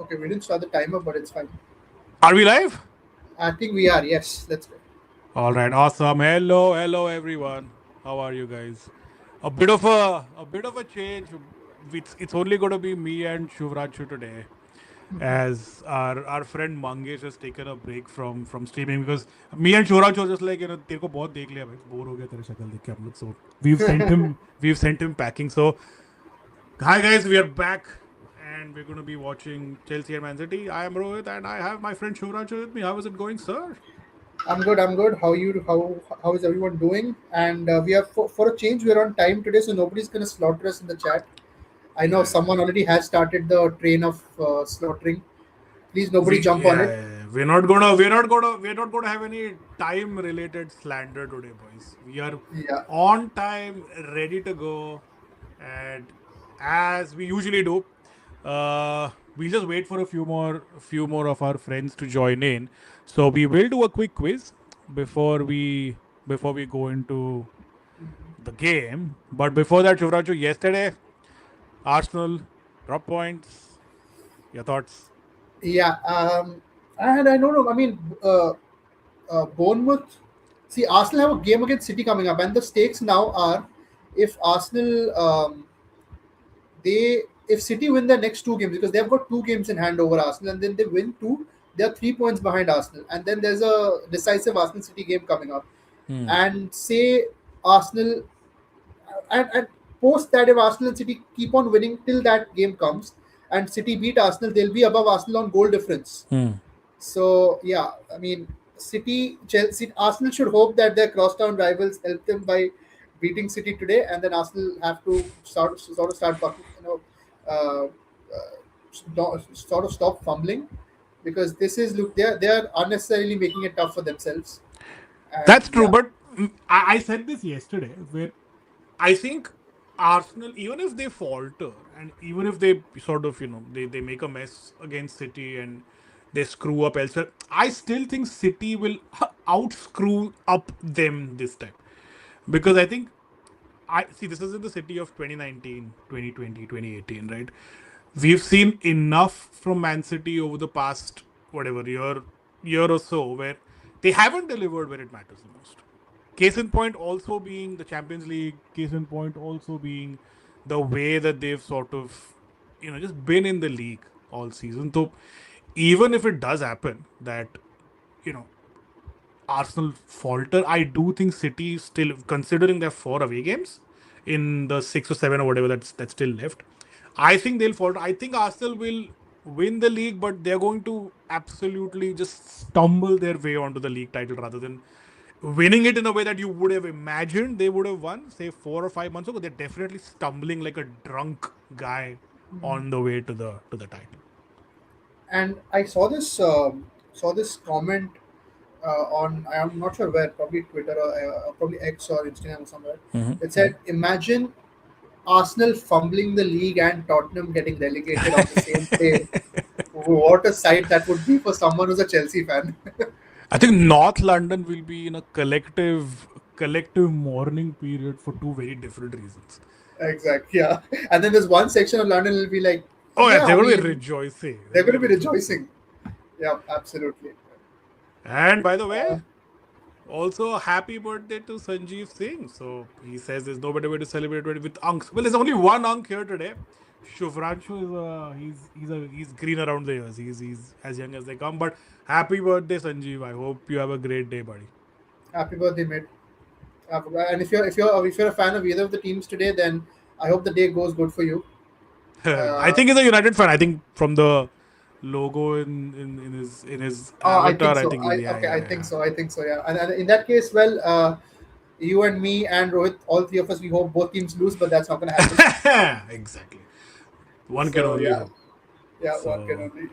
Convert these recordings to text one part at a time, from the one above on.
Okay, we didn't start the timer, but it's fine. Are we live? I think we are. Yes, let's go. All right, awesome. Hello, everyone. How are you guys? A bit of a change. It's only going to be me and Shuvrachu today, as our friend Mangesh has taken a break from streaming because me and Shuvrachu are just like तेरे को बहुत देख लिया भाई, bore हो गया तेरी शक्ल देख के हम लोग. So we've sent him packing. So hi guys, we are back. And we're going to be watching Chelsea and Man City. I am Rohit, and I have my friend Shuvrachu with me. How is it going, sir? I'm good. I'm good. How you? How is everyone doing? And we are for a change. We're on time today, so nobody's gonna slaughter us in the chat. I know Yeah. someone already has started the train of slaughtering. Please, nobody We jump on yeah, it. yeah, yeah. We're not gonna have any time related slander today, boys. We are Yeah. on time, ready to go, and as we usually do, we'll just wait for a few more of our friends to join in. So we will do a quick quiz before we go into the game. But before that, Shivraju, yesterday Arsenal drop points. Your thoughts? Yeah. And I don't know. I mean, Bournemouth. See, Arsenal have a game against City coming up, and the stakes now are if Arsenal they if City win their next two games because they've got two games in hand over Arsenal and then they win two, they are 3 points behind Arsenal. And then there's a decisive Arsenal City game coming up. Hmm. And say Arsenal and post that if Arsenal and City keep on winning till that game comes and City beat Arsenal, they'll be above Arsenal on goal difference. Hmm. So yeah, I mean, City, Chelsea, Arsenal should hope that their crosstown rivals help them by beating City today, and then Arsenal have to sort of bucking, sort of stop fumbling because this is look they are unnecessarily making it tough for themselves, and That's true, yeah. but I said this yesterday where I think Arsenal, even if they falter and even if they sort of, they make a mess against City and they screw up elsewhere, I still think City will out screw up them this time. Because I think, I see this is in the City of 2019, 2020, 2018, right? We've seen enough from Man City over the past, whatever, year or so where they haven't delivered where it matters the most. Case in point also being the Champions League, case in point also being the way that they've sort of, just been in the league all season. So even if it does happen that, you know, Arsenal falter, I do think City still, considering their four away games in the 6 or 7 or whatever that's still left, I think they'll falter. I think Arsenal will win the league, but they're going to absolutely just stumble their way onto the league title rather than winning it in a way that you would have imagined they would have won, say 4 or 5 months ago. They're definitely stumbling like a drunk guy on the way to the title. And I saw this comment on I'm not sure where, probably Twitter or probably X or Instagram or somewhere. It said, "Imagine Arsenal fumbling the league and Tottenham getting relegated on the same day. What a sight that would be for someone who's a Chelsea fan." I think North London will be in a collective mourning period for two very different reasons. Exactly. Yeah. And then there's one section of London will be like, Oh yeah, yeah, I they're going to be mean, rejoicing. they're They're going going to to be be rejoicing. rejoicing. Yeah, absolutely. And by the Uh, way, also happy birthday to Sanjeev Singh. So he says there's no better way to celebrate it with unks. Well, there's only one unk here today. Shuvranshu is he's green around the ears. He's as young as they come. But happy birthday, Sanjeev. I hope you have a great day, buddy. Happy birthday, mate. And if you're a fan of either of the teams today, then I hope the day goes good for you. I Uh, think he's a United fan. I think from the logo in his I avatar, think I so. think I he's yeah okay. I yeah think so. I think so. Yeah. And in that case, well, you and me and Rohit, all three of us, we hope both teams lose, but that's not going to happen. yeah. Exactly. One can So only yeah, hope. yeah, one can So only.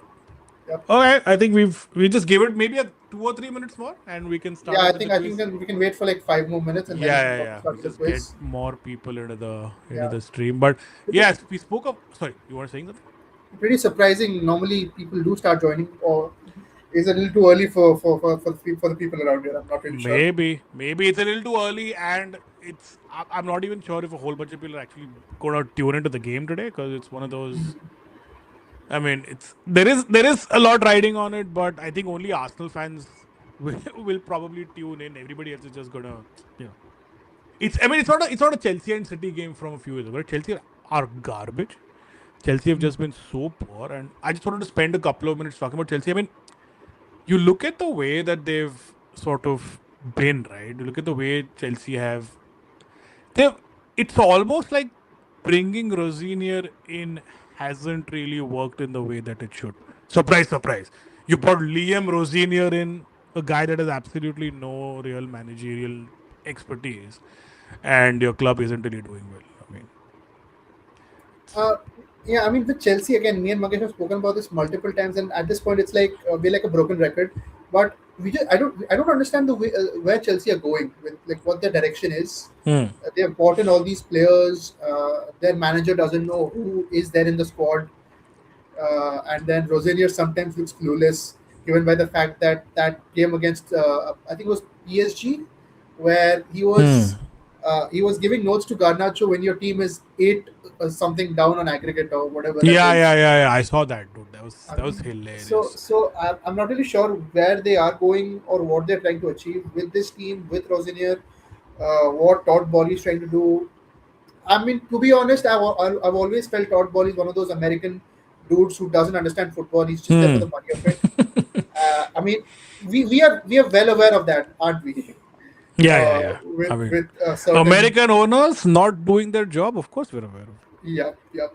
Yep. okay, I think we just give it maybe 2 or 3 minutes more, and we can start Yeah, off I with the think I think quiz. then we can wait for like 5 more minutes and then Yeah, we can yeah, probably yeah. start We with the just get quiz. more people into Yeah. the stream. But yes, we spoke of. Sorry, you were saying something? Pretty surprising. Normally, people do start joining, or is it a little too early for the people around here? I'm not really sure. Maybe it's a little too early, and I'm not even sure if a whole bunch of people are actually going to tune into the game today because it's one of those. I mean, there is a lot riding on it, but I think only Arsenal fans will probably tune in. Everybody else is just gonna, you know, it's. I mean, it's not a Chelsea and City game from a few years ago. Chelsea are garbage. Chelsea have just been so poor, and I just wanted to spend a couple of minutes talking about Chelsea. I mean, you look at the way that they've sort of been, right? You look at the way Chelsea have they it's almost like bringing Rosinier in hasn't really worked in the way that it should. Surprise, surprise. You brought Liam Rosinier in, a guy that has absolutely no real managerial expertise, and your club isn't really doing well. I mean, Uh, yeah, I mean with Chelsea again, me and Magesh have spoken about this multiple times, and at this point, it's like we're like a broken record. But I don't understand the way where Chelsea are going with like what their direction is. hmm. They have bought in all these players. Their manager doesn't know who is there in the squad, and then Rosenior sometimes looks clueless, given by the fact that that game against I think it was PSG, where Hmm. he was giving notes to Garnacho when your team is eight something down on aggregate or whatever that Yeah, yeah, is. yeah, yeah. I saw that, dude. That was I that was mean, so hilarious. so I'm not really sure where they are going or what they're trying to achieve with this team with Rosenior. What Todd Bowley is trying to do. I mean, to be honest, I've always felt Todd Bowley is one of those American dudes who doesn't understand football. He's just there for Hmm. the money of it. I mean, we are well aware of that, aren't we? Yeah, yeah, yeah. I mean, With certain. American owners not doing their job. Of course, we're aware of. Yeah, yeah.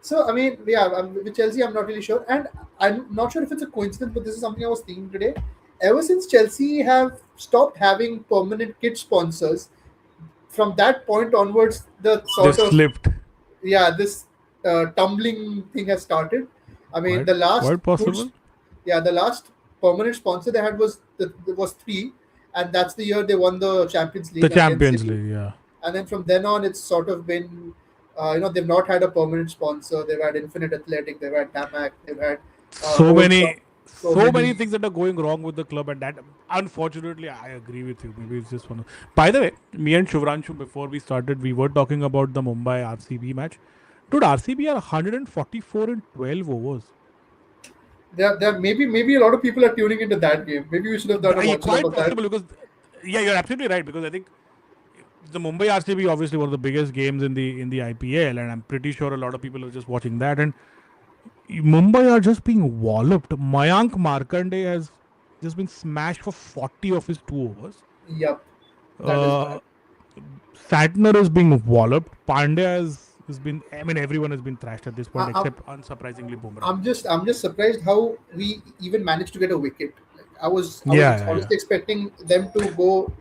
So I mean, yeah, with Chelsea, I'm not really sure, and I'm not sure if it's a coincidence, but this is something I was thinking today. Ever since Chelsea have stopped having permanent kit sponsors, from that point onwards, the They sort of slipped. yeah, this tumbling thing has started. I mean, Quite, the last quite possible. yeah, the last permanent sponsor they had was three, and that's the year they won the Champions The League against Champions City. League, yeah. And then from then on, it's sort of been, they've not had a permanent sponsor. They've had Infinite Athletic, they've had Tamac, they've had So Old Firm, many, so so many many. things that are going wrong with the club, and that unfortunately, I agree with you. Maybe it's just one. By the way, me and Shuvranshu, before we started, we were talking about the Mumbai RCB match. Dude, RCB are 144 in 12 overs. There maybe a lot of people are tuning into that game. Maybe we should have done a watch along Quite of that. possible because, yeah, you're absolutely right. Because I think the Mumbai RCB obviously one of the biggest games in the IPL, and I'm pretty sure a lot of people are just watching that. And Mumbai are just being walloped. Mayank Markande has just been smashed for 40 of his 2 overs. Yep, that is bad. Uh, Satner is being walloped. Pandya has been. I mean, everyone has been thrashed at this point I, I'm except unsurprisingly Bumrah. I'm just surprised how we even managed to get a wicket. Like, I was Yeah, yeah, yeah. honestly expecting them to go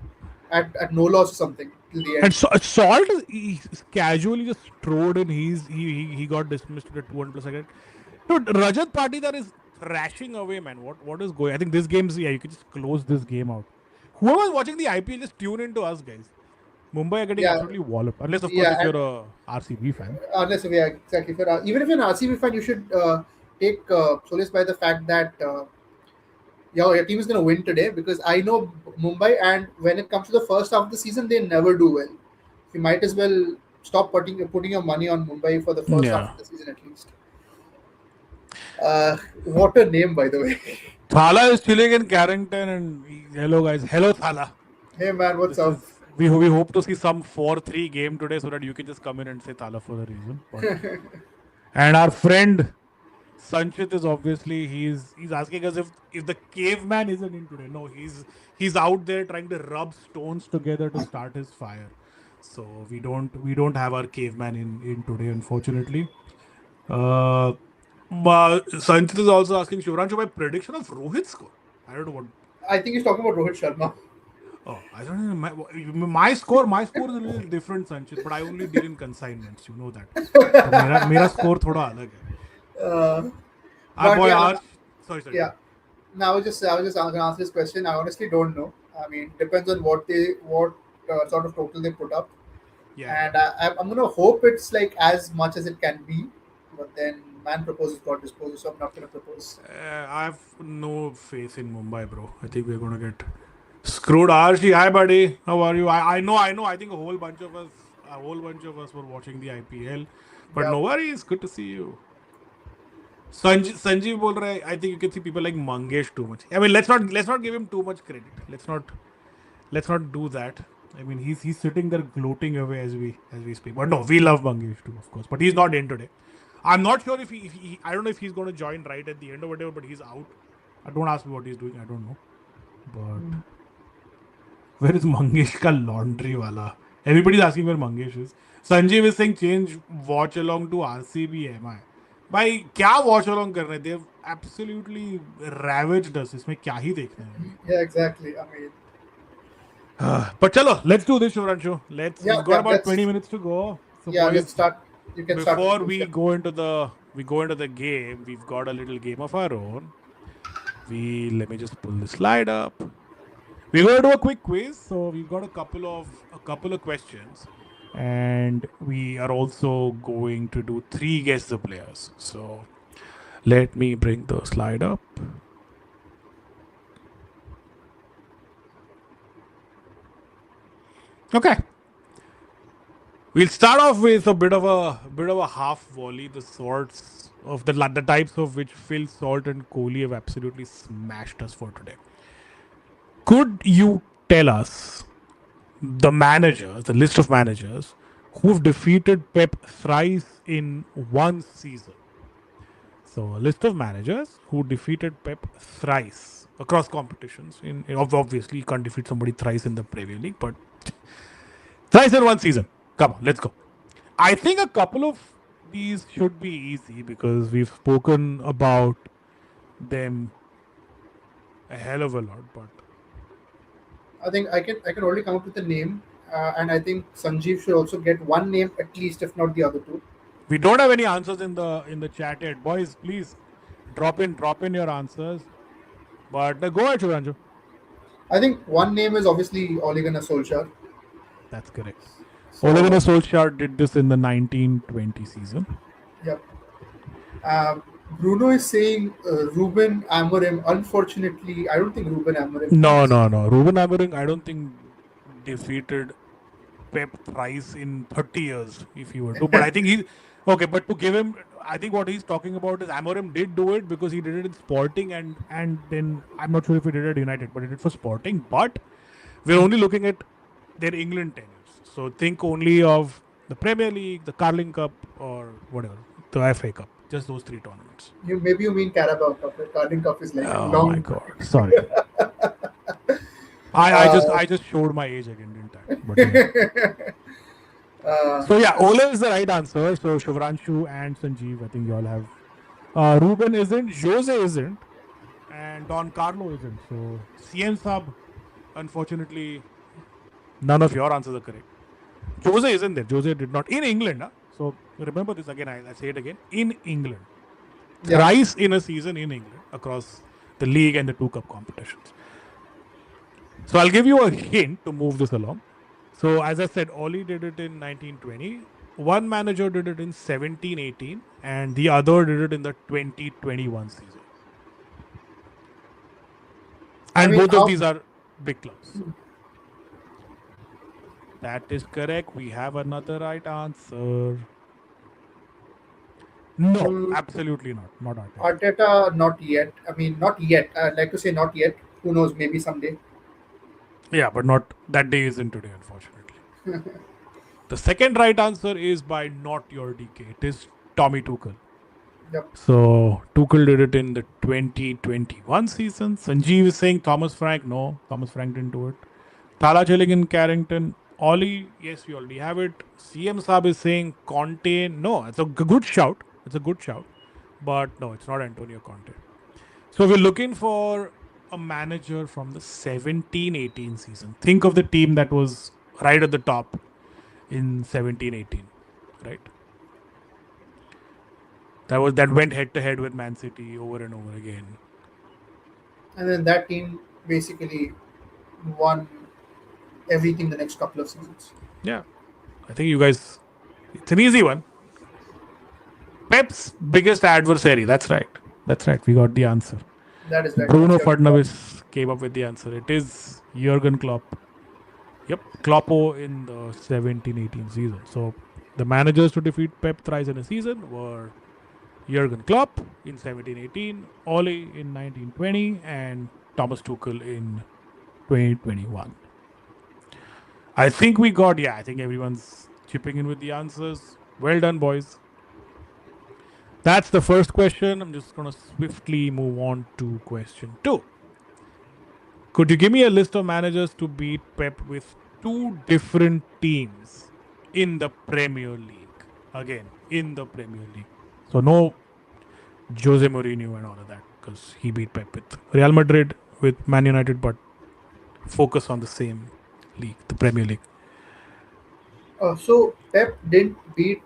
at no loss or something till the And end. Salt he casually just strode in. He got dismissed at 200 plus second. Dude, Rajat Patidar is thrashing away, man. What is going? I think this game's yeah. You can just close this game out. Whoever's watching the IPL, just tune into us, guys. Mumbai are getting Yeah, absolutely walloped. Unless, of course, yeah, if and you're a RCB fan. unless yeah, exactly. Even if you're an RCB fan, you should take solace by the fact that your team is going to win today because I know Mumbai, and when it comes to the first half of the season, they never do well. You might as well stop putting your money on Mumbai for the first half Yeah. of the season at least. What a name, by the way. Thala is chilling in Carrington, and hello, guys. Hello, Thala. Hey man, what's This up? is we hope to see some 4-3 game today so that you can just come in and say Thala for a reason. But and our friend Sanchit is obviously he's asking us if the caveman isn't in today. No, he's out there trying to rub stones together to start his fire. So we don't have our caveman in today, unfortunately. Uh, Sanchit is also asking Shivranshu my prediction of Rohit's score. I don't know what. I think he's talking about Rohit Sharma. Oh, I don't know. My score is a little different, Sanchit, but I only deal in consignments. You know that. So मेरा score थोड़ा अलग है. Uh, Our but boy yeah, Arch. Sorry, go yeah. ahead. Now I was just going to answer this question. I honestly don't know. I mean, depends on what sort of total they put up, Yeah, yeah. and I'm gonna hope it's like as much as it can be. But then man proposes, God disposes, so I'm not gonna propose. I have no faith in Mumbai, bro. I think we're gonna get screwed. Archie, hi, buddy. How are you? I know. I think a whole bunch of us were watching the IPL, but Yeah. no worries. Good to see you. Sanjeev बोल रहा है, I think you can see people like Mangesh too much. I mean, let's not give him too much credit. Let's not do that. I mean, he's sitting there gloating away as we speak. But no, we love Mangesh too, of course. But he's not in today. I'm not sure if he I don't know if he's going to join right at the end or whatever. But he's out. Don't ask me what he's doing. I don't know. But where is Mangesh ka laundry wala? Everybody's asking where Mangesh is. Sanjeev is saying change watch along to RCB MI. भाई क्या watch along कर रहे हैं? They've absolutely ravaged us. इसमें क्या ही देखना है अभी? Yeah, exactly. I mean, But chalo, let's do this, Shivranshu. We've yeah, got yeah. about 20 minutes to go. So Yeah, let's boys, start. You can start with before this. we Yeah. go into the game, we've got a little game of our own. Let me just pull the slide up. We're going to do a quick quiz. So we've got a couple of questions, and we are also going to do three guess the players. So let me bring the slide up. Okay. We'll start off with a bit of a half volley. The sorts of the types of which Phil, Salt, and Kohli have absolutely smashed us for today. Could you tell us the list of managers who've defeated Pep thrice in one season? So a list of managers who defeated Pep thrice across competitions. Obviously you can't defeat somebody thrice in the Premier League, but thrice in one season. Come on, let's go. I think a couple of these should be easy because we've spoken about them a hell of a lot. But I think I can only come up with a name, and I think Sanjeev should also get one name at least, if not the other two. we don't have any answers in the chat yet, boys. Please drop in your answers. But go ahead, Shubhanshu. I think one name is obviously Ole Gunnar Solskjaer. That's correct. Ole Gunnar So, Solskjaer did this in the 1920 season. yeah. Uh, Bruno is saying Ruben Amorim. Unfortunately, I don't think Ruben Amorim No, has. no, no. Ruben Amorim, I don't think defeated Pep thrice in 30 years if he were to. But I think he okay. But to give him, I think what he's talking about is Amorim did do it because he did it in Sporting and then I'm not sure if he did it at United, but he did it for Sporting. But we're only looking at their England tenures. So think only of the Premier League, the Carling Cup, or whatever, the FA Cup. Just those three tournaments. You mean Carabao Cup? Right? Carling Cup is like Oh my long. God! Sorry, I just Uh, I just showed my age again, didn't I? But yeah. So yeah, Ole is the right answer. So Shivranshu and Sanjeev, I think you all have. Ruben isn't, Jose isn't, and Don Carlo isn't. So CM Sub, unfortunately, none of your answers are correct. Jose isn't there. Jose did not in England. Huh? So remember this again. I say it again. In England, yeah. thrice in a season in England across the league and the two cup competitions. So I'll give you a hint to move this along. So as I said, Oli did it in 1920. One manager did it in 1718, and the other did it in the 2021 season. I And mean, both of how? these are big clubs. That is correct. We have another right answer. No, Mm, absolutely not. Not Arteta. Arteta, not yet. I mean, not yet. I'd like to say not yet. Who knows? Maybe someday. Yeah, but not that day isn't today, unfortunately. The second right answer is by not your DK. It is Tommy Tuchel. Yep. So Tuchel did it in the 2021 season. Sanjeev is saying Thomas Frank. No, Thomas Frank didn't do it. Thala Chillingham, Carrington. Ollie, yes, we already have it. CM Saab is saying Conte. No, it's a good shout. It's a good shout. But no, it's not Antonio Conte. So we're looking for a manager from the 17-18 season. Think of the team that was right at the top in 17-18, right? That went head to head with Man City over and over again. And then that team basically won everything the next couple of seasons. Yeah, I think you guys. It's an easy one. Pep's biggest adversary. That's right. That's right. We got the answer. That is right. Bruno That's your call. Fadnavis came up with the answer. It is Jurgen Klopp. Yep, Kloppo in the 17-18 season. So the managers to defeat Pep thrice in a season were Jurgen Klopp in 1718, Ole in 1920, and Thomas Tuchel in 2021. I think we got, yeah, I think everyone's chipping in with the answers. Well done, boys. That's the first question. I'm just going to swiftly move on to question two. Could you give me a list of managers to beat Pep with two different teams in the Premier League? Again, in the Premier League. So no Jose Mourinho and all of that because he beat Pep with Real Madrid, with Man United, but focus on the same league, the Premier League. So Pep didn't beat.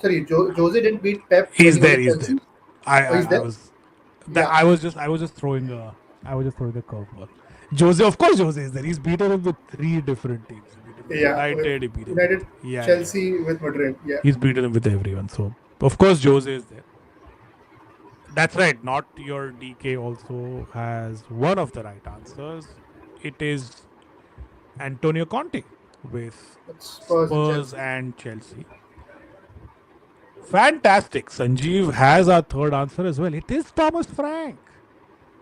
Sorry, Jose didn't beat Pep when He's he was there. at He's there. Chelsea. I Oh, I, he's I there. was that Yeah, I was just throwing a I was just throwing a curveball. Jose, of course, Jose is there. He's beaten him with three different teams. He beat him with yeah. With United. He beat him with United, yeah. Chelsea, with Madrid. Yeah. He's beaten him with everyone. So of course Jose is there. That's right. Not your DK also has one of the right answers. It is Antonio Conte with That's Spurs and Spurs Chelsea. and Chelsea. Fantastic. Sanjeev has our third answer as well. It is Thomas Frank.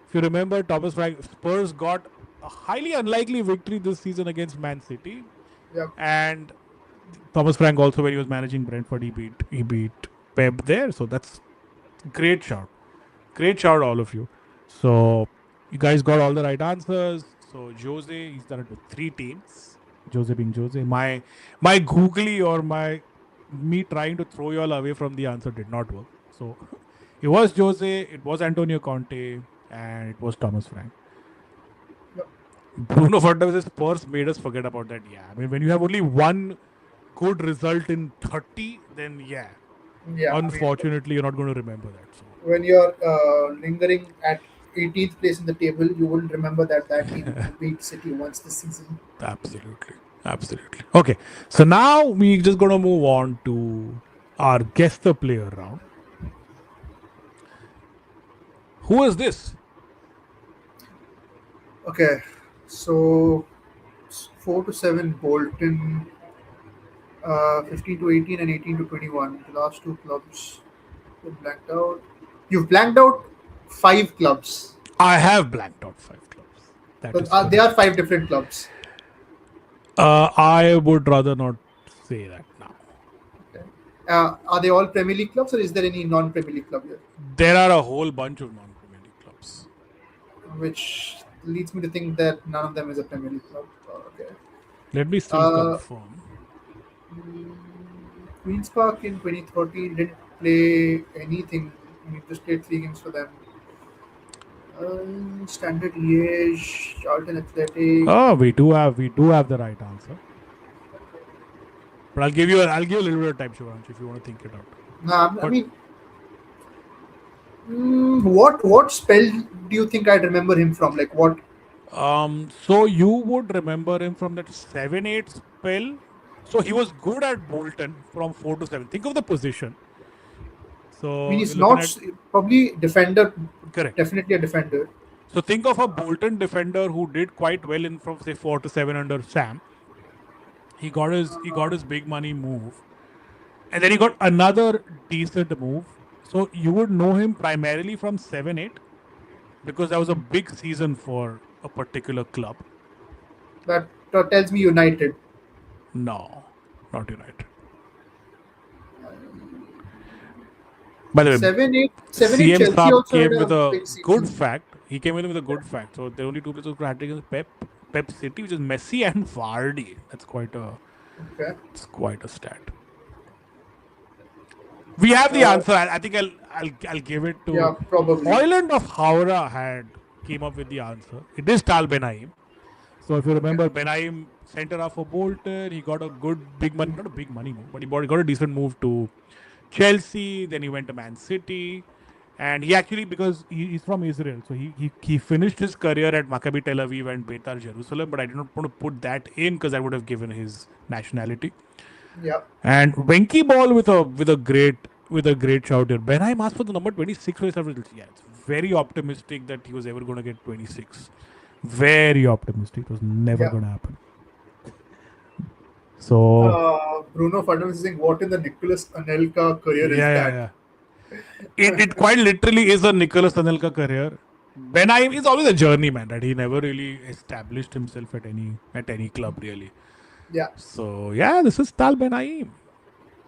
If you remember, Thomas Frank, Spurs got a highly unlikely victory this season against Man City. Yeah. And Thomas Frank also, when he was managing Brentford, he beat Pep there. So that's great shout. Great shout, all of you. So you guys got all the right answers. So Jose, he's done it with three teams. Jose being Jose. My googly or my me trying to throw you all away from the answer did not work. So it was Jose, it was Antonio Conte, and it was Thomas Frank. Yeah. Bruno Fernandez's Spurs made us forget about that. Yeah, I mean when you have only one good result in 30, then yeah, Yeah. I mean, unfortunately you're not going to remember that. So when you're lingering at 18th place in the table, you will remember that that team beat City once this season. absolutely. Absolutely. Okay. So now we're just going to move on to our guess the player round. Who is this? Okay, so 4 to 7 Bolton, 15 to 18 and 18 to 21. The last two clubs you blanked out. You've blanked out 5 clubs. I have blanked out five clubs. That But is they are correct. 5 different clubs. I would rather not say that now. Okay. Are they all Premier League clubs, or is there any non-Premier League club here? There are a whole bunch of non Premier League clubs. Which leads me to think that none of them is a Premier League club. Okay. Let me still Uh, confirm. mm, Queens Park in 2013 didn't play anything. We just played 3 games for them. Standard Liège, Charlton Athletic. Oh, we do have the right answer. But I'll give you a little bit of time, Shivansh, if you want to think it out. Nah, I But mean, what spell do you think I'd remember him from? Like what? so you would remember him from that 7-8 spell. So he was good at Bolton from 4 to 7. Think of the position. I mean, So you're he's looking not at probably defender. correct. Definitely a defender. So think of a Bolton defender who did quite well in from say 4 to 7 under Sam. He got his big money move, and then he got another decent move. So you would know him primarily from 7-8 because that was a big season for a particular club. That tells me United. No, not United. By the way, 7-8 CM Chelsea Saab also had came a with a big good season. fact. He came in with a good fact. So the only two players who could hat is Pep City, which is Messi and Vardy. Okay. That's quite a stat. We have the Uh, answer. I think I'll give it yeah, to probably. Hoyland of Howrah had came up with the answer. It is Tal Benaim. So if you Okay. remember, Benaim center off for Bolton. He got a good big money, not a big money move, but he got a decent move to Chelsea. Then he went to Man City, and he actually because he's from Israel, so he finished his career at Maccabi Tel Aviv and Beitar Jerusalem. But I did not want to put that in because I would have given his nationality. Yeah. And Venky Ball with a great shout here. Benheim asked for the number 26 for his average. Yeah, it's very optimistic that he was ever going to get 26. Very optimistic. It was never Yeah. going to happen. So Bruno Fernandes is saying, "What in the Nicholas Anelka career is yeah, yeah, that?" yeah. It quite literally is a Nicholas Anelka career. Benaim is always a journeyman, right? He never really established himself at any club really. Yeah. So yeah, this is Tal Benaim.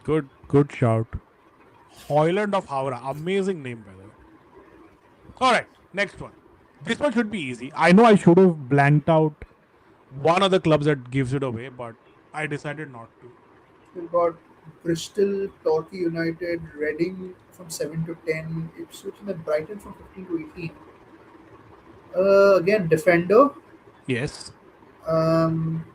Good shout. Hoyland of Howrah, amazing name by the way. All right, next one. This one should be easy. I know I should have blanked out one of the clubs that gives it away, but I decided not to. We've got Bristol, Torquay United, Reading from 7 to 10, Ipswich, and then Brighton from 15 to 18. Again, defender. Yes. Um,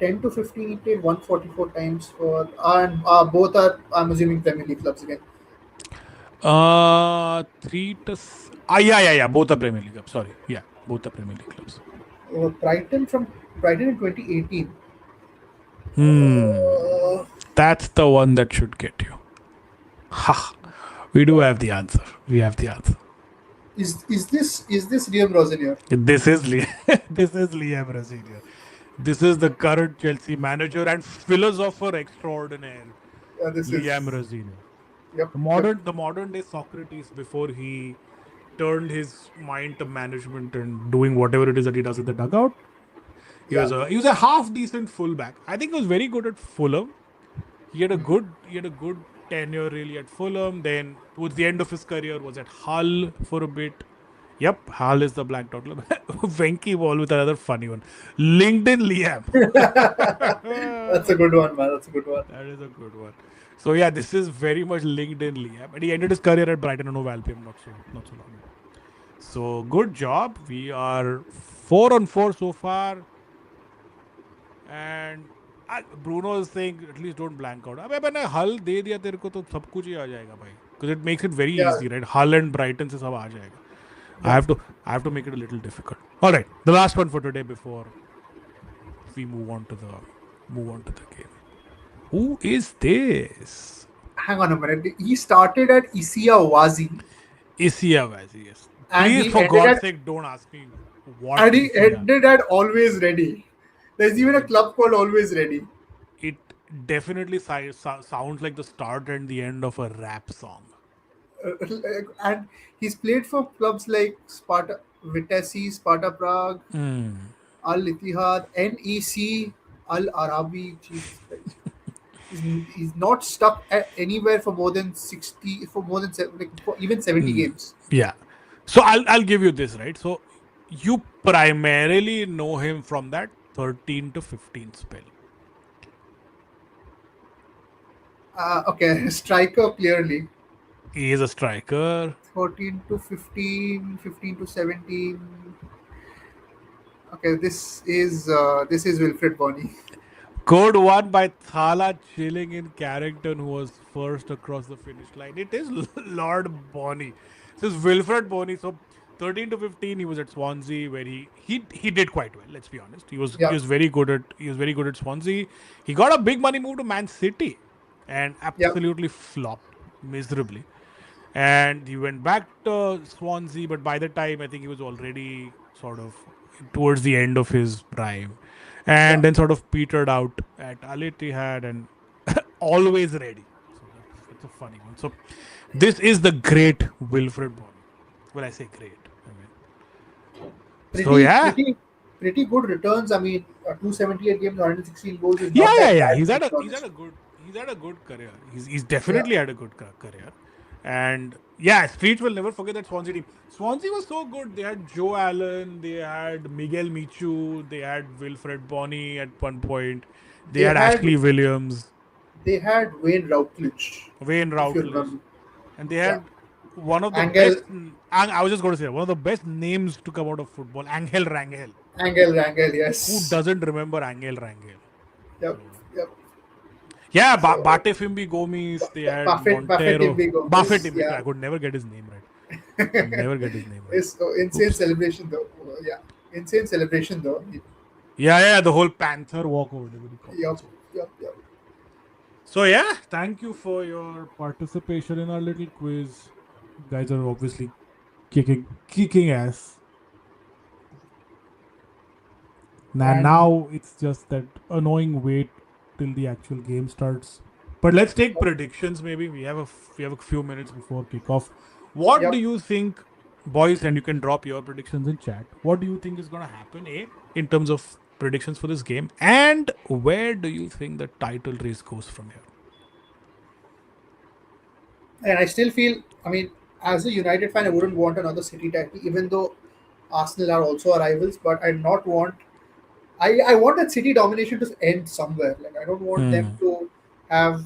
10 to 15, he played 144 times for, and both are, I'm assuming, Premier League clubs again. Yeah. Both are Premier League clubs. Sorry. Yeah, both are Premier League clubs. Brighton in 2018. Hmm. Uh, That's the one that should get you. Ha. We do have the answer. We have the answer. is this Liam Rosenior? This is this is Liam Rosenior. This is the current Chelsea manager and philosopher extraordinaire, This Liam is. Rosenior. Yep, yep, The modern day Socrates before he turned his mind to management and doing whatever it is that he does in the dugout. yeah, He was a half decent fullback. I think he was very good at Fulham. He had a good tenure really at Fulham. Then towards the end of his career was at Hull for a bit. Yep, Hull is the black dot. Venky Ball with another funny one. LinkedIn Liam. that's a good one, man. That's a good one. That is a good one. So yeah, this is very much LinkedIn Liam, and he ended his career at Brighton and Hove Albion not so long ago. So good job. We are 4 on 4 so far, and Bruno is saying at least don't blank out. अबे मैंने हल दे दिया तेरे को तो सब कुछ ही आ जाएगा भाई. Because it makes it very Yeah, easy, right? Hull and Brighton से सब आ जाएगा. yeah, I have to make it a little difficult. All right, the last one for today before we move on to the game. Who is this? hang on a minute. He started at Isia Wazi, Isia Vazi, yes. and Please, he for ended God's at sake, don't ask me what and he Isia. ended at Always Ready. There's even a club called Always Ready. It definitely sounds like the start and the end of a rap song. And he's played for clubs like Sparta, Vitesse, Sparta Prague, Hmm. Al Ittihad, NEC, Al Arabi. Jesus Christ. He's not stuck at anywhere for more than 60, for more than for even 70 games. Yeah. So I'll give you this, right? So you primarily know him from that 13 to 15 spell. Okay, striker clearly. He is a striker. 13 to 15, 15 to 17. Okay, this is Wilfred Bonney. Code one by Thala chilling in Carrington, who was first across the finish line. It is Lord Bonney. This is Wilfred Bonney. So 13 to 15, he was at Swansea, where he did quite well. Let's be honest. Yeah, He was very good at Swansea. He got a big money move to Man City, and yeah, absolutely flopped miserably. And he went back to Swansea, but by the time I think he was already sort of towards the end of his prime, yeah. and then sort of petered out at Al Ittihad and always ready. So that's a funny one. So this is the great Wilfred Bonney. Well, I say great. I mean, so Pretty, yeah, pretty, pretty good returns. I mean, 278 games, 116 goals is not that yeah. bad, to be honest. He's had a good career. He's Yeah, definitely had a good career. And yeah, Street will never forget that Swansea team. Swansea was so good. They had Joe Allen, they had Miguel Michu, they had Wilfred Bonney at one point, they they had had Ashley Williams, they had Wayne Routledge, Wayne if you Routledge, remember. and they Yeah, had one of the Angel, best. I was just going to say one of the best names to come out of football, Angel Rangel. Rangel, Who yes. doesn't remember Angel Rangel? Yep, So yep. yeah, So, Bate Fimbi Gomis, they had Buffett Montero. Imbigo, Buffett Imbi. yeah. I could never get his name right. Could never get his name right. It's insane Oops. celebration though. Yeah, insane celebration though. Yeah, the whole Panther walk or whatever you call it. Yep, yep. So yeah, thank you for your participation in our little quiz. You guys are obviously kicking ass. And Now it's just that annoying wait till the actual game starts. But let's take predictions. Maybe we have a few minutes before kickoff. What do Yep. you think, boys? And you can drop your predictions in chat. What do you think is going to happen? In terms of predictions for this game, and where do you think the title race goes from here? And I still feel, I mean, as a United fan, I wouldn't want another City title, even though Arsenal are also our rivals. But I'd not want. I want that City domination to end somewhere. Like I don't want them Hmm. to have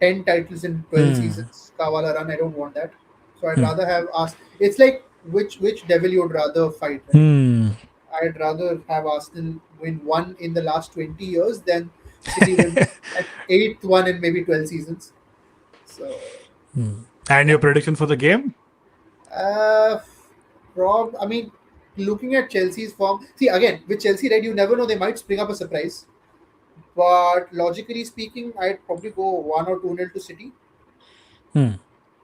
10 titles in 12 Hmm. seasons. Kavala run. I don't want that. So I'd Hmm. rather have us. It's like which devil you would rather fight, right? Hmm. I'd rather have Arsenal win one in the last 20 years than City win an eighth one in maybe 12 seasons. So Hmm. And your yeah. prediction for the game? Uh, I mean, looking at Chelsea's form, see again with Chelsea, right? You never know; they might spring up a surprise. But logically speaking, I'd probably go 1 or 2 nil to City. Hmm.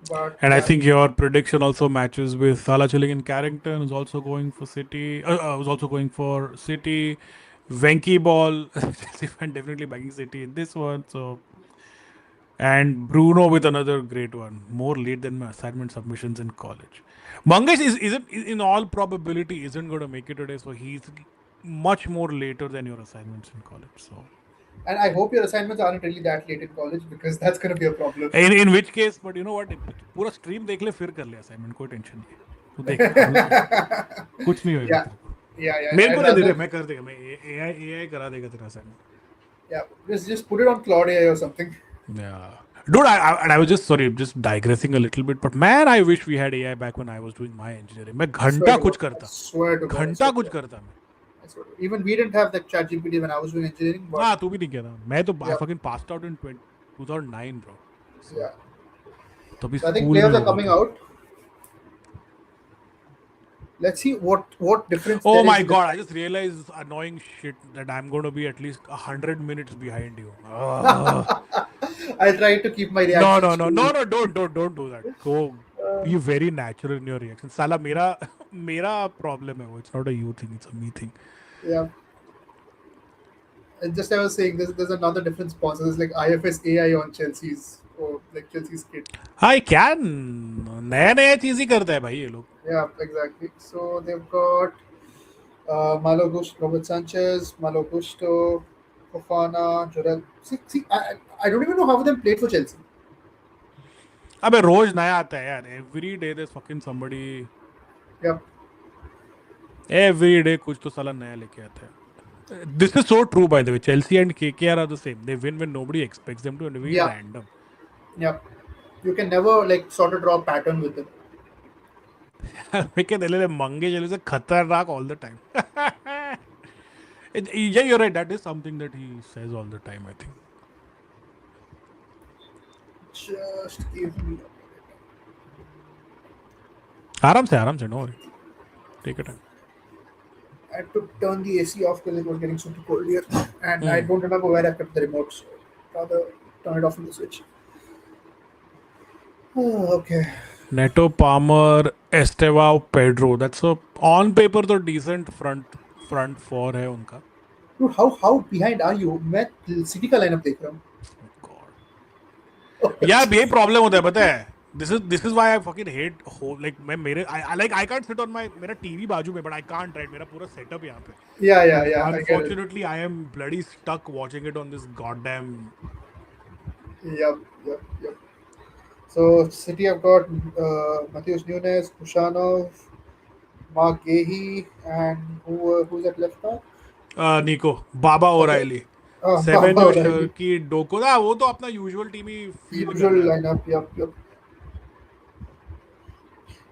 But And I yeah, think your prediction also matches with Salah Chilling in Carrington, who's also going for City. Who's also going for City. Venky Ball, Chelsea fan definitely backing City in this one. So, and Bruno with another great one, more late than my assignment submissions in college. Mangesh isn't in all probability isn't going to make it today, so he's much more later than your assignments in college. So, and I hope your assignments aren't really that late in college because that's going to be a problem. in which case, but you know what? पूरा stream देख ले फिर कर ले assignment, कोई tension नहीं है. तो देख कुछ नहीं होएगा Yeah, तेरे को. yeah. मेरे को I'd नहीं दे rather रहे, मैं कर देगा, मैं AI करा देगा तेरा assignment. yeah, just put it on Claude AI or something. Yeah. Dude, and I was just sorry, just digressing a little bit, but man, I wish we had AI back when I was doing my engineering. मैं I swear घंटा to कुछ God. I करता, swear to God. I घंटा swear to कुछ God. करता मैं. I swear to God. Even we didn't have that chat GPT when I was doing engineering, but हाँ, तू भी नहीं किया था. मैं तो I yeah, fucking passed out in 2009, bro. So yeah. तभी So I think स्कूल में players are होगा coming था. out. Let's see what difference Oh there is my in the god, I style. just realized annoying shit that I'm going to be at least 100 minutes behind you. Ugh. I'll try to keep my No, reactions no, no, no, to. no, don't do that. Go be very natural in your reaction. Sala, mera problem hai wo. It's not a you thing, it's a me thing. Yeah. And just I was saying, there's another different sponsor. There's like IFS AI on Chelsea's or like Chelsea's kit. हाँ क्या नया नया चीज ही करता है भाई ये लोग. Yeah, exactly. So they've got Malo Gusto, Robert Sanchez, Malo Gusto, Fofana, Jorel. I don't even know how of them played for Chelsea. अबे रोज नया आता है यार. Every day there's fucking somebody. Yeah, Every day कुछ तो साला नया लेके आता है. This is so true, by the way. Chelsea and KKR are the same. They win when nobody expects them to, and very yeah, random. yeah. You can never like sort of draw a pattern with them. Make it Mange is a खतरनाक all the time. Yeah, you're right. That is something that he says all the time, I think. Just give me. आराम से, no worry. Take your time. I had to turn the AC off because it was getting super cold here, and I Hmm. don't remember where I kept the remote. So rather turn it off from the switch. Oh, okay. Neto, Palmer, Estevao, Pedro. That's a on paper तो decent front four है उनका. Dude, how behind are you? मैं City का lineup देख रहा Oh God. हूँ. यार यही प्रॉब्लम होता है पता है. This is why I fucking hate like मैं मेरे I can't sit on my मेरा टीवी बाजू में, but I can't, right. मेरा पूरा setup यहाँ पे. But I get it. unfortunately I am bloody stuck watching it on this goddamn. Yep. So City have got Matheus Nunes, Kushanov, Mark Gehi, and who's at left back? निको बाबा Okay, O'Reilly. Baba Semenyo O'Reilly. Sharki डोको ना वो तो अपना usual team ही field कर Usual रहा lineup. Yep.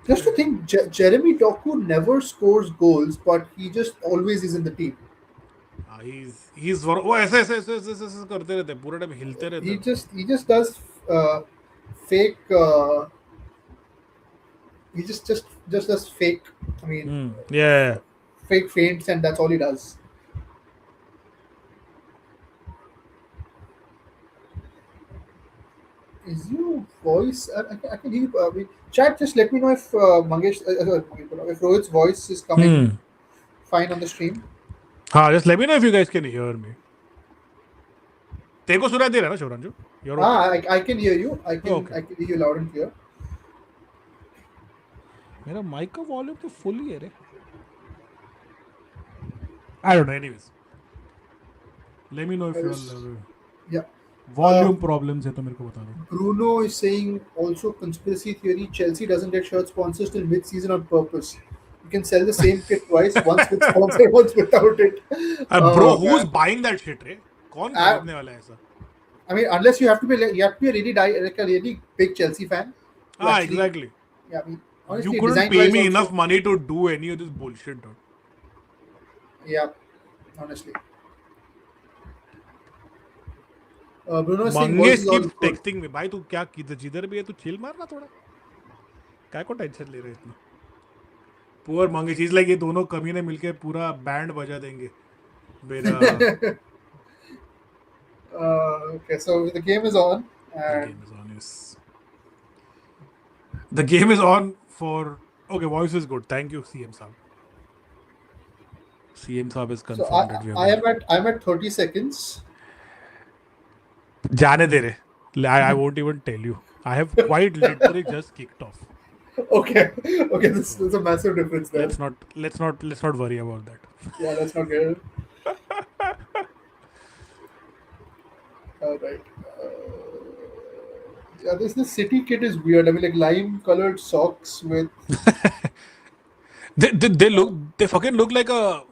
Just to think, Jeremy Doku never scores goals, but he just always is in the team. है. he's वो ऐसे करते रहते हैं, पूरा टाइम हिलते रहते हैं. He just does fake. He just does fake. I mean, Yeah. fake feints, and that's all he does. Is your voice? I can hear you. Chat, just let me know if if Rohit's voice is coming Hmm. fine on the stream. हाँ, just let me know if you guys can hear me. तेरे को सुनाई दे रहा है ना शौरांशु? You're okay? I can hear you. Okay. I can hear you loud and clear. मेरा mic का volume तो फुल ही है रे. I don't know. Anyways, let me know if you're Yes. Yeah. Volume problems है तो मेरे को बता दो. Bruno is saying also conspiracy theory. Chelsea doesn't get shirt sponsors till mid-season on purpose. You can sell the same kit twice, once with sponsor, once without it. Bro, Oh who's man. buying that shit रे? कौन I, खरीदने वाला है ऐसा? I mean, unless you have to be a really like a really big Chelsea fan to actually. Exactly. Yeah, I mean, You honestly, couldn't design pay wise me enough also. money to do any of this bullshit, dude. Yeah, honestly. Bruno is saying voice Mangesh is all keeps good. texting me. भाई तू क्या जिधर भी है तू chill मारना थोड़ा. क्या को टेंशन ले रहे इतना? Poor Mangesh, he's like ये दोनों कमीने मिलके पूरा बैंड बजा देंगे. मेरा Okay, so the game is on, the and game is on. Yes. The game is on for. Okay, voice is good. Thank you, CM Saab. CM Saab has so confirmed that we are I good. am at 30 seconds. जाने दे रे. I won't even tell you. I have quite literally just kicked off. Okay, okay, there's a massive difference there. Let's not worry about that. Yeah, let's not get it. All right. Yeah, this city kit is weird. I mean, like lime colored socks with. They fucking look like a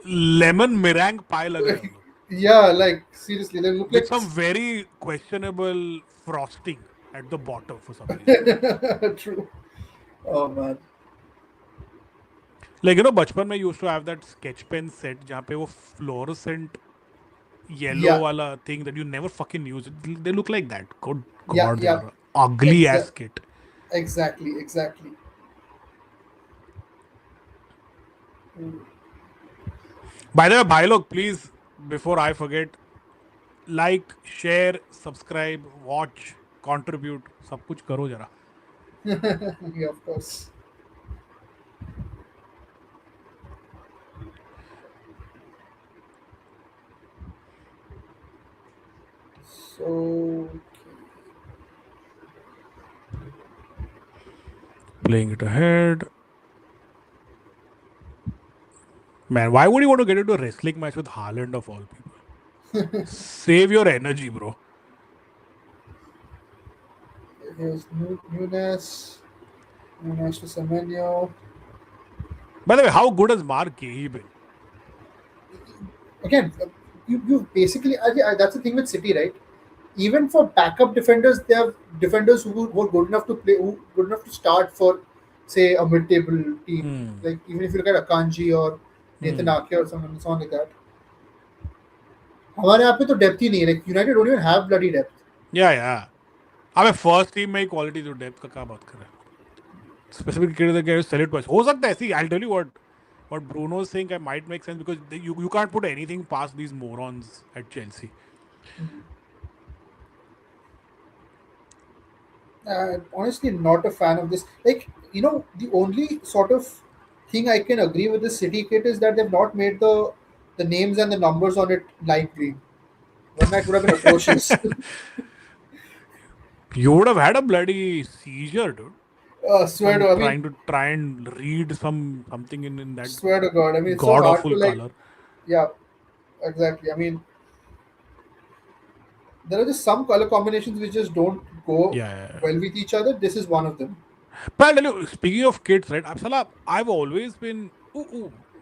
lemon meringue pie लग रहे हैं वो लोग. Yeah, like seriously, they look With like. some very questionable frosting at the bottom for some reason. True. Oh man. Like बचपन में used to have that sketch pen set जहाँ पे वो fluorescent yellow Yeah, wala thing that you never fucking use. They look like that. Good yeah, God, they yeah. are ugly Exa- ass kit. exactly. By the way, bhai log, please, before I forget, like, share, subscribe, watch, contribute. सब कुछ करो जरा. Yeah, of course. So Playing it ahead. Man, why would you want to get into a wrestling match with Haaland of all people? Save your energy, bro. here's Nunes to Semenyo. By the way, how good has Mark Gay been? Again, you basically that's the thing with City, right? Even for backup defenders, they have defenders who were good enough to play, who good enough to start for, say, a mid-table team. Like even if you look at Akanji or Nathan Ake or someone like that. हमारे यहाँ पे तो depth ही नहीं है. Like United don't even have bloody depth. Yeah. अबे first team में ही quality जो depth का क्या बात कर रहे हैं. Specific cricket sell it twice हो सकता है. See, I'll tell you what Bruno is saying might make sense because you can't put anything past these morons at Chelsea. Honestly, not a fan of this. Like, the only sort of thing I can agree with this City kit is that they've not made the names and the numbers on it light green. One that would have been atrocious. You would have had a bloody seizure, dude. Swear to, I mean, Try and read something in that swear to God. I mean, it's so god hard awful to like. color. Yeah, exactly. I mean, there are just some color combinations which just don't go Yeah. well with each other. This is one of them. But I'll tell you, speaking of kids, right? I've always been.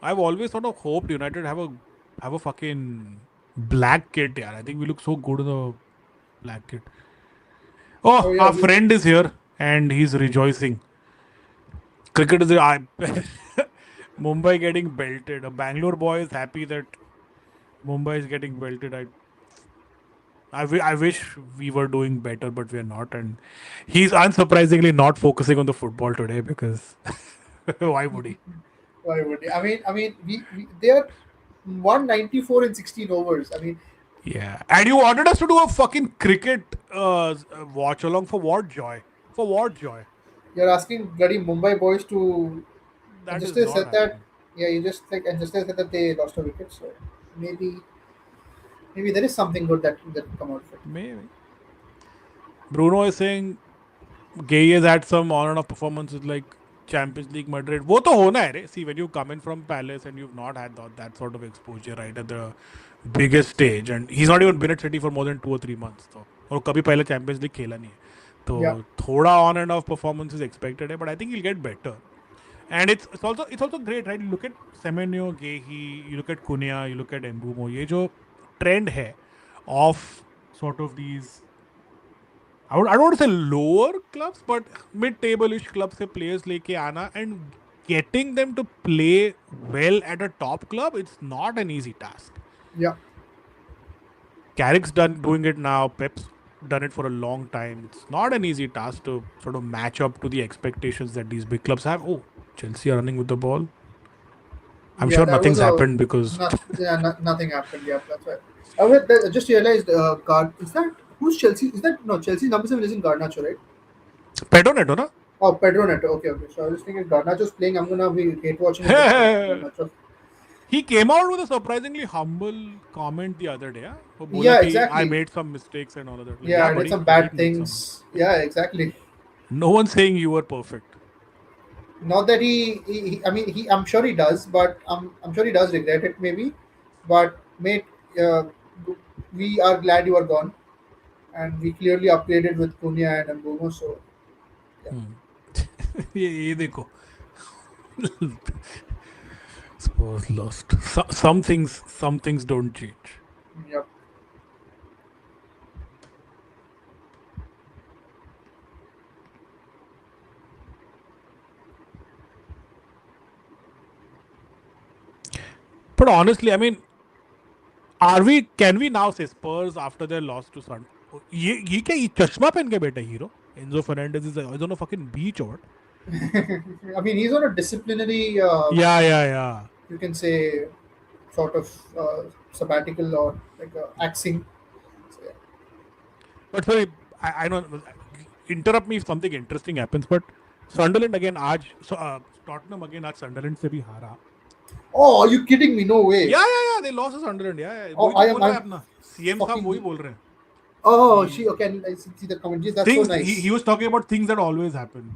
I've always sort of hoped United have a fucking black kit. Yeah, I think we look so good in the black kit. Oh Oh, yeah, our friend is here and he's rejoicing. Cricket is Mumbai getting belted. A Bangalore boy is happy that Mumbai is getting belted. I wish we were doing better, but we are not. And he's unsurprisingly not focusing on the football today because why would he? why would they? I mean, they are 194 in 16 overs. I mean, Yeah. And you wanted us to do a fucking cricket watch along for what joy? For what joy? you're asking bloody Mumbai boys to. And That just is they not said that, happening. yeah, you just like, and just they said that they lost a wicket, so maybe Maybe there is something good that will come out of it. Maybe. Bruno is saying Gay has had some on and off performances like Champions League Madrid. वो तो होना है रे. See, when you come in from Palace and you've not had that sort of exposure right at the biggest stage, and he's not even been at City for more than 2 or 3 months. तो और कभी पहले Champions League खेला नहीं है. तो Yeah, थोड़ा on and off performance is expected है, but I think he'll get better. And it's also great, right? You look at Semenyo, Gehi, you look at Cunha, you look at Mbumo. ये जो trend है of sort of these I don't want to say lower clubs, but mid-table-ish clubs से players लेके आना and getting them to play well at a top club, it's not an easy task. yeah, Carrick's doing it now. Pep's done it for a long time. It's not an easy task to sort of match up to the expectations that these big clubs have. Oh, Chelsea are running with the ball. I'm yeah. sure That was nothing's a happened because nothing happened. Yeah, that's right. I just realized. Is that who's Chelsea? Is that no Chelsea number 7 isn't Garnacho, right? Pedro Neto, na? Oh, Pedro Neto. Okay, okay. So I was thinking Garnacho's playing. I'm gonna be hate watching him this time. Garnacho. He came out with a surprisingly humble comment the other day. वो बोला Yeah, कि I exactly. made some mistakes and all of that. Like, Yeah, yeah, I did buddy, some you bad did make some. things. Yeah, exactly. No one's saying you were perfect. Not that I mean, I'm sure he does, but I'm sure he does regret it, maybe. But mate, uh, we are glad you are gone, and we clearly upgraded with Cunha and Mbumo. So yeah, ये देखो. Spurs lost. Some things don't change. yep. But honestly, I mean, can we now say Spurs after their loss to Sun? ये क्या ये चश्मा पहन के बैठा hero? Enzo Fernandez is on a fucking beach or what? I mean, he's on a disciplinary, Yeah. you can say, sort of sabbatical or like axing. So, yeah. But sorry, I know. Interrupt me if something interesting happens. But Sunderland again आज Tottenham again आज Sunderland से भी हारा. Oh, are you kidding me? No way. Yeah. They lost to Sunderland. Yeah. Oh, वही तो I am. बोल रहा है I'm अपना CM साहब fucking. वही बोल रहे हैं. Oh, she okay. I see the commentaries. That's so Things nice. he was talking about things that always happen.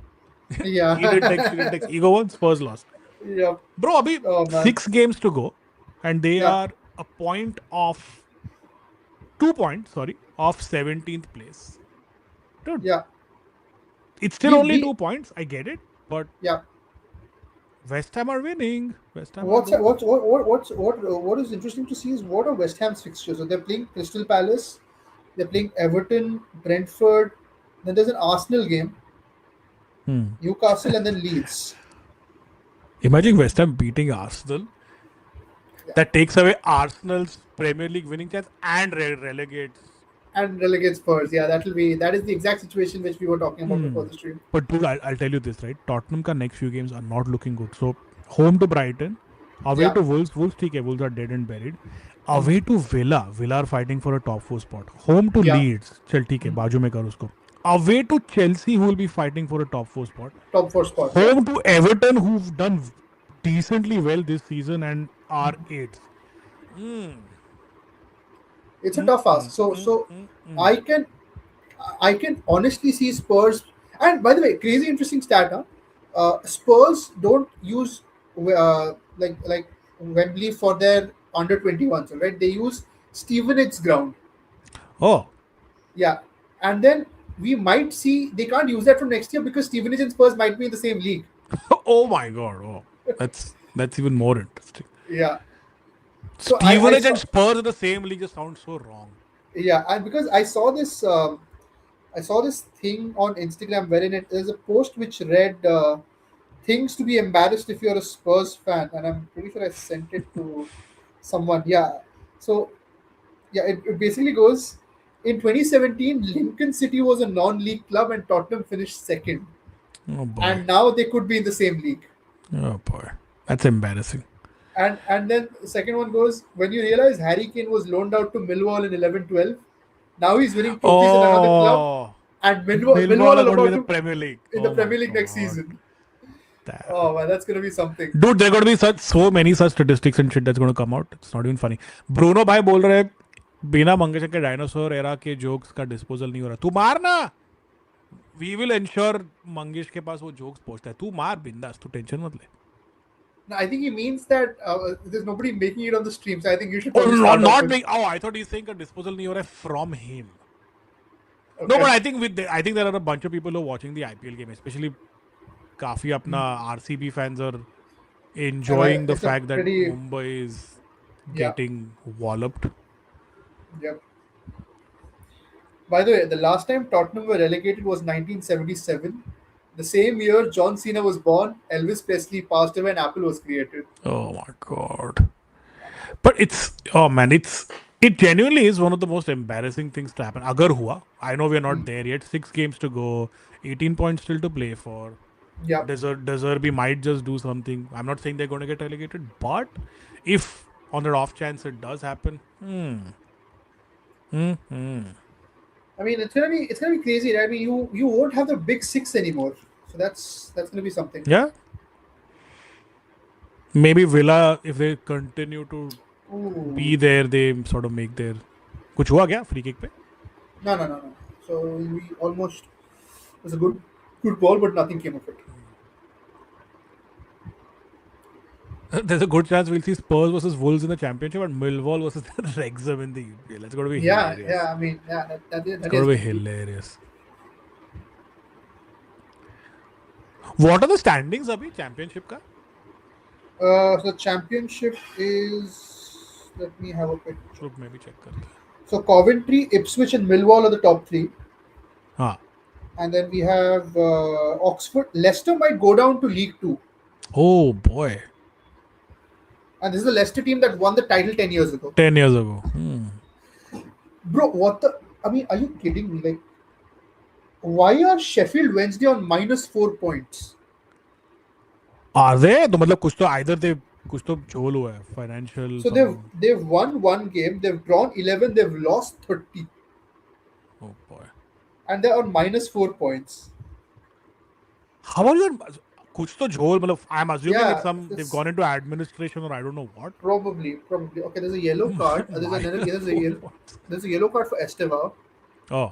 Yeah. He didn't text. He go on Spurs lost. Yeah. Bro, abhi Oh man. 6 games to go, and they Yeah. are a point of 2 points. Sorry, of 17th place. Dude, Yeah. it's still We- only we- 2 points. I get it, but Yeah. West Ham are winning. West Ham. What is interesting to see is what are West Ham's fixtures. So they're playing Crystal Palace, they're playing Everton, Brentford. Then there's an Arsenal game, Newcastle, and then Leeds. Imagine West Ham beating Arsenal. Yeah. That takes away Arsenal's Premier League winning chance and relegates. And relegate Spurs. Yeah, that is the exact situation which we were talking about before the stream. But dude, I'll tell you this, right? Tottenham ka next few games are not looking good. So home to Brighton, away Yeah. to Wolves. Wolves ठीक है, Wolves are dead and buried. Away to Villa are fighting for a top 4 spot. Home to Yeah. Leeds, चल ठीक है, बाजू में कर उसको. Away to Chelsea, who will be fighting for a top 4 spot. Top 4 spot. Home to Everton, who've done decently well this season and are 8th. It's a tough ask. So I can honestly see Spurs. And by the way, crazy interesting stat. Spurs don't use like Wembley for their under 21s, right? They use Stevenage ground. Oh, Yeah, and then we might see they can't use that from next year because Stevenage and Spurs might be in the same league. oh my God! Oh, that's even more interesting. Yeah. So I Stevenage and saw- Spurs in the same league just sounds so wrong. Yeah, and because I saw this thing on Instagram wherein there's a post which read things to be embarrassed if you're a Spurs fan, and I'm pretty sure I sent it to someone. Yeah, so yeah, it basically goes in 2017. Lincoln City was a non-league club, and Tottenham finished second, Oh boy. and now they could be in the same league. Oh boy. That's embarrassing. And then the second one goes when you realize Harry Kane was loaned out to Millwall in 11-12. Now he's winning trophies in another club, and Millwall Millwall are are going to about be in the to Premier League. in the Oh Premier my League next God. season. Damn. Oh man, that's gonna be something. Dude, there are going to be so many such statistics and shit that's going to come out. It's not even funny. Bruno bhai बोल रहा है बिना मंगेशकर के dinosaur era के jokes का disposal नहीं हो रहा. तू मार ना. वी विल इंश्योर मंगेश के पास वो जोक्स पहुंचता है. तू मार बिंदास. तू टेंशन मत ले. No, I think he means that there's nobody making it on the stream, so I think you should Oh, probably not, start off not with. being. Oh, I thought he's saying a disposal नहीं हो रहा है from him. No, but Okay. I think there are a bunch of people who are watching the IPL game, especially काफी अपना RCB fans are And enjoying the it's a fact that pretty. Mumbai is Yeah. getting walloped. Yep. By the way, the last time Tottenham were relegated was 1977. The same year John Cena was born, Elvis Presley passed away, and Apple was created. Oh my god. But oh man, it genuinely is one of the most embarrassing things to happen. Agar hua, I know we're not there yet. 6 games to go, 18 points still to play for. Yep. Deserby might just do something. I'm not saying they're going to get relegated, but if on the off chance it does happen, I mean, it's gonna be crazy, right? I mean, you won't have the big six anymore, so that's gonna be something. yeah, maybe Villa, if they continue to be Ooh. there, they sort of make their. कुछ हुआ क्या free kick पे? No. So we almost it was a good ball, but nothing came of it. There's a good chance we'll see Spurs versus Wolves in the Championship and Millwall versus Wrexham in the UPL. That's going to be Yeah, hilarious. yeah. I mean, yeah, It's that going is to be going to be. hilarious. What are the standings abhi Championship ka? So the championship is. Let me have a quick. Look, maybe check करते हैं. So Coventry, Ipswich, and Millwall are the top three, हाँ. and then we have Oxford. Leicester might go down to League Two, Oh boy. and this is the Leicester team that won the title 10 years ago. 10 years ago. Bro, what the? I mean, are you kidding me? Like, why are Sheffield Wednesday on -4 points? Are they? तो मतलब कुछ तो either they कुछ तो झोल हुआ है financial. So they've won one game, they've drawn 11, they've lost 30, Oh boy. and they're on -4 points. How are you? कुछ तो झोल मतलब I'm assuming Yeah, it's some they've gone into administration or I don't know what. Probably. Okay, there's a yellow card. There's a yellow card for Esteva. Oh.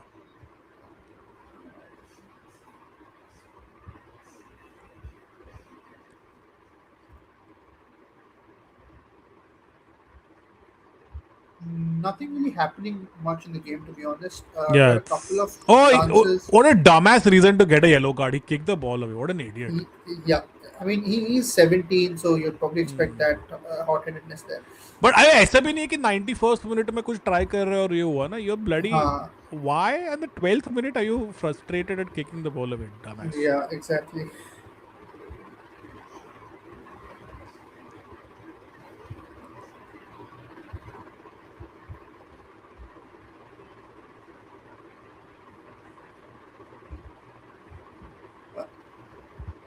Nothing really happening much in the game, to be honest. Yeah. There are a couple of Oh, chances. what a dumbass reason to get a yellow card. He kicked the ball away. What an idiot. Yeah, I mean he's 17, so you'd probably expect that hot-headedness there. But I ऐसा भी नहीं कि 91st minute में कुछ try कर रहे और ये हुआ ना. You're bloody. हाँ. Why at the 12th minute are you frustrated at kicking the ball away, dumbass? Yeah, exactly.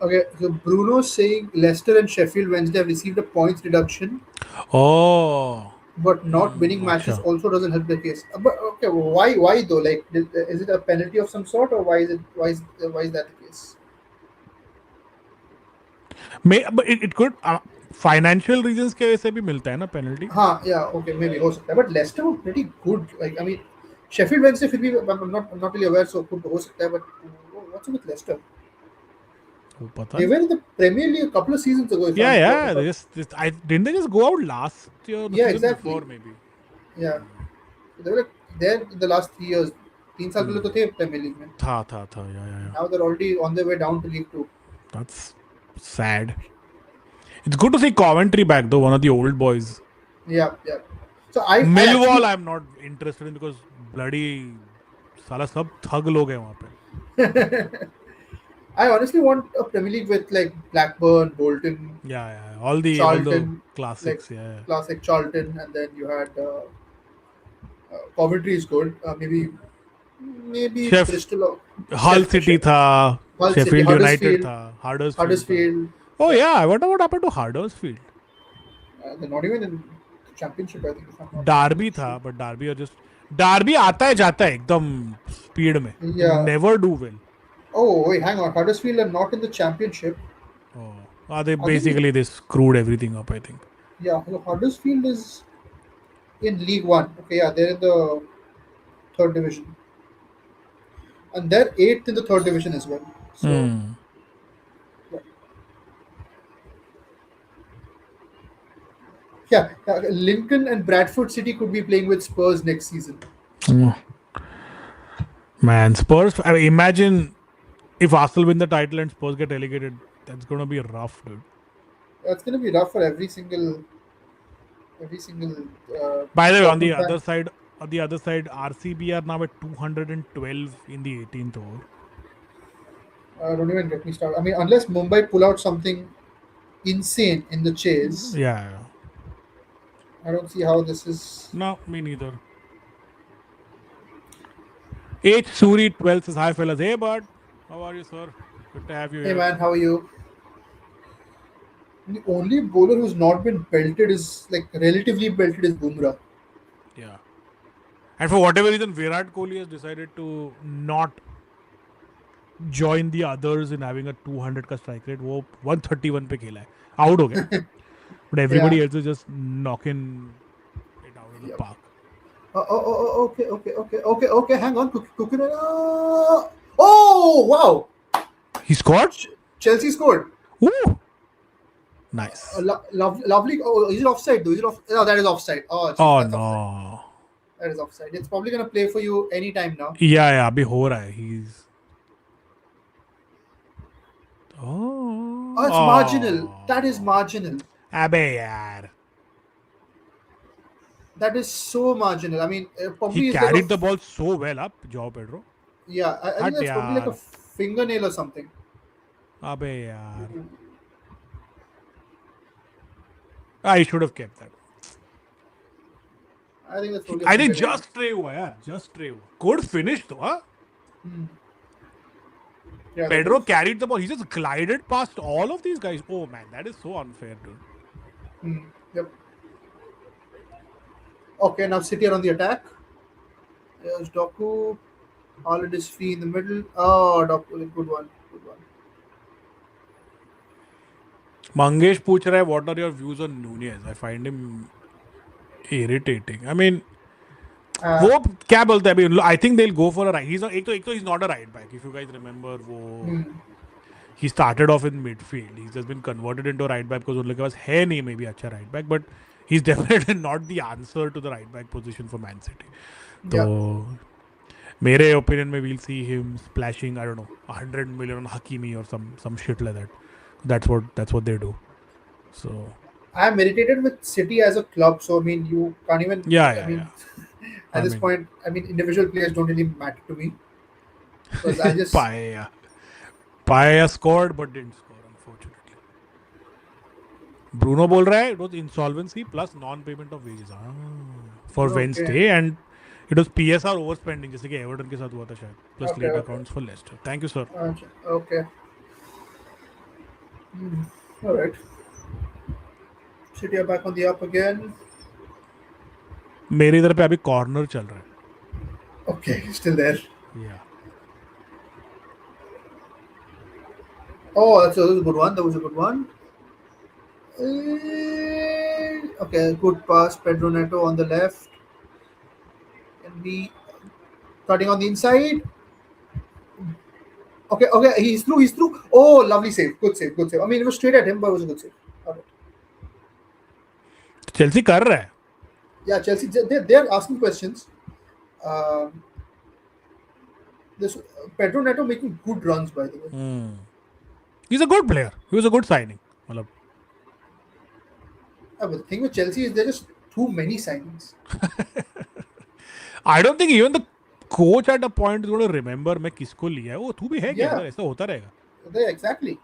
Okay, so Bruno's saying Leicester and Sheffield Wednesday have received a points deduction, Oh. but not winning matches also doesn't help the case. But okay, why though? Like, is it a penalty of some sort, or why is that the case? But it could financial reasons के वजह से भी मिलता है ना penalty. हाँ, yeah, okay, maybe हो सकता है. But Leicester were pretty good. Like, I mean, Sheffield Wednesday फिर भी I'm not really aware, so could हो सकता है. But what's with Leicester? पता They were in the Premier League a couple of seasons ago. Yeah. Didn't they just go out last year? Yeah, season exactly. Before maybe. Yeah, they were like there in the last 3 years. 3 साल पहले तो थे Premier League में. था. Yeah. Now they're already on their way down to League Two. That's sad. It's good to see Coventry back though, one of the old boys. Yeah. So Millwall I'm not interested in because bloody साला सब थग लोग हैं वहाँ पे. I honestly want a Premier League with like Blackburn, Bolton. Yeah. All the classics. Like, Yeah. Classic Charlton, and then you had Coventry is good. Maybe Bristol. Hull City था. Hull Sheffield City, United था. Huddersfield. Oh yeah, I wonder what happened to Huddersfield. They're not even in the Championship, I think. If I'm not Derby था, but Derby आता है जाता है एकदम speed में. Yeah. Never do well. Oh wait, hang on. Huddersfield are not in the Championship. Oh, they screwed everything up, I think. Yeah, so Huddersfield is. in League One. Okay, yeah, they're in the third division, and they're eighth in the third division as well. So Hmm. yeah, yeah, Lincoln and Bradford City could be playing with Spurs next season. Mm. Man, Spurs. I mean, imagine if Arsenal win the title and Spurs get relegated. That's gonna be rough, dude. That's going to be rough for every single By the way, Tottenham fan. on the other side, RCB are now at 212 in the 18th over. Don't even get me started. I mean, unless Mumbai pull out something insane in the chase, Yeah. I don't see how this is. No, me neither. H. Suri 12 says, hi fellas. Hey bud. How are you, sir? Good to have you Hey here. man, how are you? The only bowler who's not been belted is like relatively belted is Bumrah. Yeah. And for whatever reason, Virat Kohli has decided to not join the others in having a 200 का strike rate. वो 131 पे खेला है. Out हो गया. But Yeah. everybody else is just knocking it out of the Yep. park. Okay. Hang on. Oh wow! He scored? Chelsea scored. Ooh. Nice. Lovely. Oh, is it offside though? Is it off? No, that is offside. Oh, jeez, Oh that's offside. no. That is offside. It's probably gonna play for you anytime now. Yeah, अभी हो रहा है. He's Oh, it's marginal. That is oh. marginal. अबे यार. That is so marginal. I mean, He probably it's like a carried the ball so well up, Joao Pedro. yeah. I think हट that's probably like a यार. fingernail or something. अबे यार. I should have kept that. I think that's probably a I think fingernail. just stray हुआ यार. Just stray हुआ. Good finish though, huh? Yeah, that Pedro is. carried the ball. He just glided past all of these guys. Oh man, that is so unfair, dude. Yep. Okay, now City are on the attack. There's Doku. Haaland is free in the middle. Oh, Doku, good one. Good one. Mangesh पूछ रहा है, what are your views on Nunez? I find him irritating. I mean, Uh, वो क्या बोलते हैं अभी? I think they'll go for a right. एक तो he's not a right back. If you guys remember, वो hmm, he started off in midfield. He's just been converted into a right back because उन लोग के पास है नहीं maybe अच्छा right back, but he's definitely not the answer to the right back position for Man City. तो yeah. मेरे opinion में we'll see him splashing, I don't know, 100 million on Hakimi or some shit like that. That's what they do. So I'm irritated with City as a club, so I mean, you can't even. yeah, I yeah, mean, yeah. at I this mean, point, I mean, individual players don't really matter to me because I just. Paella scored but didn't score unfortunately. Bruno बोल रहा है it was insolvency plus non-payment of wages for Okay. Wednesday and it was PSR overspending जैसे कि Everton के साथ हुआ था शायद plus Okay. late Okay. accounts for Leicester. Thank you sir. Okay. All right. City are back on the up again. मेरे इधर पे अभी कॉर्नर चल रहा Okay, still there. है. Yeah. Oh, that was a good one. That was a good one. Okay, good pass. Pedro Neto on the left. Can be cutting on the inside. Okay, he's through. He's through. Oh, lovely save. Good save. Good save. I mean, it was straight at him, but it was a good save. All right. Chelsea कर रहा है. Yeah, Chelsea. They're asking questions. Um, this Pedro Neto making good runs, by the way. He's a good player. He was a good signing. मतलब But the thing with Chelsea is there's just too many signings. I don't think even the coach at a point is going to remember मैं किसको लिया है. वो तू भी है क्या Yeah, इधर? ऐसा होता रहेगा. exactly.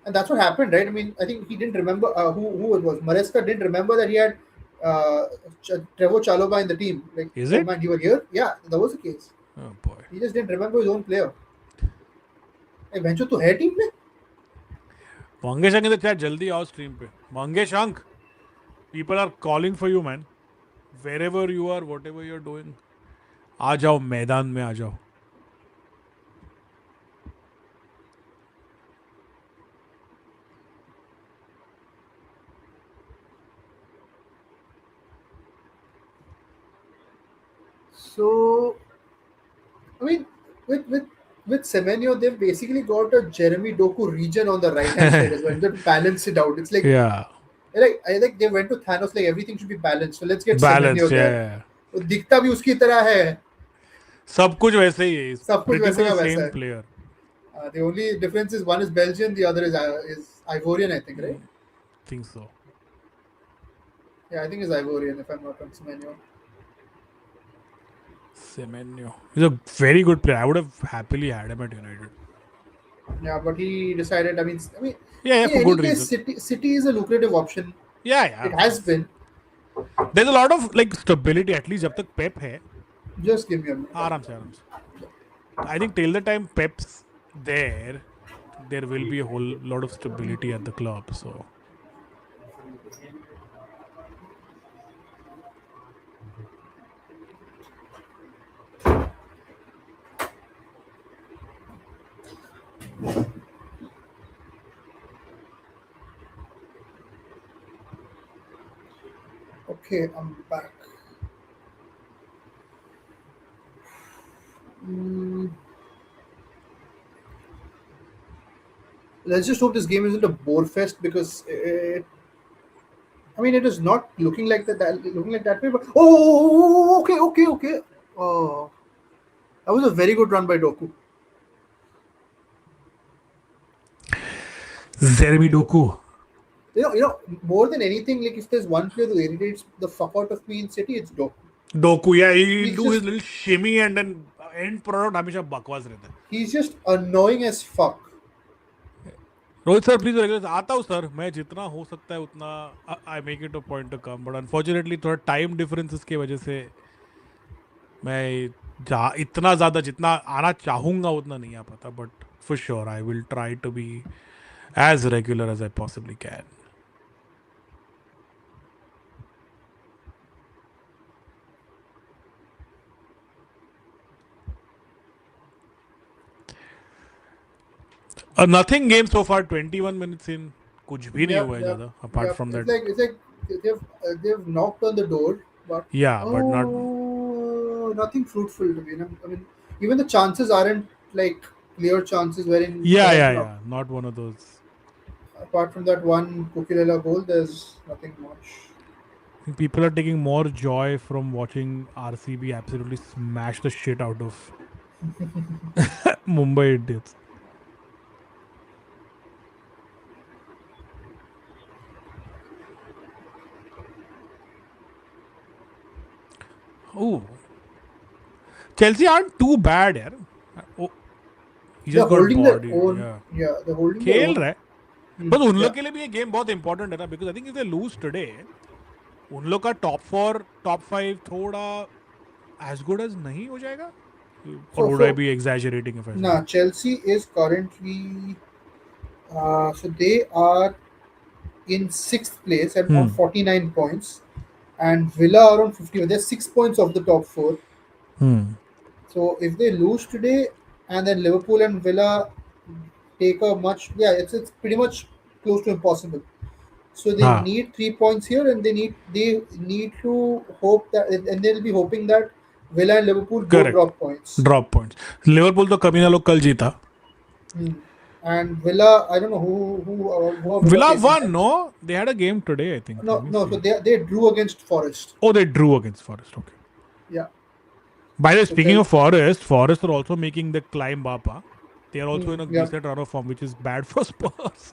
And that's what happened, right? I mean, I think he didn't remember who it was. Maresca didn't remember that he had uh, Trevor Chalobah in the team. Like, Is oh it? man, you were here? Yeah, that was the case. Oh boy. He just didn't remember his own player. Hey, Venture to hair team में? मंगेश अंक तो चाहे जल्दी आओ stream पे. मंगेश अंक, people are calling for you man. Wherever you are, whatever you're doing, आ जाओ मैदान में आ जाओ. So I mean, with with with Semenyo, they've basically got a Jeremy Doku region on the right hand side as well. To balance it out, it's Yeah, like I think they went to Thanos like everything should be balanced. So let's get balanced. Semenyo Yeah, there. yeah, yeah. वो दिखता भी उसकी तरह है. सब कुछ वैसे ही है. सब कुछ Pretty वैसे much का the वैसा same है. player. The only difference is one is Belgian, the other is Ivorian, I think, right? Think so. Yeah, I think it's Ivorian if I'm not wrong. Semenyo. Semenyo. He's a very good player. I would have happily had him at United. Yeah, but he decided. I mean, Yeah, yeah, in for any good case, reason. City is a lucrative option. Yeah, yeah, It of has course. been. There's a lot of like stability. At least जब तक Pep है, Just give me a minute. आराम से आराम से. I think till the time Pep's there, there will be a whole lot of stability at the club. So Okay, I'm back. Mm, let's just hope this game isn't a bore fest because it is not looking like looking like that way. But okay, okay, okay. Oh, that was a very good run by Doku. Jeremy Doku. More than anything, like if there's one player who irritates the fuck out of me in City, it's Doku. Doku, yeah, he'll He's do his just little shimmy and then end product हमेशा बकवास रहता है. he's just annoying as fuck. Rohit sir please regular आता हूँ sir. मैं जितना हो सकता है उतना I make it a point to come. But unfortunately थोड़ा टाइम डिफरेंसेस की वजह से मैं इतना ज़्यादा जितना आना चाहूँगा उतना नहीं आ पाता. But for sure I will try to be as regular as I possibly can. Nothing game so far 21 minutes in. कुछ भी नहीं Yep, हुआ है yep, ज़्यादा apart yep. From It's that. like they've knocked on the door, but या but not. nothing fruitful to me. Even the chances aren't like clear chances wherein you या could have या knocked. या not one of those. Apart from that one Kukurela goal, there's nothing much. People are taking more joy from watching RCB absolutely smash the shit out of Mumbai Indians. Oh, Chelsea aren't too bad, yaar. Oh, he They're just got holding their bodied. own. Yeah, Yeah, they're holding their खेल own. रहा है. बस उन Yeah. लोग के लिए भी ये गेम बहुत इंपॉर्टेंट है ना. Because I think if they lose today उन लोग का टॉप 4 टॉप 5 थोड़ा एज गुड एज नहीं हो जाएगा. और So would I so be exaggerating if I say now that. Chelsea is currently so they are in sixth place and on 49 points, and Villa are on 50. They're 6 points off the top four. So if they lose today, and then Liverpool and Villa take a much, yeah, it's pretty much close to impossible. So they हाँ, need 3 points here, and they need to hope that, and they'll be hoping that Villa and Liverpool both correct. drop points. Drop points. Liverpool तो कभी ना लोग कल जीता. Hmm. And Villa, I don't know who are Villa Villa facing won, next. no? They had a game today, I think. Let No, me no. So see. they drew against Forest. Oh, they drew against Forest. Okay. Yeah. By the way, So speaking of Forest, Forest are also making the climb up. Huh? They are also in a yeah, decent run of form, which is bad for Spurs.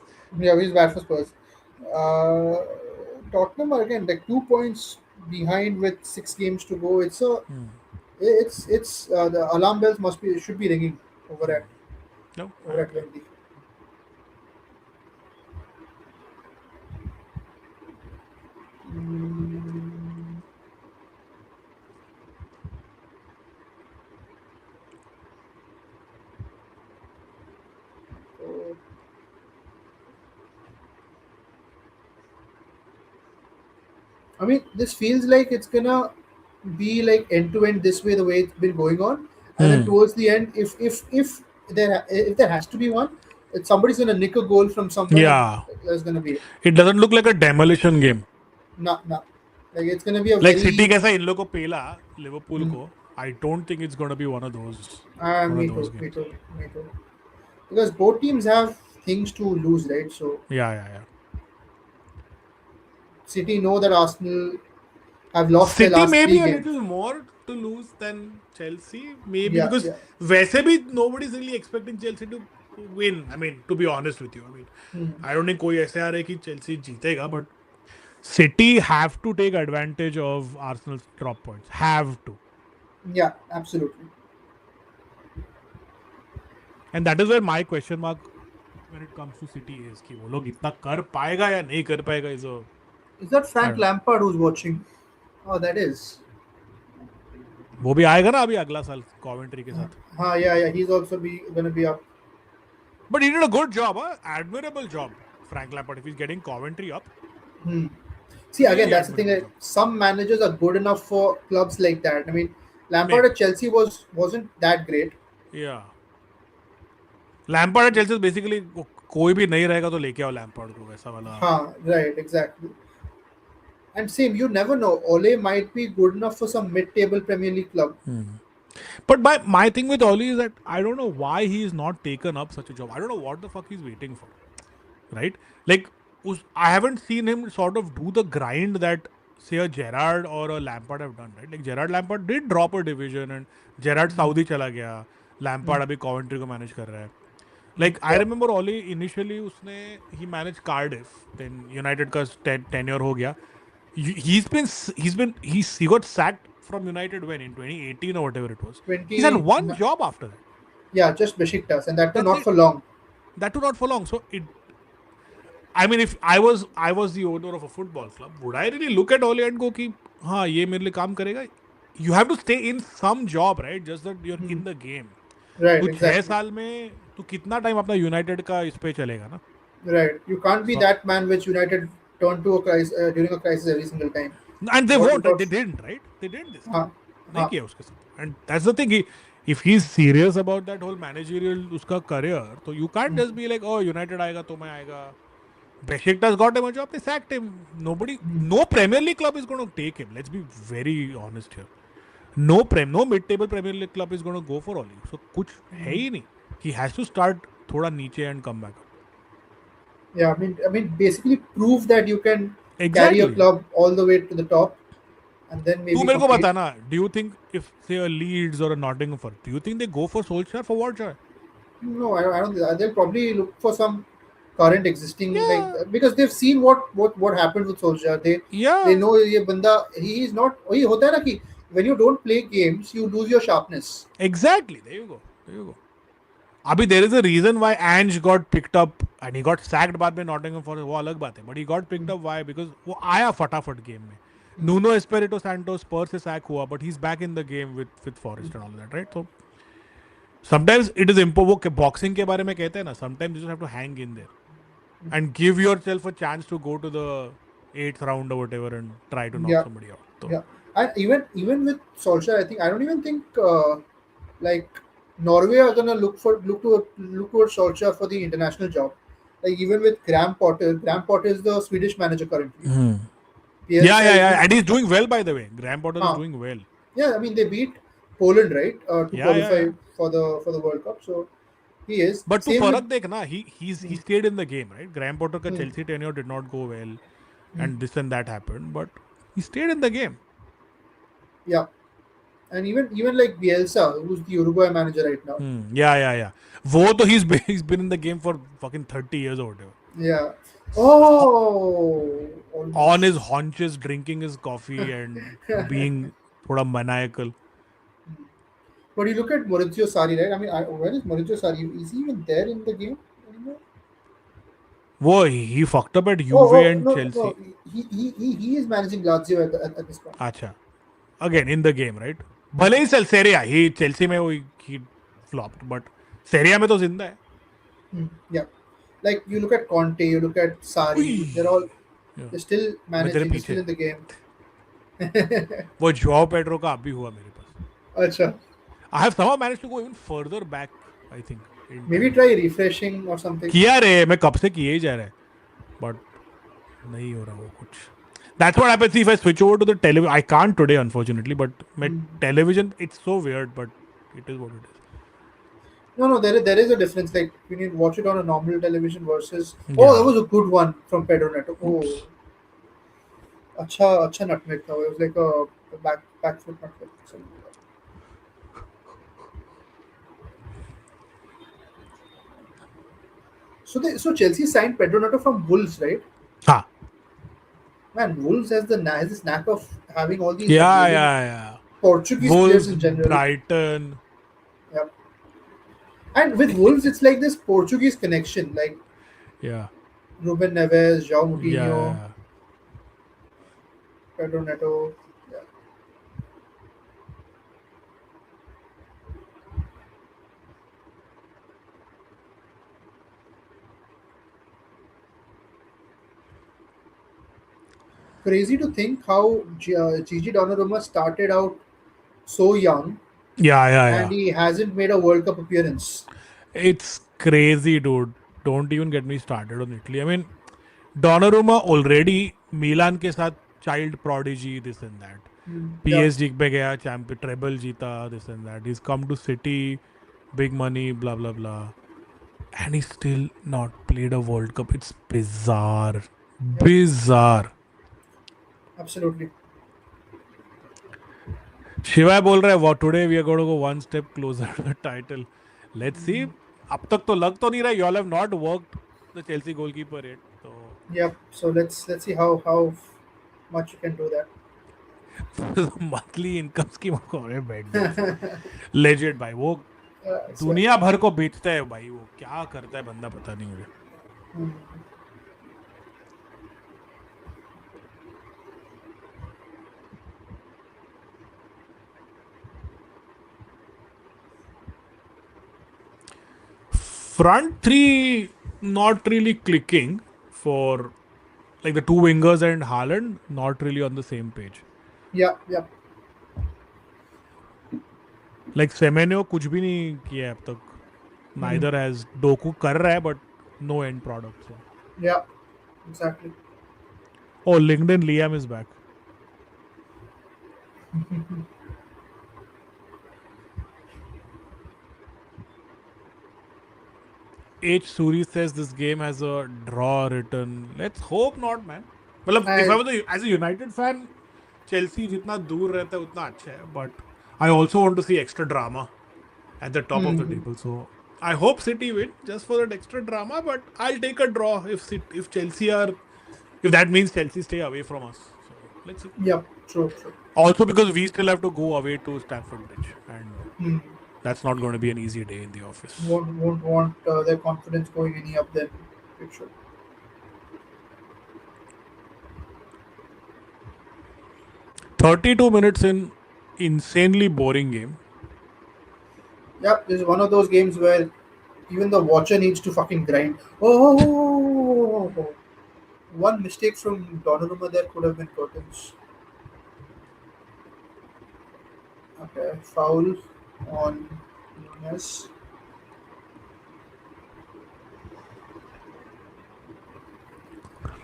yeah. He's bad for Spurs. Uh, Tottenham are again like 2 points behind with 6 games to go. It's the alarm bells should be ringing over at No, I over at agree. Wembley. Mm, so, this feels like it's gonna be like end to end this way, the way it's been going on, and then towards the end, if there has to be one, somebody's gonna nick a goal from somewhere, and Yeah. there's gonna be it. It doesn't look like a demolition game. Nah, nah. Like it's gonna be a Like very City कैसा इन लोग को पेला Liverpool Hmm. को I don't think it's going to be one of Me those too. Me games. too. Me too. Because both teams have things to lose, right? So Yeah, yeah, yeah. City know that Arsenal have lost their City last may three be a games. little more to lose than Chelsea, maybe Yeah, because yeah. वैसे भी nobody's really expecting Chelsea to win. I mean, to be honest with you, I mean, Hmm. I don't think कोई ऐसे आ रहा है कि Chelsea जीतेगा, but City have to take advantage of Arsenal's drop points. Have to, Yeah, absolutely. and that is where my question mark when it comes to City is कि वो लोग इतना कर पाएगा या नहीं कर पाएगा is a Is that I Frank don't know. Lampard who's watching? Oh, that is. वो भी आएगा ना अभी अगला साल कॉवेंट्री के साथ. Yeah, yeah. He's also be gonna be up. But he did a good job, admirable job. Frank Lampard, if he's getting Coventry up, Hmm. See, again, really that's the thing. admirable That job. some managers are good enough for clubs like that. I mean, Lampard Maybe. at Chelsea wasn't that great. Yeah. Lampard Chelsea basically कोई भी नहीं रहेगा तो लेके आओ Lampard को वैसा वाला. Right, exactly. And same, you never know. Ole might be good enough for some mid-table Premier League club. But my thing with Oli is that I don't know why he is not taken up such a job. I don't know what the fuck he's waiting for. Right? Like I haven't seen him sort of do the grind that say a Gerrard or a Lampard have done. Right? Like Gerrard Lampard did drop a division and Gerrard Saudi चला गया. Hmm. Lampard अभी Coventry को manage कर रहा है. Like I Yeah, remember Oli initially उसने he managed Cardiff, then United का tenure हो गया. He got sacked from United when in 2018 or whatever it was. He's had 20. one job after that. Yeah, just Besiktas, and that too That's not it. for long. That too not for long. So it. I mean, if I was the owner of a football club, would I really look at Oli and go कि हाँ ये मेरे लिए काम करेगा? You have to stay in some job, right? Just that you're Hmm. in the game. Right, तू 6 exactly. साल में तू कितना टाइम अपना यूनाइटेड का इस पे चलेगा ना? Right. You can't be So that man which United turn to a crisis during a crisis every single time. and they What won't, right? what? They didn't, right? They didn't this time. Huh, नहीं huh. किया उसके साथ. And that's the thing. If he's serious about that whole managerial उसका career, तो you can't Hmm. just be like, oh, United आएगा तो मैं आएगा. Besiktas got him a job. They sacked him. No Premier League club is going to take him. Let's be very honest here. No mid-table Premier League club is going to go for Oli. So कुछ है ही नहीं. He has to start थोड़ा नीचे and come back up. Yeah, I mean, basically prove that you can carry a Exactly. club all the way to the top, and then तू maybe मेरे को compete. बता ना. Do you think if say a Leeds or a Nottingham Forest, do you think they go for Solskjaer for what joy? No, I don't. They'll probably look for some current existing like Yeah. because they've seen what happened with Solskjaer. They Yeah. know ये बंदा he is not वही होता है ना कि when you don't play games you lose your sharpness. Exactly. There you go. There you go. अभी there is a reason why Ange got picked up and he got sacked बाद में Nottingham Forest वो अलग बात है but he got picked up why because वो आया फटाफट गेम में. Nuno Espirito Santos Spurs से sack हुआ but he's back in the game with Forest and all that, right? So sometimes it is वो boxing के बारे में कहते हैं ना, sometimes you just have to hang in there and give yourself a chance to go to the 8th round or whatever and try to knock Yeah, somebody out. So yeah. And even with Solskjaer, I don't even think like Norway are gonna look towards Solskjaer for the international job. Like even with Graham Potter is the Swedish manager currently. yeah, Bielsa yeah, is yeah, the and he's doing well by the way. Graham Potter is huh. doing well. Yeah, I mean they beat Poland right to Yeah, yeah, qualify yeah. for the World Cup. So he is But to same with फर्क देखना, he stayed in the game, right? Graham Potter का hmm, Chelsea tenure did not go well, hmm, and this and that happened, but he stayed in the game. yeah, and even like Bielsa, who's the Uruguay manager right now. Yeah, yeah, yeah. वो तो he's been in the game for fucking 30 years or whatever. Yeah. Ho- Oh, On his almost. haunches, drinking his coffee and being थोड़ा maniacal. But you look at Maurizio Sarri, right? I mean, where is Maurizio Sarri? Is he even there in the game anymore? वो he fucked up at Oh, Juve oh and no, no. Chelsea. He is managing Lazio at this point. अच्छा. Again in the game, right? भले ही Serie A, he Chelsea में वो he flopped, but Serie A में तो जिंदा है. Yeah. Like you look at Conte, you look at Sarri, Yeah. they're still मैं तेरे managing, they're still पीछे. in the game. वो Joao Pedro का अभी हुआ मेरे पास. Acha. I have somehow managed to go even further back, I think. In Maybe time. try refreshing or something. किया रे मैं कब से किए ही जा रहा है बट नहीं हो रहा वो कुछ. That's what happens if I switch over to the television. I can't today, unfortunately, but my Mm. television, it's so weird, but it is what it No, there is a difference. Like when you watch it on a normal television versus. is. Oh, that Yeah. was a good one from Pedro Neto. Oh, Oops. अच्छा nutmeg था. It was like a backfoot nutmeg. Something like that. So Chelsea signed Pedro Neto from Wolves, right? Ah. Man, Wolves has this knack of having all these Yeah, amazing yeah, yeah. Portuguese players Wolves, in general. Brighton. Yeah. And with Wolves, it's like this Portuguese connection, like Yeah. Ruben Neves, João Yeah, Moutinho, yeah. Pedro Neto. Yeah. Crazy to think how Gigi Donnarumma started out so young Yeah, yeah, and yeah. he hasn't made a World Cup appearance. It's crazy, dude. Don't even get me started on Italy. I mean, Donnarumma already Milan के साथ child prodigy, this and that. Yeah, PSG पे गया, champion treble जीता, this and that. He's come to City, big money, blah blah blah, and he's still not played a World Cup. It's bizarre, yeah, bizarre. absolutely. शिवाय बोल रहा है वो today we are going to go one step closer to the title. Let's see. अब तक तो लग तो नहीं रहा. You all have not worked the Chelsea goalkeeper yet, तो Yep. So let's see how much you can do that. Monthly income scheme को बैठ जाओ सर. लेजेंड भाई वो. I swear. दुनिया भर को बेचता है भाई. वो क्या करता है बंदा पता नहीं मुझे. Mm. Front three not really clicking for like the two wingers and Haaland not really on the same page. Yeah, yeah, Like Semenyo कुछ भी नहीं किया है अब तक. mm. Neither has Doku कर रहा है but no end product. So. Yeah, exactly. Oh, LinkedIn Liam is back. H Suri says this game has a draw written. Let's hope not, man. मतलब if I I was as a United fan, Chelsea जितना दूर रहता है उतना अच्छा है. But I also want to see extra drama at the top of the mm. table. So I hope City win just for that extra drama. But I'll take a draw if Chelsea are, if that means Chelsea stay away from us. So let's see. Yep, true, true. Also because we still have to go away to Stamford Bridge, and Mm. that's not going to be an easy day in the office. Won't want their confidence going any up then. It should. 32 minutes in, insanely boring game. Yep, this is one of those games where even the watcher needs to fucking grind. Oh, one mistake from Donnarumma there could have been curtains. Okay, foul on Nunes.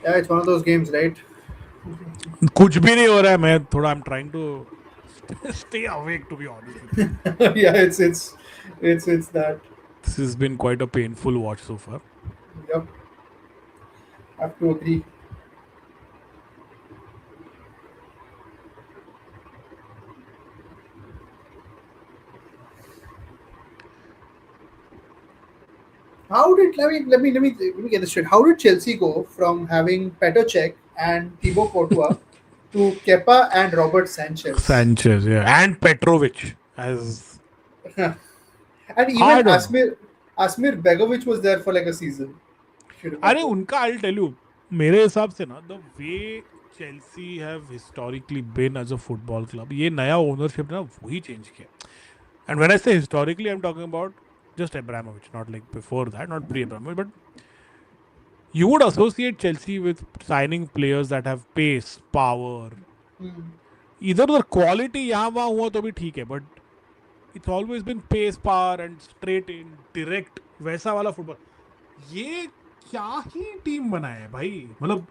Yeah, it's one of those games, right? कुछ भी नहीं हो रहा है. मैं थोड़ा I'm trying to stay awake, to be honest with you. Yeah, it's that. This has been quite a painful watch so far. Yep, have to agree. How did let me get this straight. How did Chelsea go from having Petr Cech and Thibaut Courtois to Kepa and Robert Sanchez? Sanchez, yeah, and Petrovic as And even I don't know. Asmir Begovic was there for like a season, if you अरे remember. उनका I'll tell you. मेरे हिसाब से ना the way Chelsea have historically been as a football club, ये नया ownership ना वही change किया. And when I say historically, I'm talking about just Abramovich, not like before that, not pre-Abramovich, but you would associate Chelsea with signing players that have pace, power. Hmm. इधर उधर quality यहाँ वहाँ हुआ तो भी ठीक है, but it's always been pace power and straight in direct वैसा वाला फुटबॉल. ये क्या ही टीम बनाया है भाई. मतलब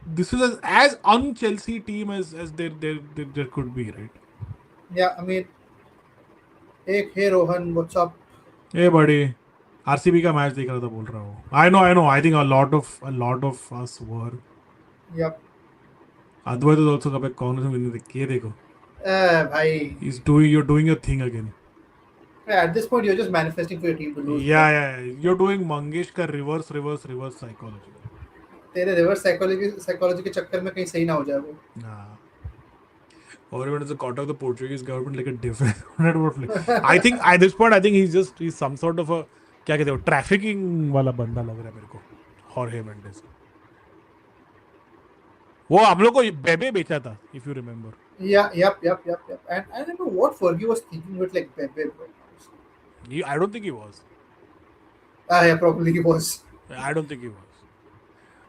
this is as un-Chelsea team as there could be, right? Yeah, I mean, hey Rohan, what's up? Hey buddy, RCB का match देख रहा था बोल रहा हूँ. I know. I think a lot of us were. Yep. Advait is also कब कौन से मिलने देख ये देखो. Bhai. You're doing your thing again. At this point, you're just manifesting for your team to lose, bro. Yeah. You're doing Mangesh का reverse psychology. तेरे reverse psychology के चक्कर में कहीं सही ना हो जाए वो. Nah. Or even as a caught of the Portuguese government like a different. I think at this point I think he's some sort of a क्या कहते हो ट्रैफिकिंग वाला बंदा लग रहा है मेरे को. Jorge Mendes. वो हम लोग को बेबे बेचा था if you remember. Yeah, yep. And I don't know what Fergie was thinking with like Pepe, bro. I don't think he was. Yeah, probably he was. I don't think he was.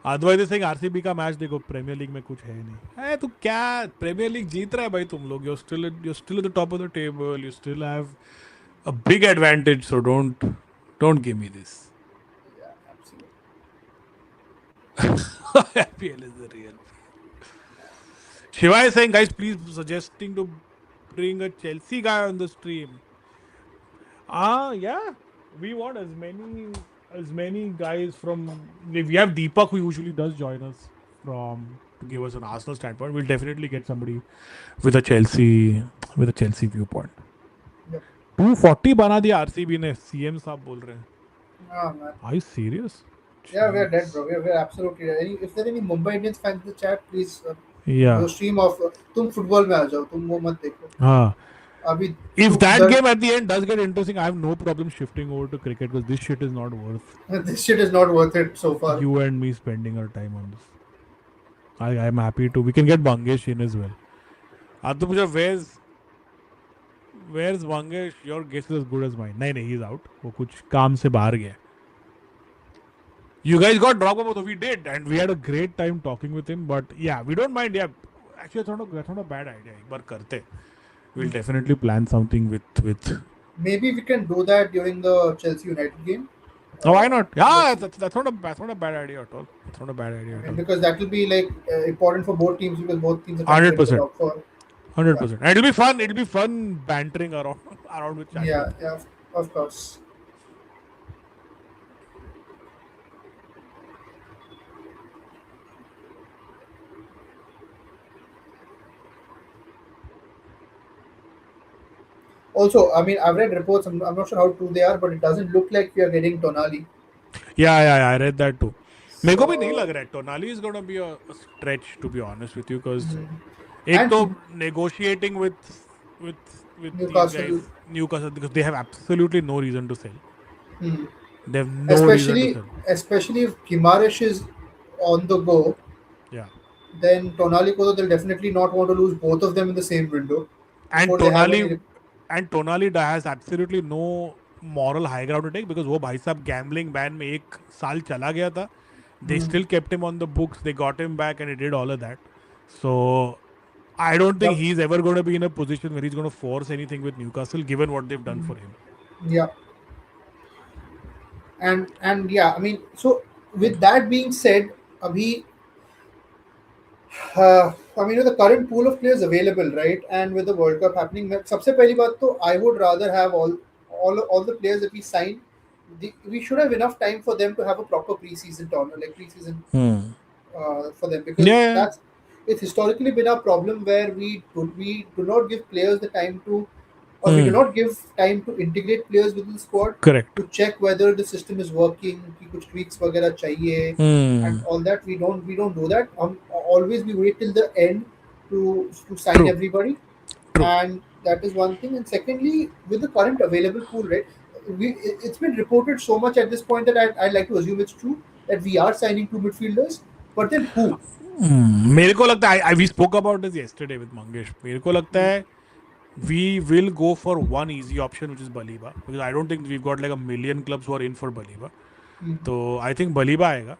Otherwise Singh RCB का match देखो premiere league में कुछ है नहीं है तो क्या premiere league जीत रहा है भाई तुम लोग you're still at the top of the table you still have a big advantage so don't give me this. Yeah, absolutely. IPL is the real. Shiva is saying guys please suggesting to bring a Chelsea guy on the stream. Yeah, we want as many guys from. We have Deepak who usually does join us from to give us an Arsenal standpoint. We'll definitely get somebody with a Chelsea viewpoint. Yep. 240 बना दिया RCB ने CM साहब बोल रहे हैं. Oh, man. Are you serious? Yeah, we're dead, bro. We're absolutely dead. If there are any Mumbai Indians fans in the chat, please Yeah. stream of तुम football में आ जाओ तुम वो मत देखो हाँ. अभी If that उधर game at the end does get interesting, I have no problem shifting over to cricket because this shit is not worth this shit is not worth it so far. you and me spending our time on this. I'm happy to. We can get Bangesh in as well. अब तो मुझे where's Bangesh? Your guess is as good as mine. नहीं he's out. वो कुछ काम से बाहर गया. You guys got dropped about we did and we had a great time talking with him. But yeah, we don't mind. Yeah, actually that's not a bad idea. एक बार करते. We'll definitely plan something with. Maybe we can do that during the Chelsea United game. Oh, why not? Yeah, that's not a bad idea at all. That's not a bad idea at all. Because that will be like important for both teams because both teams are trying to get 100%. the top four. 100%. And it'll be fun. It'll be fun bantering around with chat. Yeah, of course. Also, I mean, I've read reports. I'm not sure how true they are, but it doesn't look like we are getting Tonali. Yeah, I read that too. मेरे को भी नहीं So, लग रहा है Tonali is going to be a stretch to be honest with you because एक and तो negotiating with these guys Newcastle, Newcastle because they have absolutely no reason to sell. hmm, They have no reason to especially sell. especially if Gimaresh is on the go, Yeah. then Tonali Kodo they'll definitely not want to lose both of them in the same window And before they have any. Tonali has absolutely no moral high ground to take because वो भाई साहब gambling ban में एक साल चला गया था. They still kept him on the books. They got him back and he did all of that. So I don't think Yep. he's ever going to be in a position where he's going to force anything with Newcastle given what they've done for him. Yeah. And yeah, I mean, so with that being said, Abhi, I mean, with the current pool of players available, right, and with the World Cup happening, सबसे पहली बात तो I would rather have all the players that we sign. We should have enough time for them to have a proper preseason tournament, like preseason for them, because Yeah. it's historically been a problem where we do not give players the time to, or we do not give time to integrate players within the squad Correct. to check whether the system is working, कि कुछ tweaks वगैरह चाहिए, and all that. We don't do that. Always we wait till the end to sign True. everybody, True. and that is one thing. And secondly, with the current available pool, right, it's been reported so much at this point that I'd like to assume it's true that we are signing two midfielders, but then who? मेरे को लगता है we spoke about this yesterday with Mangesh. मेरे को लगता है we will go for one easy option which is Baliba because I don't think we've got like a million clubs who are in for Baliba. So I think Baliba आएगा.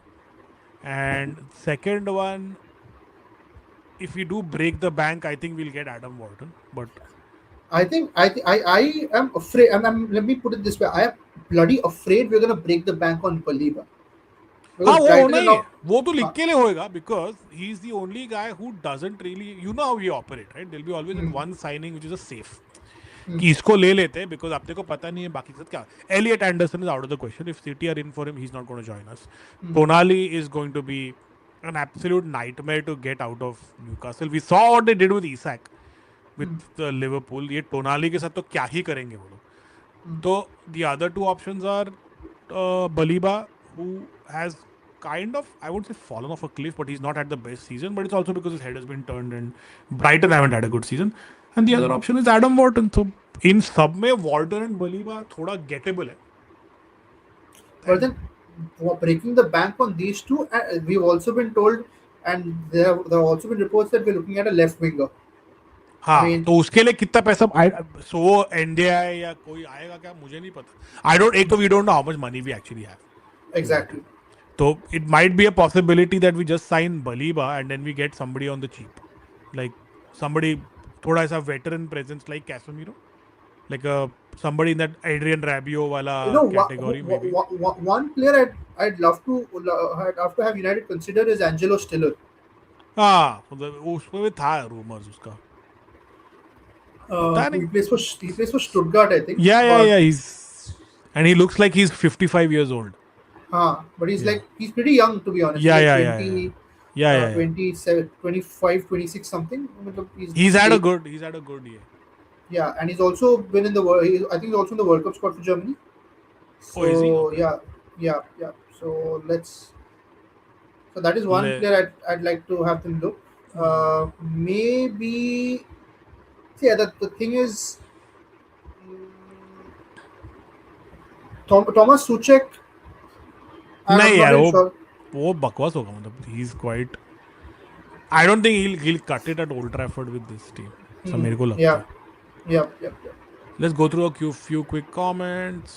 And second one, if we do break the bank, I think we'll get Adam Wharton. But I am afraid, and let me put it this way: I am bloody afraid we're gonna break the bank on Baliba. हाँ, because वो Brighton होना are ही है, now. वो तो लिख हाँ. के लिए होएगा, because he is the only guy who doesn't really, you know how we operate, right? There'll be always that Hmm. one signing which is a safe, Hmm. कि इसको ले लेते हैं because अपने को पता नहीं है बाकी के साथ क्या. Elliot Anderson is out of the question. If City are in for him, he's not going to join us. Hmm. Tonali is going to be an absolute nightmare to get out of Newcastle. We saw what they did with Isak with Hmm. Liverpool. ये टोनाली के साथ तो क्या ही करेंगे वो लोग. Hmm. So the other two options are Baliba, who has kind of, I won't say fallen off a cliff, but he's not had the best season. But it's also because his head has been turned and Brighton haven't had a good season. And the other option is Adam Wharton. So in sub में Wharton and Baliba थोड़ा gettable है. But And then breaking the bank on these two, we've also been told, and there have also been reports that we're looking at a left winger. I हाँ, mean, तो उसके लिए कितना पैसा सो NDI या कोई आएगा क्या मुझे नहीं पता. आई डोंट, एक तो we don't know how much money we actually have to get exactly. Him. So it might be a possibility that we just sign Baliba and then we get somebody on the cheap, like somebody thoda aisa veteran presence like Casemiro, like a somebody in that Adrian Rabiot wala You know, category maybe. one player I'd I'd love to have United consider is Angelo Stiller. हाँ, उसमें भी था rumors उसका, पता नहीं. He plays for Stuttgart, I think. Yeah, But he's, and he looks like he's 55 years old. but he's Yeah, like he's pretty young to be honest. He's yeah, like yeah, yeah, yeah, yeah. 27, 25, 26 something. मतलब He's he's had a late. good, he's had a good year. Yeah, and he's also been in the world. I think he's also in the World Cup squad for Germany. Oh, is he? So Okay. yeah. So let's. So that is one Le, player I'd like to have them look. hmm. Maybe. See, yeah, the thing is, mm, Thomas Suchek. I'm नहीं not यार, really sure. वो बकवास होगा, मतलब he is quite, I don't think he'll cut it at Old Trafford with this team. ऐसा Hmm. मेरे को लगता Yeah, है. yeah. Let's go through a few quick comments.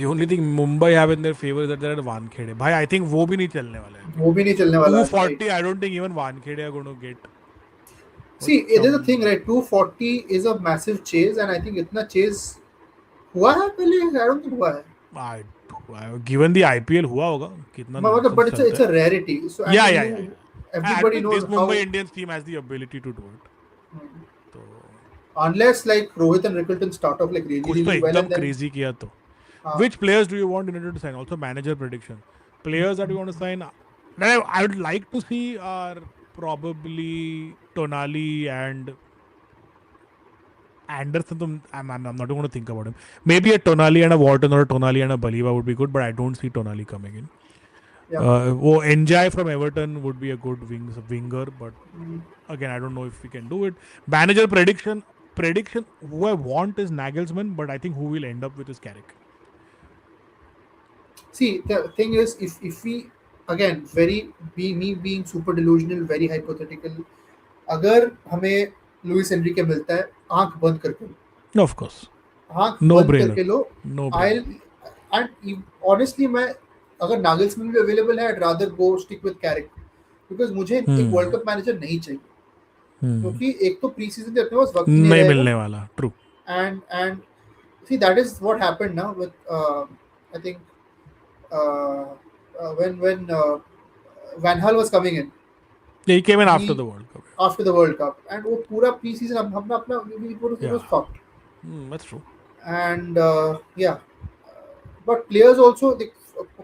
The only thing Mumbai have in their favor is that they're at Wankhede. भाई I think वो भी नहीं चलने वाला है अभी. वो भी नहीं चलने वाला है भाई. 240, I don't think even Wankhede are going to get. वो See, it is a thing, चम right? 240 is a massive chase, and I think इतना chase हुआ है पहले. I don't think हुआ है. given the IPL हुआ होगा, कितना मतलब, nonsense but चलता it's है. a rarity. So and Yeah, then yeah, yeah, yeah. I don't everybody think knows this how. Mumbai Indians team has the ability to do it. तो Unless like Rohit and Rickleton start off like really कुछ तो really well, एकदम and then crazy किया तो. uh, Which players do you want United to sign? Also, manager prediction. Players that you want to sign that I would like to see are probably Tonali and Anderson. I'm not going to think about him. Maybe a Tonali and a Wharton or a Tonali and a Baliva would be good, but I don't see Tonali coming in. yeah. Njai from Everton would be a good winger, but again, I don't know if we can do it. Manager prediction. Who I want is Nagelsmann, but I think who will end up with is Carrick. See, the thing is, if we again me being super delusional, very hypothetical, अगर हमें Luis Enrique मिलता है, आंख बंद करके लो. No, of course. आंख No बंद brainer. करके लो. No I'll brainer. and honestly मैं अगर नागल्समैन भी अवेलेबल है, I'd rather go stick with Carrick because मुझे एक वर्ल्ड Hmm. कप मैनेजर नहीं चाहिए, Hmm. क्योंकि एक तो प्री सीजन में अपने पास वक्त ही नहीं नहीं रहेगा. मिलने वाला. True. And see, that is what happened now with I think uh, when Van Hal was coming in. He came in after He the World Cup. after the World Cup, and वो पूरा pre season हम अपना it was Yeah. fucked. That's true. And yeah, but players also, the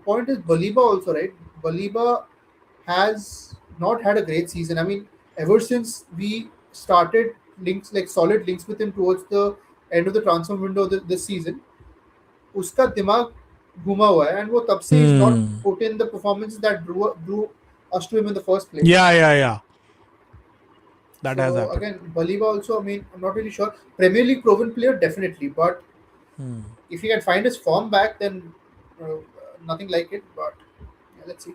point is Baliba also, right? Baliba has not had a great season. I mean, ever since we started links, like solid links with him towards the end of the transfer window this season, उसका दिमाग घुमा हुआ है, and वो तब से is not Hmm. put in the performances that drew us to him in the first place. Yeah. That has So happened. again, Baliba also, I mean, I'm not really sure. Premier League proven player, definitely, but Hmm. if he can find his form back, then uh, nothing like it. But yeah, let's see.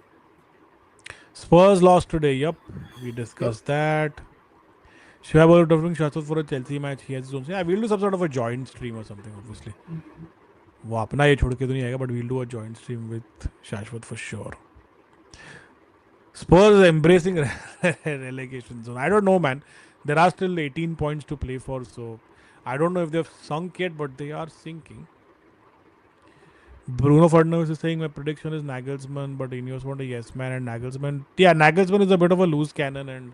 Spurs lost today. Yup. We Yep. discussed that. Shwab was covering Shashwat for a Chelsea match. He has his own. Yeah, we'll do some sort of a joint stream or something, obviously. वो अपना ये छोड़ के तो नहीं आएगा, but we'll do a joint stream with Shashwat for sure. Spurs is embracing relegation zone. I don't know, man. There are still 18 points to play for, so I don't know if they've sunk yet, but they are sinking. Bruno Fernandes is saying my prediction is Nagelsmann, but Ineos want a yes man and Nagelsmann. Yeah, Nagelsmann is a bit of a loose cannon, and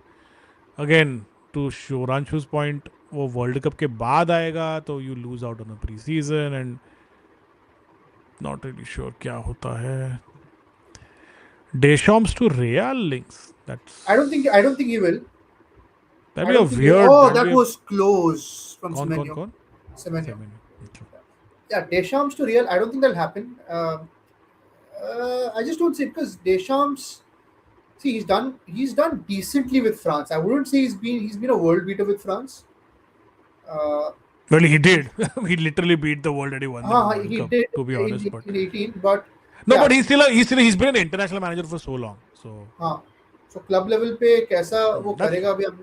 again to Shoranshu's point, वो world cup के बाद आएगा तो you lose out on the preseason and not really sure क्या होता है. Deschamps to Real links. I don't think he will. That'd I be a don't think he will. weird. Oh, That'd that be a was close from con. Semenyo. Semenyo. Semenyo. Okay. Yeah, Deschamps to Real. I don't think that'll happen. I just don't see it because Deschamps. See, he's done decently with France. I wouldn't say he's been a world beater with France. Uh, Well, he did. He literally beat the world and he won the World he Cup. did To be honest, but in 18, but no, but yeah, he's been an international manager for so long. So हाँ. So club level पे कैसा वो that's करेगा अभी हम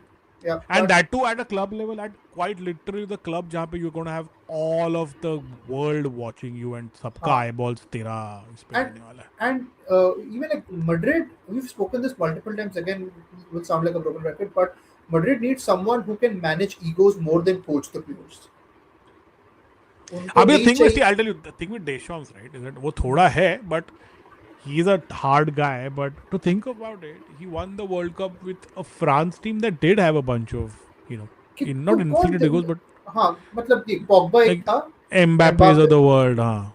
yeah, and but that too at a club level, at quite literally the club जहाँ पे you're going to have all of the world watching you and सबका हाँ. eyeballs तेरा इस पे and रहने वाला है. and even like Madrid, we've spoken this multiple times. Again, will sound like a broken record, but Madrid needs someone who can manage egos more than coach the players. उनको अभी नहीं thing में चाहिए. see I'll tell you the thing with Deschamps, right, is that वो थोड़ा है but he's a hard guy. But to think about it, he won the World Cup with a France team that did have a bunch of कि तो not कौन infinite egos but हाँ मतलब देख Pogba एक like था. Mbappe's of Mbappe the world. हाँ.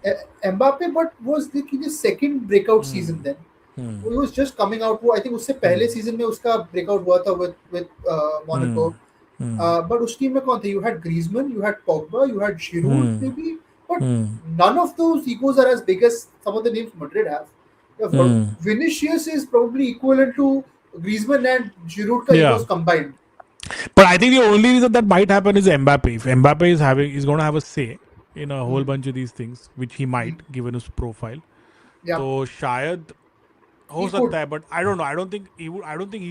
Mbappe but was the his second breakout season then. Hmm. He was just coming out. वो I think उससे पहले सीजन में उसका breakout हुआ था with Monaco. Hmm. But उस टीम में कौन थे? You had Griezmann, you had Pogba, you had Giroud Hmm. maybe, but Hmm. none of those egos are as big as some of the names Madrid have. Yeah, Hmm. Vinicius is probably equivalent to Griezmann and Giroud ka Yeah. egos combined. But I think the only reason that might happen is Mbappe. If Mbappe is going to have a say in a whole Hmm. bunch of these things, which he might, given his profile, Yeah, तो शायद हो he सकता could. है. But I don't know. I don't think he would. I don't think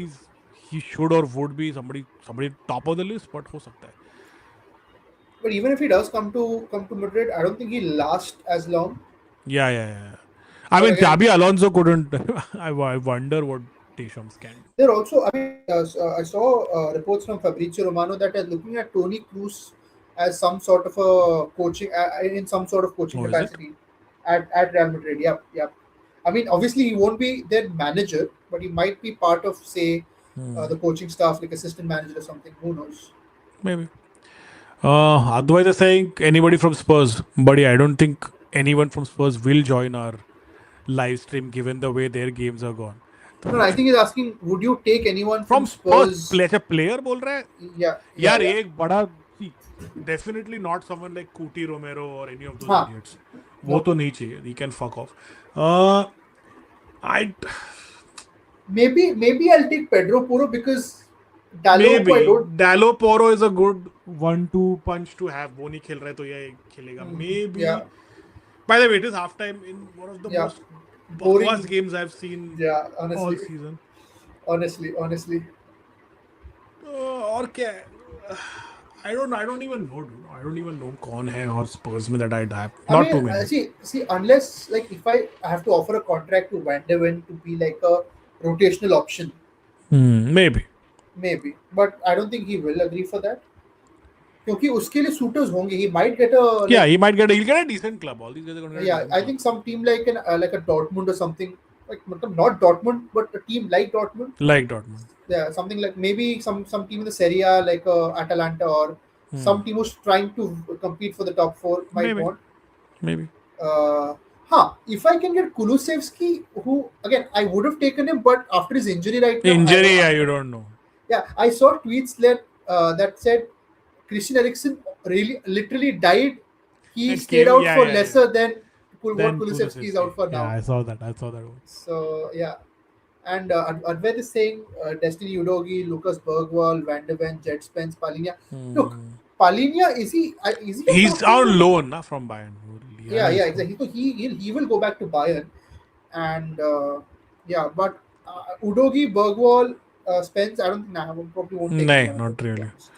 he should or would be somebody top of the list. But हो सकता है. But even if he does come to Madrid, I don't think he'll last as long. Yeah. I But mean, again, Xabi Alonso couldn't. I wonder what Deschamps can do. they're also. I mean, I saw reports from Fabrizio Romano that are looking at Toni Kroos as some sort of a coaching in some sort of coaching Oh, is it? capacity at Real Madrid. Yep. I mean, obviously he won't be their manager, but he might be part of, say, the coaching staff, like assistant manager or something. Who knows? Maybe. Otherwise, is saying anybody from Spurs, buddy. I don't think anyone from Spurs will join our live stream given the way their games are gone. No, I think he's asking, would you take anyone from From Spurs, Spurs? player बोल रहा है. Yeah. यार एक बड़ा definitely not someone like Cuti Romero or any of those हाँ. idiots. वो No. तो नहीं चाहिए. He can fuck off. I Maybe I'll take Pedro Porro because Dalot, maybe I don't. Dallo Poro is a good 1-2 punch to have. वो नहीं खेल रहा है तो ये खेलेगा. Maybe. Yeah. By the way, it is halftime in one of the Yeah. most Boring. worst games I've seen Yeah, all honestly. season. Honestly. और क्या है? I don't even know, dude. I don't even know कौन है और Spurs में that I'd have. I Not mean, too many. see, unless like if I have to offer a contract to Van de Ven to be like a rotational option, Maybe. maybe, but I don't think he will agree for that. क्योंकि उसके लिए suitors होंगे. He might get a Yeah, he'll get a decent club. All these guys are going to get a yeah. decent I club. think some team like a Dortmund or something like not Dortmund, but a team like Dortmund. Like Dortmund. Yeah, something like maybe some team in the Serie A like Atalanta or some team who's trying to compete for the top four might Maybe. want. Maybe. If I can get Kulusevski, who again I would have taken him, but after his injury right now, Injury, yeah, you don't know. yeah, I saw tweets that said Christian Eriksen really literally died. He And stayed came- out yeah, for yeah, lesser than Then what Kulusevski is out for now. Yeah, I saw that one. So yeah, and Advait is saying Destiny Udogi, Lucas Bergwall, Van de Ven, Jet Spence, Palinia. Look, Palinia is he? He's on loan na, from Bayern. Yeah, exactly. So he will go back to Bayern, and but Udogi, Bergwall, Spence. I don't think I probably won't take. No, anyone not of them, to be really. honest.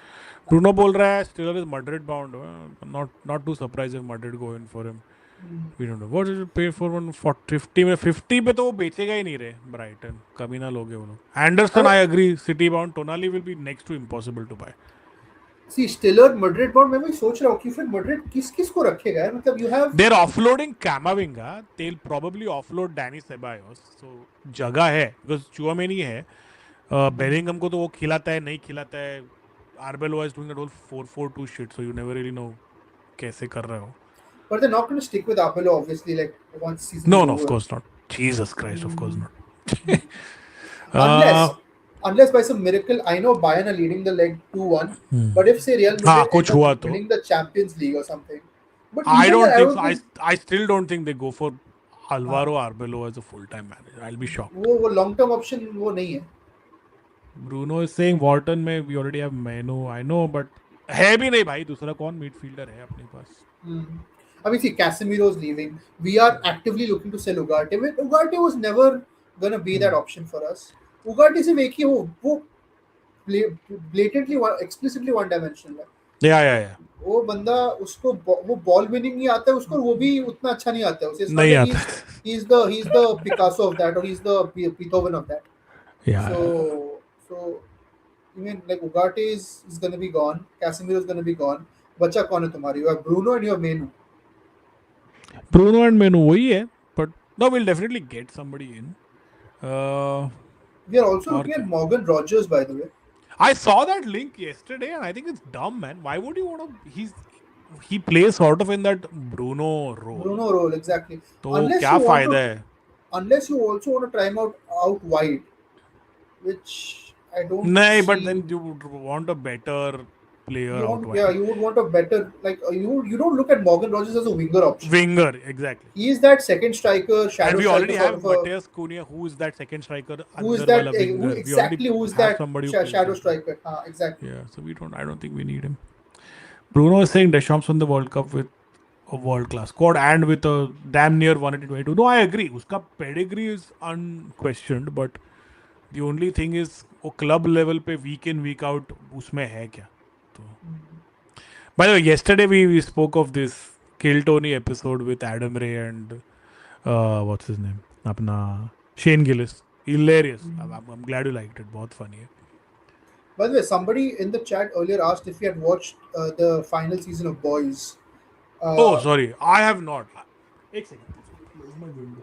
Bruno बोल रहा है still is Madrid bound. Not too surprised if Madrid go in for him. We don't know. What did you pay for 140 में 50 पे तो वो बेचेगा ही नहीं रे Brighton. कभी ना लोगे वो लोग. Anderson, I agree. City bound. Tonali will be next to impossible to buy. See, Stiller, Madrid, but मैं वही सोच रहा हूँ कि फिर Madrid किस को रखेगा यार, मतलब you have They're offloading Camavinga. They'll probably offload Danny Ceballos. So जगह है because चुआमेनी है. बेलिंगम को तो वो खिलाता है नहीं खिलाता है. Arbeloa is doing that whole 4-4-2 shit, so you never really know कैसे कर रहे हो. but they're not going to stick with Apollo obviously like once season is No, no, of over. course not. Jesus Christ, of course not. Unless uh, unless by some miracle, I know Bayern are leading the leg 2-1, but if say Real हाँ Madrid end कुछ up हुआ तो. winning the Champions League or something, but I even then don't I think don't so. think I still don't think they go for हाँ, Alvaro Arbeloa as a full-time manager. I'll be shocked. वो long term option वो नहीं है. Bruno is saying Wharton में we already have Menu. I know, but है भी नहीं भाई दूसरा कौन मिडफील्डर है अपने पास. Hmm. I mean, see, Casemiro's leaving. We are actively looking to sell Ugarte. Ugarte was never gonna be that option for us. Ugarte सिर्फ एक ही वो blatantly explicitly one dimensional है. Yeah, yeah, yeah. वो बंदा उसको वो बॉल विनिंग नहीं आता है उसको, वो भी उतना अच्छा नहीं आता है उसे. इट्स नॉट नहीं लाइक आता. he's the Picasso of that or he's the Beethoven of that. So Yeah. so I mean like Ugarte is gonna be gone. Casemiro is gonna be gone. बच्चा कौन है तुम्हारी? You have Bruno and you have Menu. Bruno and Menu वही है, but no, we'll definitely get somebody in. Uh, We are also और looking at क्या? Morgan Rogers, by the way. I saw that link yesterday and I think it's dumb, man. Why would you want to? He plays sort of in that Bruno role. Bruno role, exactly. तो Unless क्या you want फायदा to, है? unless you also want to try him out wide, which I don't नहीं, but see. then you would want a better player You out want, yeah, wide. you would want a better like you don't look at Morgan Rogers as a winger option. Winger, exactly. He is that second striker, And shadow we already striker sort have of a. Mateus Cunha, who is that second striker, Who is under that? wala Who winger. We already exactly? Who is have that somebody who plays shadow that role. striker? Exactly. Yeah, so I don't think we need him. Bruno is saying Deschamps won the World Cup with a world class squad and with a damn near 122. No, I agree. Uska pedigree is unquestioned, but the only thing is वो club level पे week in week out उसमें है क्या? तो by the way, yesterday we spoke of this Kill Tony episode with Adam Ray and what's his name? अपना Shane Gillis. Hilarious. I'm glad you liked it. बहुत funny है. By the way, somebody in the chat earlier asked if we had watched the final season of Boys. Oh, Uh, sorry. I have not. एक second. Close my window.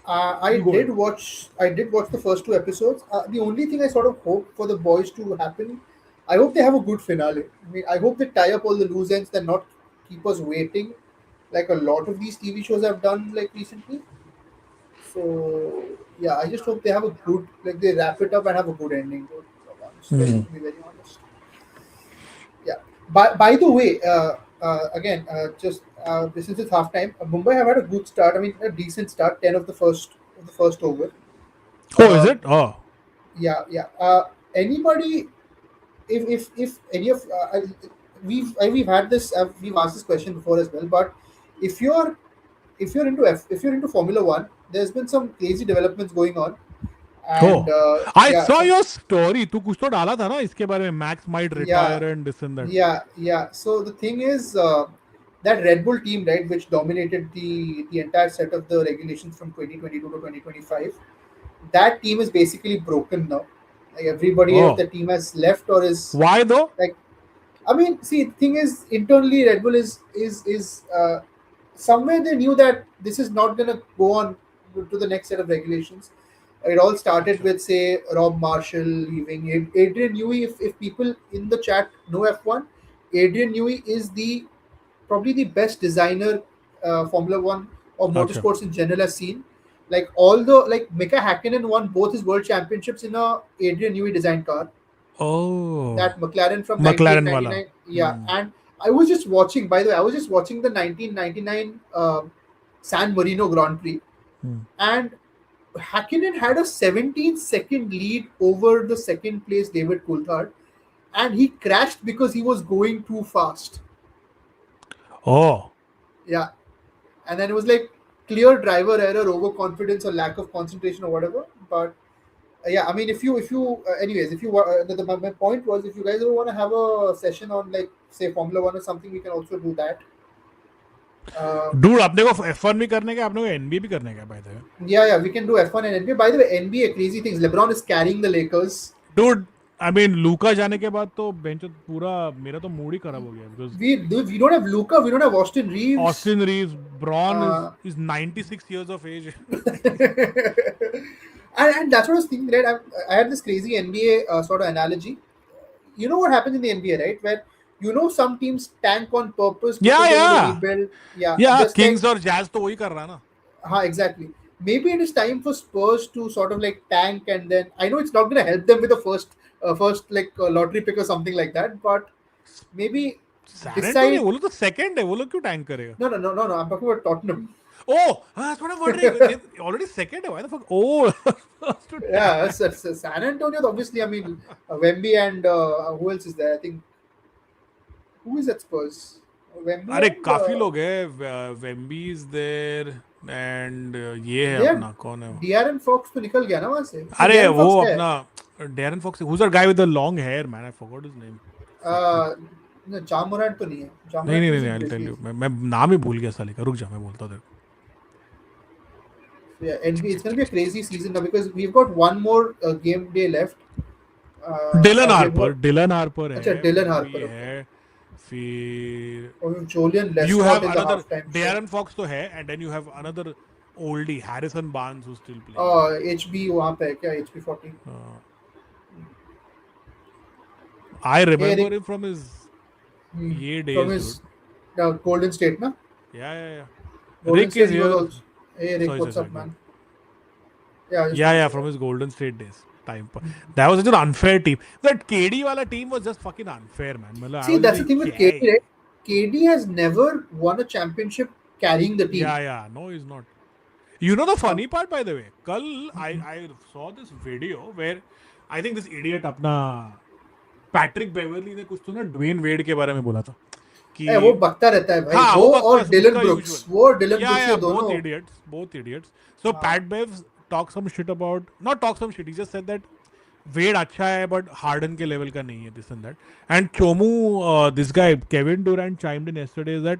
I You go did ahead. watch. I did watch the first two episodes. The only thing I sort of hope for the boys to happen, I hope they have a good finale. I mean, I hope they tie up all the loose ends and not keep us waiting, like a lot of these TV shows have done like recently. So yeah, I just hope they have a good, like they wrap it up and have a good ending. To be very honest. Yeah. By the way, again, just since it's halftime, Mumbai have had a good start. I mean, a decent start. 10 of the first over. Oh, is Um, it? Oh. yeah, yeah. Anybody, if any of we've had this, we've asked this question before as well. But if you're if you're into Formula One, there's been some crazy developments going on, and Oh. I yeah, saw some your story. तू कुछ तो डाला था ना इसके बारे में Max might yeah. retire and this and that. Yeah. So the thing is, that Red Bull team, right, which dominated the entire set of the regulations from 2022 to 2025, that team is basically broken now. Like everybody of Oh. the team has left or is Why though? like. I mean, see, the thing is, internally, Red Bull is somewhere they knew that this is not gonna go on to the next set of regulations. It all started अच्छा. with, say, Rob Marshall leaving. Adrian Newey, if people in the chat know F1, Adrian Newey is probably the best designer Formula One or अच्छा. motorsports in general has seen. Like all the like Mika Hakkinen won both his world championships in a Adrian Newey designed car, Oh. that McLaren from McLaren वाला. 1999. Yeah, and I was just watching. By the way, I was just watching the 1999 San Marino Grand Prix, and Hakkinen had a 17-second lead over the second place David Coulthard, and he crashed because he was going too fast. Oh. Yeah, and then it was like clear driver error, overconfidence, or lack of concentration or whatever. But yeah, I mean, anyways, if you my point was, if you guys ever want to have a session on like say Formula One or something, we can also do that. Dude, अपने को F1 भी करने का, अपने को NBA भी करने का by the way. Yeah, we can do F1 and NBA. By the way, NBA crazy things. LeBron is carrying the Lakers. Dude, I mean, Luka जाने के बाद तो बेंच पूरा मेरा तो मूड ही खराब हो गया because We don't have Luka, we don't have Austin Reeves. Austin Reeves, Braun Uh, is 96 years of age. and that's what I was thinking, right? I had this crazy NBA sort of analogy. You know what happens in the NBA, right? Where some teams tank on purpose Yeah, because they want to yeah. rebuild. Yeah, Yeah, just like Kings और Jazz तो वही कर रहा है ना. exactly. Maybe it is time for Spurs to sort of like tank, and then I know it's not going to help them with the first like lottery pick or something like that, but maybe San Antonio decide. वो लोग तो second है, वो लोग क्यों tank करेगा? No, no, no, no, no. I'm talking about Tottenham. Oh, that's what I'm wondering. They already second. Why the fuck? Oh, first to Yeah, tank. San Antonio. Obviously, I mean, Wemby and who else is there? I think who is at Spurs? Wemby अरे and काफी लोग हैं. Wemby is there and ये है they have अपना कौन है वो? De'Aaron Fox तो निकल गया ना वहां से. No, अरे De'Aaron वो Fox है. अपना Darren Fox. Who's that guy with the long hair, man? I forgot his name. Fuck me. Uh, no, Jamorant तो नहीं है. नहीं Jamorant नहीं is नहीं in I'll tell Grizzlies. you. मैं नाम ही भूल गया साले का. रुक जा मैं बोलता हूँ तेरे Yeah, NBA. It's going to be a crazy season now because we've got one more game day left. को. Dylan We've Harper. got Dylan Harper अच्छा है. Dylan Wemby Harper. Okay. है. फिर और Julian you have Lescott in the another halftime show. Darren Fox तो है and then you have another oldie Harrison Barnes who's still playing. HB वहाँ पे है क्या HB40? Uh, I remember Eric him from his ye from days, dude. his Golden State, na? Yeah, yeah, yeah. Golden Rick is State he was here. also. Hey Rick, Sorry, what's sorry, up, go ahead. man? Yeah, I just Yeah, want to yeah, say from that. his Golden State days. That was such an unfair team. That KD wala team was just fucking unfair, man. I See, was just that's the like, thing with क्या है? KD, right? KD has never won a championship carrying the team. Yeah, yeah. No, he's not. You know the Uh, funny part, by the way? Kal, I saw this video where I think this idiot अपना Patrick Beverly ने कुछ तो ना Dwyane Wade के बारे में बोला था कि वो बकता रहता है भाई हाँ वो वो और बकवास डिलन उसका ब्रुक्स यूजुअल वो डिलन या ब्रुक्स या ये दोनों both idiots so हाँ Pat Bev talk some shit about not talk some shit he just said that वेड अच्छा है बट हार्डन के लेवल का नहीं है दिस एंड दैट एंड चोमू this guy Kevin Durant chimed in yesterday that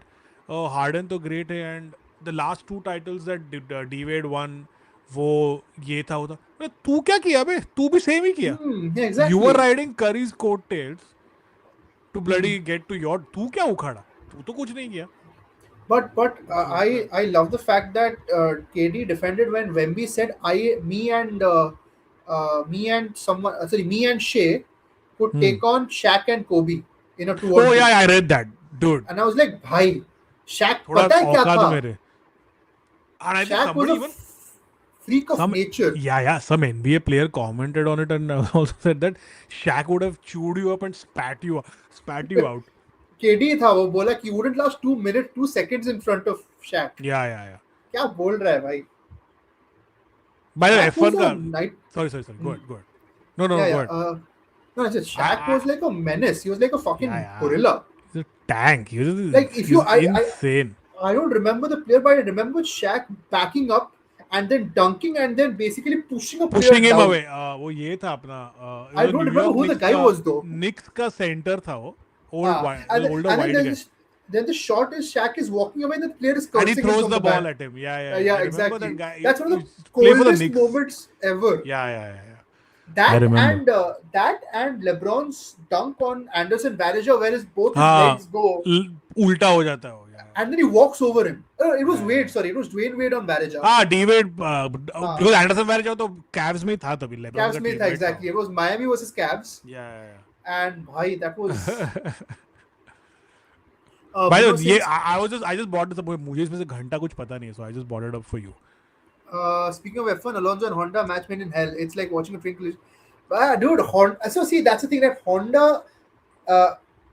Harden तो great है and the last two titles that D Wade won वो ये था वो था अरे तू क्या किया बे तू भी सेम ही किया you were exactly riding curry's coattails to bloody get to your तू क्या उखाड़ा तू तो कुछ नहीं किया but So it's I love the fact that KD defended when Wemby said me and someone sorry me and Shea could hmm. take on Shaq and Kobe in a two Oh on yeah, two I read that, dude. and I was like भाई Shaq थोड़ा पता है क्या औकात था मेरे. And I think Shaq was somebody a even freak of some nature some NBA player commented on it and also said that Shaq would have chewed you up and spat you out. KD था वो बोला कि wouldn't last 2 minutes 2 seconds in front of Shaq Yeah. क्या बोल रहा है भाई By the way, Shaq was F1 a का night sorry. Go ahead. No, yeah go yeah ahead. no I said Shaq was like a menace he was like a fucking Yeah. gorilla He's a tank. like if you He's insane. I don't remember the player but I remember Shaq backing up and then dunking and then basically pushing a player Pushing him down away. वो ये था अपना it I was a don't New remember York who the guy was though Knicks का center था वो older and then white there's guy. this then the shot is Shaq is walking away and the player is And he cursing him throws from the the ball back at him. Yeah. yeah I remember exactly that guy. that's one of He the played for the coldest Knicks. moments ever Yeah. I That remember. that and LeBron's dunk on Anderson Varejao, where his both his हाँ legs go, उल्टा हो जाता है वो and then he walks over him. It was Yeah. Wade, sorry, it was Dwayne Wade on Varejao. हाँ D-Wade हाँ, because Anderson marriage तो Cavs में ही था तभी लेब्रॉन Cavs का में था टीममेट था exactly. It was Miami versus Cavs, Yeah. and bhai, that was By the way ये since I just bought this up मुझे इसमें से घंटा कुछ पता नहीं है so I just bought it up for you. speaking of F1, Alonso and Honda match made in hell. It's like watching a train. Dude, Honda. So see, that's the thing that Honda.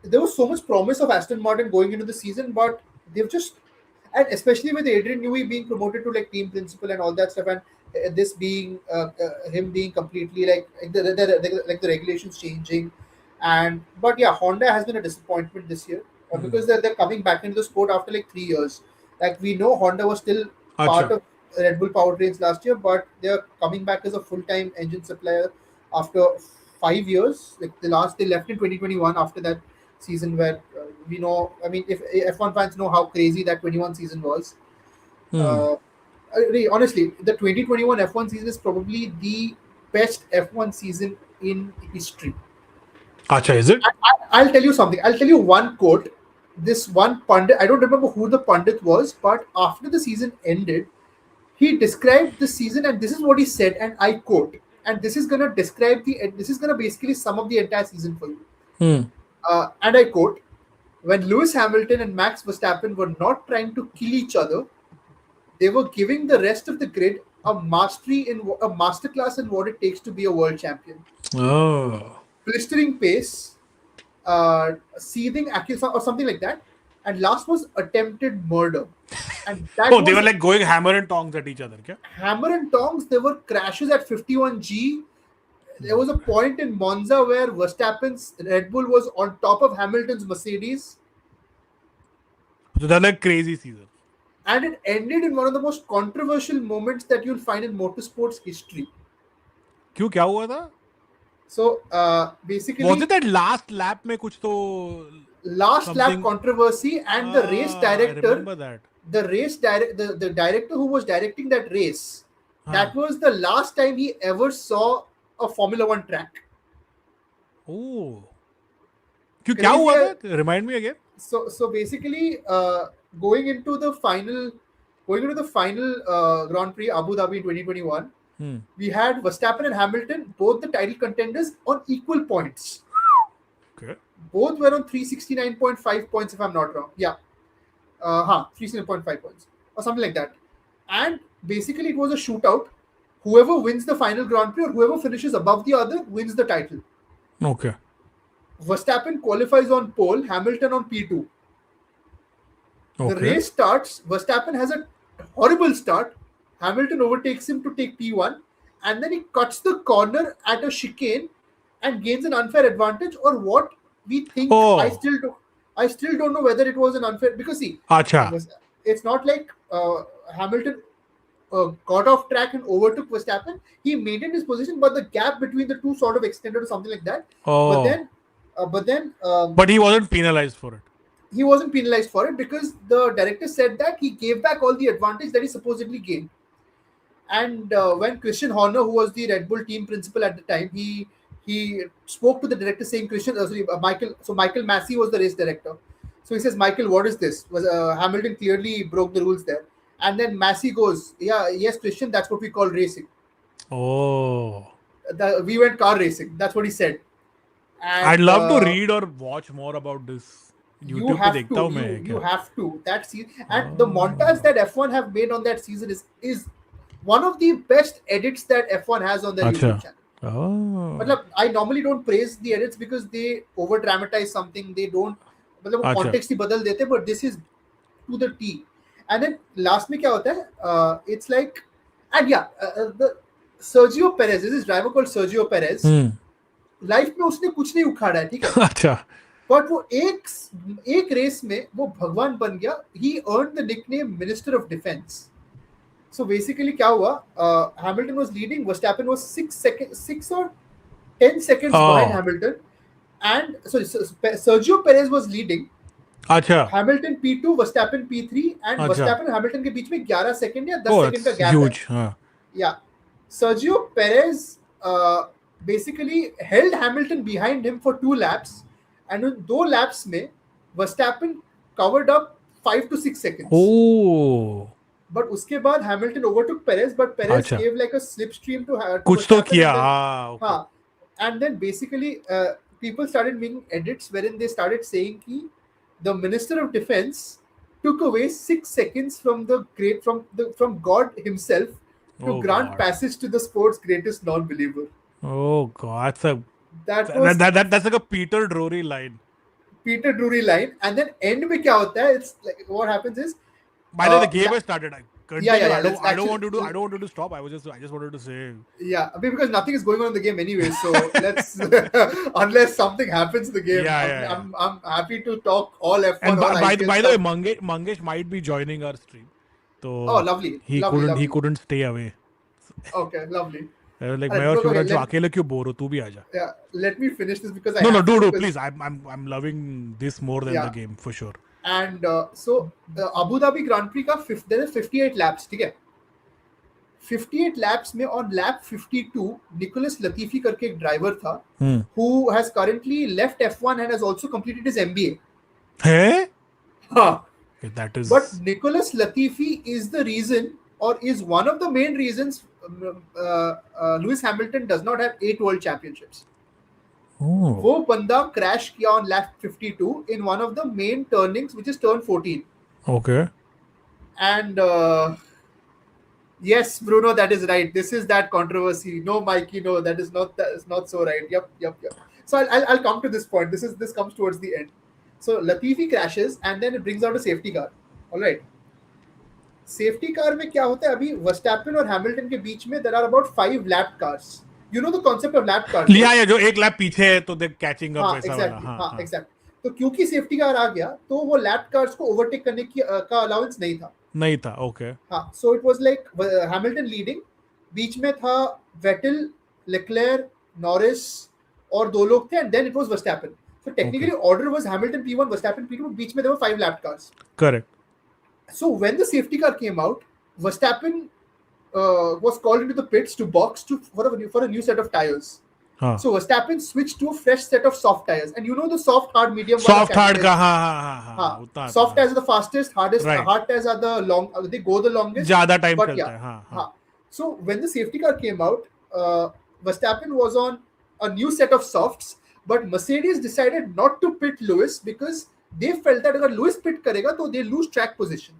There was so much promise of Aston Martin going into the season, but they've just, and especially with Adrian Newey being promoted to like team principal and all that stuff, and this being him being completely like the regulations changing, and but yeah, Honda has been a disappointment this year because they're coming back into the sport after like 3 years. Like we know Honda was still part अच्छा of Red Bull powertrains last year, but they're coming back as a full-time engine supplier after 5 years. Like they left in 2021 after that season where we know. I mean, if F1 fans know how crazy that 21 season was. Uh, honestly, the 2021 F1 season is probably the best F1 season in history. Acha, is it? I'll tell you something. I'll tell you one quote. This one pundit, I don't remember who the pundit was, but after the season ended, he described the season, and this is what he said, and I quote. And this is gonna describe this is gonna basically sum up the entire season for you. Hmm. And I quote: "When Lewis Hamilton and Max Verstappen were not trying to kill each other, they were giving the rest of the grid a masterclass in what it takes to be a world champion. Oh. Blistering pace, seething accuracy, or something like that. And last was attempted murder. And that Oh, they were was like going hammer and tongs at each other, kya? hammer and tongs. There were crashes at 51G. There was a point in Monza where Verstappen's Red Bull was on top of Hamilton's Mercedes, So they're like crazy season. and it ended in one of the most controversial moments that you'll find in motorsports history. क्यों क्या हुआ था? So Was basically, it that last lap में कुछ तो last lap something? controversy, and the race I director, remember that. the director who was directing that race, हाँ. that was the last time he ever saw a Formula One track. Oh. क्यों क्या Crazy. हुआ था? Remind me again. So basically, going into the final Grand Prix Abu Dhabi in 2021, we had Verstappen and Hamilton, both the title contenders, on equal points. Okay. Both were on 369.5 points, if I'm not wrong. Yeah. 369.5 points or something like that. And basically, it was a shootout. Whoever wins the final Grand Prix or whoever finishes above the other wins the title. Okay. Verstappen qualifies on pole, Hamilton on P2. The Okay. race starts. Verstappen has a horrible start. Hamilton overtakes him to take P1, and then he cuts the corner at a chicane and gains an unfair advantage, or what we think. Oh. I still don't know whether it was an unfair, because see, Acha. it's not like Hamilton got off track and overtook Verstappen. He maintained his position, but the gap between the two sort of extended or something like that. Oh. But then, But he wasn't penalized for it. he wasn't penalized for it because the director said that he gave back all the advantage that he supposedly gained. And when Christian Horner, who was the Red Bull team principal at the time, he spoke to the director saying, Michael Massey was the race director. So he says, Michael, what is this? Hamilton clearly broke the rules there. And then Massey goes, yes, Christian, that's what we call racing. Oh. We went car racing. That's what he said. And, I'd love to read or watch more about this. You have to. That season, and the montage that F1 have made on that season is one of the best edits that F1 has on their YouTube channel. Oh. But I normally don't praise the edits because they over dramatize something. They don't, context ही बदल देते, but this is to the T. And then last में क्या होता है? It's like, and the Sergio Perez, this is driver called Sergio Perez. Life में उसने कुछ नहीं उखाड़ा है, ठीक है? अच्छा. बट वो एक रेस में वो भगवान बन गया. He earned the nickname Minister of Defense. So basically क्या हुआ? Hamilton was leading. Verstappen was 6 or 10 seconds behind Hamilton. And so Sergio Perez was leading. अच्छा. Hamilton P2, Verstappen P3, and Verstappen और Hamilton के बीच में 11 second या 10 second का gap huge. है. Yeah. Sergio Perez basically held Hamilton behind him for 2 laps, and in 2 laps में Verstappen covered up 5 to 6 seconds. Oh. But उसके बाद Hamilton overtook Perez, but Perez gave like a slipstream to कुछ तो किया. Okay. And then basically people started making edits wherein they started saying कि the Minister of Defense took away 6 seconds from from God himself to grant passage to the sport's greatest non-believer. Oh God, that's like a Peter Drury line. Peter Drury line, and then end में क्या होता है? It's like what happens is. By the way, the game has started. I don't want you to stop. I just wanted to say. Yeah, I mean, because nothing is going on in the game anyway. So let's unless something happens in the game. I'm happy to talk all F1. And by the way, Mangesh might be joining our stream. So lovely. He couldn't stay away. Okay, lovely. Like मैं और शिवराज अकेले क्यों bore हो? तू भी आजा. Yeah, let me finish this because do please. I'm loving this more than the game for sure. And so the Abu Dhabi Grand Prix का there is 58 laps, ठीक है? 58 laps में on lap 52 Nicholas Latifi करके एक driver था who has currently left F1 and has also completed his MBA. है? हाँ. That is. But Nicholas Latifi is the reason, or is one of the main reasons, Lewis Hamilton does not have 8 world championships. वो बंदा crash किया on lap 52 in one of the main turnings, which is turn 14. Okay. And yes, Bruno, that is right. This is that controversy. No, Mikey, no, that is not so right. Yep. So I'll come to this point. This comes towards the end. So Latifi crashes and then it brings out a safety car. All right. Safety car में क्या होता है अभी Verstappen और Hamilton के बीच में there are about 5 lap cars. You know the concept of lap cars? लिया है जो एक लैप पीछे है तो they're catching up वैसा वाला. हाँ, exactly. तो क्योंकि सेफ्टी कार आ गया तो वो लैप कार्स को ओवरटेक करने की का अलाउंस नहीं था. ओके. हाँ, so it was like Hamilton leading, बीच में था वेटल, लेक्लेयर, नॉरिस और 2 लोग थे and then it was Verstappen. So technically order was Hamilton P1, Verstappen P2, but बीच में there were 5 lap cars. Correct. So when the safety car came out, Verstappen was called into the pits to box for a new set of tires. So Verstappen switched to a fresh set of soft tires, and you know the soft, hard, medium. Soft, hard का हाँ. Soft tires are the fastest, hardest. Right. Hard tires are the long. They go the longest. ज़्यादा time चलता है. हाँ. So when the safety car came out, Verstappen was on a new set of softs. But Mercedes decided not to pit Lewis because they felt that अगर Lewis pit करेगा तो they lose track position.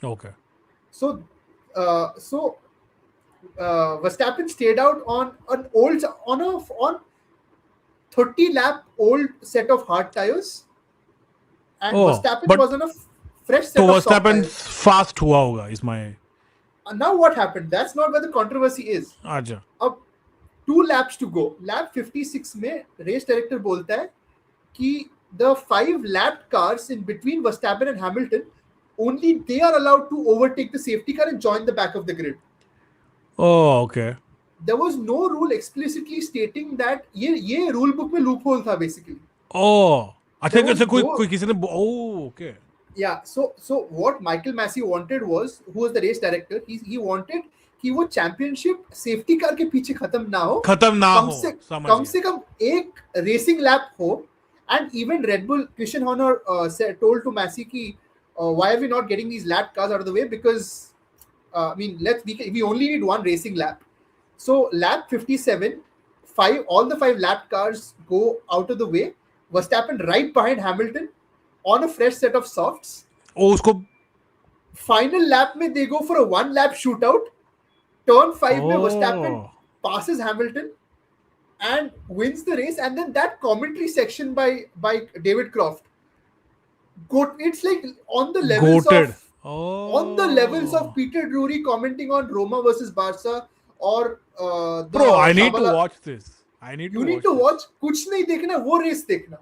Okay. So Verstappen stayed out on 30 lap old set of hard tires, and Verstappen was on a fresh set of soft tires. So Verstappen fast हुआ होगा is my. Now what happened? That's not where the controversy is. अच्छा. अब 2 laps to go. Lap 56 में race director बोलता है कि the 5 lap cars in between Verstappen and Hamilton, only they are allowed to overtake the safety car and join the back of the grid. Oh, okay. There was no rule explicitly stating that. ये rule book में loophole था basically. Oh, I think it's कोई किसी ने. Oh, okay. Yeah. So what Michael Massey wanted was, who was the race director, he wanted कि वो championship safety car के पीछे खत्म ना हो, कम से कम एक रेसिंग लैप हो. And even Red Bull, Christian Horner told to Masi कि why are we not getting these lap cars out of the way because I mean we only need one racing lap. So lap 57, all the 5 lap cars go out of the way. Verstappen right behind Hamilton on a fresh set of softs. उसको final lap में they go for a 1 lap shootout. Turn 5 में Verstappen passes Hamilton and wins the race, and then that commentary section by David Croft, it's like on the levels of Peter Drury commenting on Roma versus Barca or bro, I need to watch this. You need to watch. कुछ नहीं देखना, वो race देखना.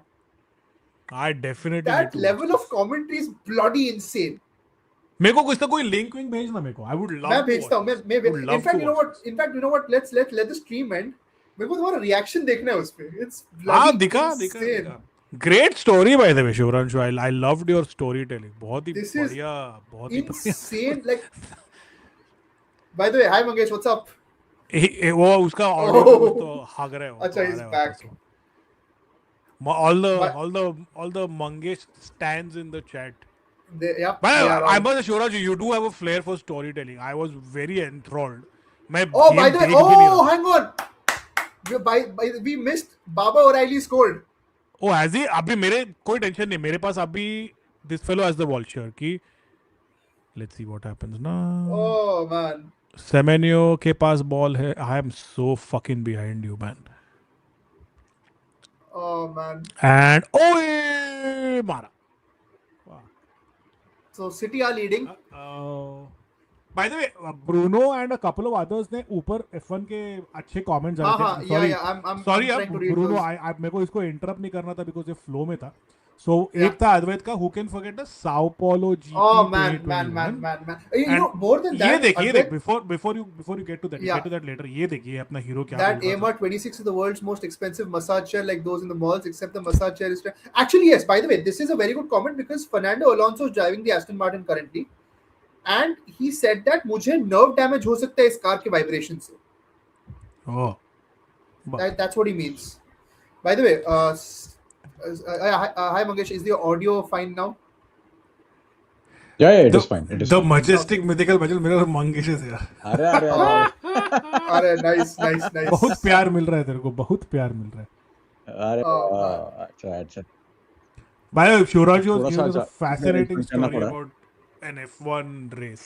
I definitely that level of commentary is bloody insane. मेरे को कुछ तो कोई लिंक भेजना मेरे को. I would love. मैं भेजता हूँ. मैं in fact you know what let's let the stream end. मेरे को तुम्हारा रिएक्शन देखना है उस पे. It's bloody दिखा. Great story by the way, Shivranshu. I loved your storytelling. बहुत ही बढ़िया, बहुत ही insane. Like, by the way, hi Mangesh, what's up? वो उसका ऑडियो तो हाग रहे हो. अच्छा, he's back. All the Mangesh stands in the chat. But I must assure you do have a flair for storytelling. I was very enthralled. By the way, hang on. We missed Baba O'Reilly scored. Oh, has he? अभी मेरे कोई tension नहीं. मेरे पास अभी this fellow has the vulture की. Let's see what happens now. Oh man. Semenyo के पास ball है. I am so fucking behind you, man. Oh man. And मारा. So City are leading. By the way, Bruno and a couple of others ने ऊपर F1 के अच्छे comments आ रहे थे. Sorry, Bruno, मेरे को इसको interrupt नहीं करना था because ये flow में था. So एक था अद्वैत का, who can forget the Sao Paulo GP. Oh man. You know, more than that. ये देख before you get to that, get to that later. ये देखिए अपना हीरो क्या. That AMR 26 is the world's most expensive massage chair, like those in the malls, except the massage chair is. Actually, yes. By the way, this is a very good comment because Fernando Alonso is driving the Aston Martin currently, and he said that मुझे nerve damage हो सकता है इस car के vibration से. Oh, but That's what he means. By the way, hi Mangesh, is the audio fine now? Yeah, it the is fine. It is the fine. majestic mythical Bajal मेरा मंगेश है यार. अरे अरे nice. बहुत प्यार मिल रहा है तेरे को, बहुत प्यार मिल रहा है. अरे अच्छा. By the way, Shivraj was थोड़ा सा giving us a fascinating करना story पड़ा. about an F1 race.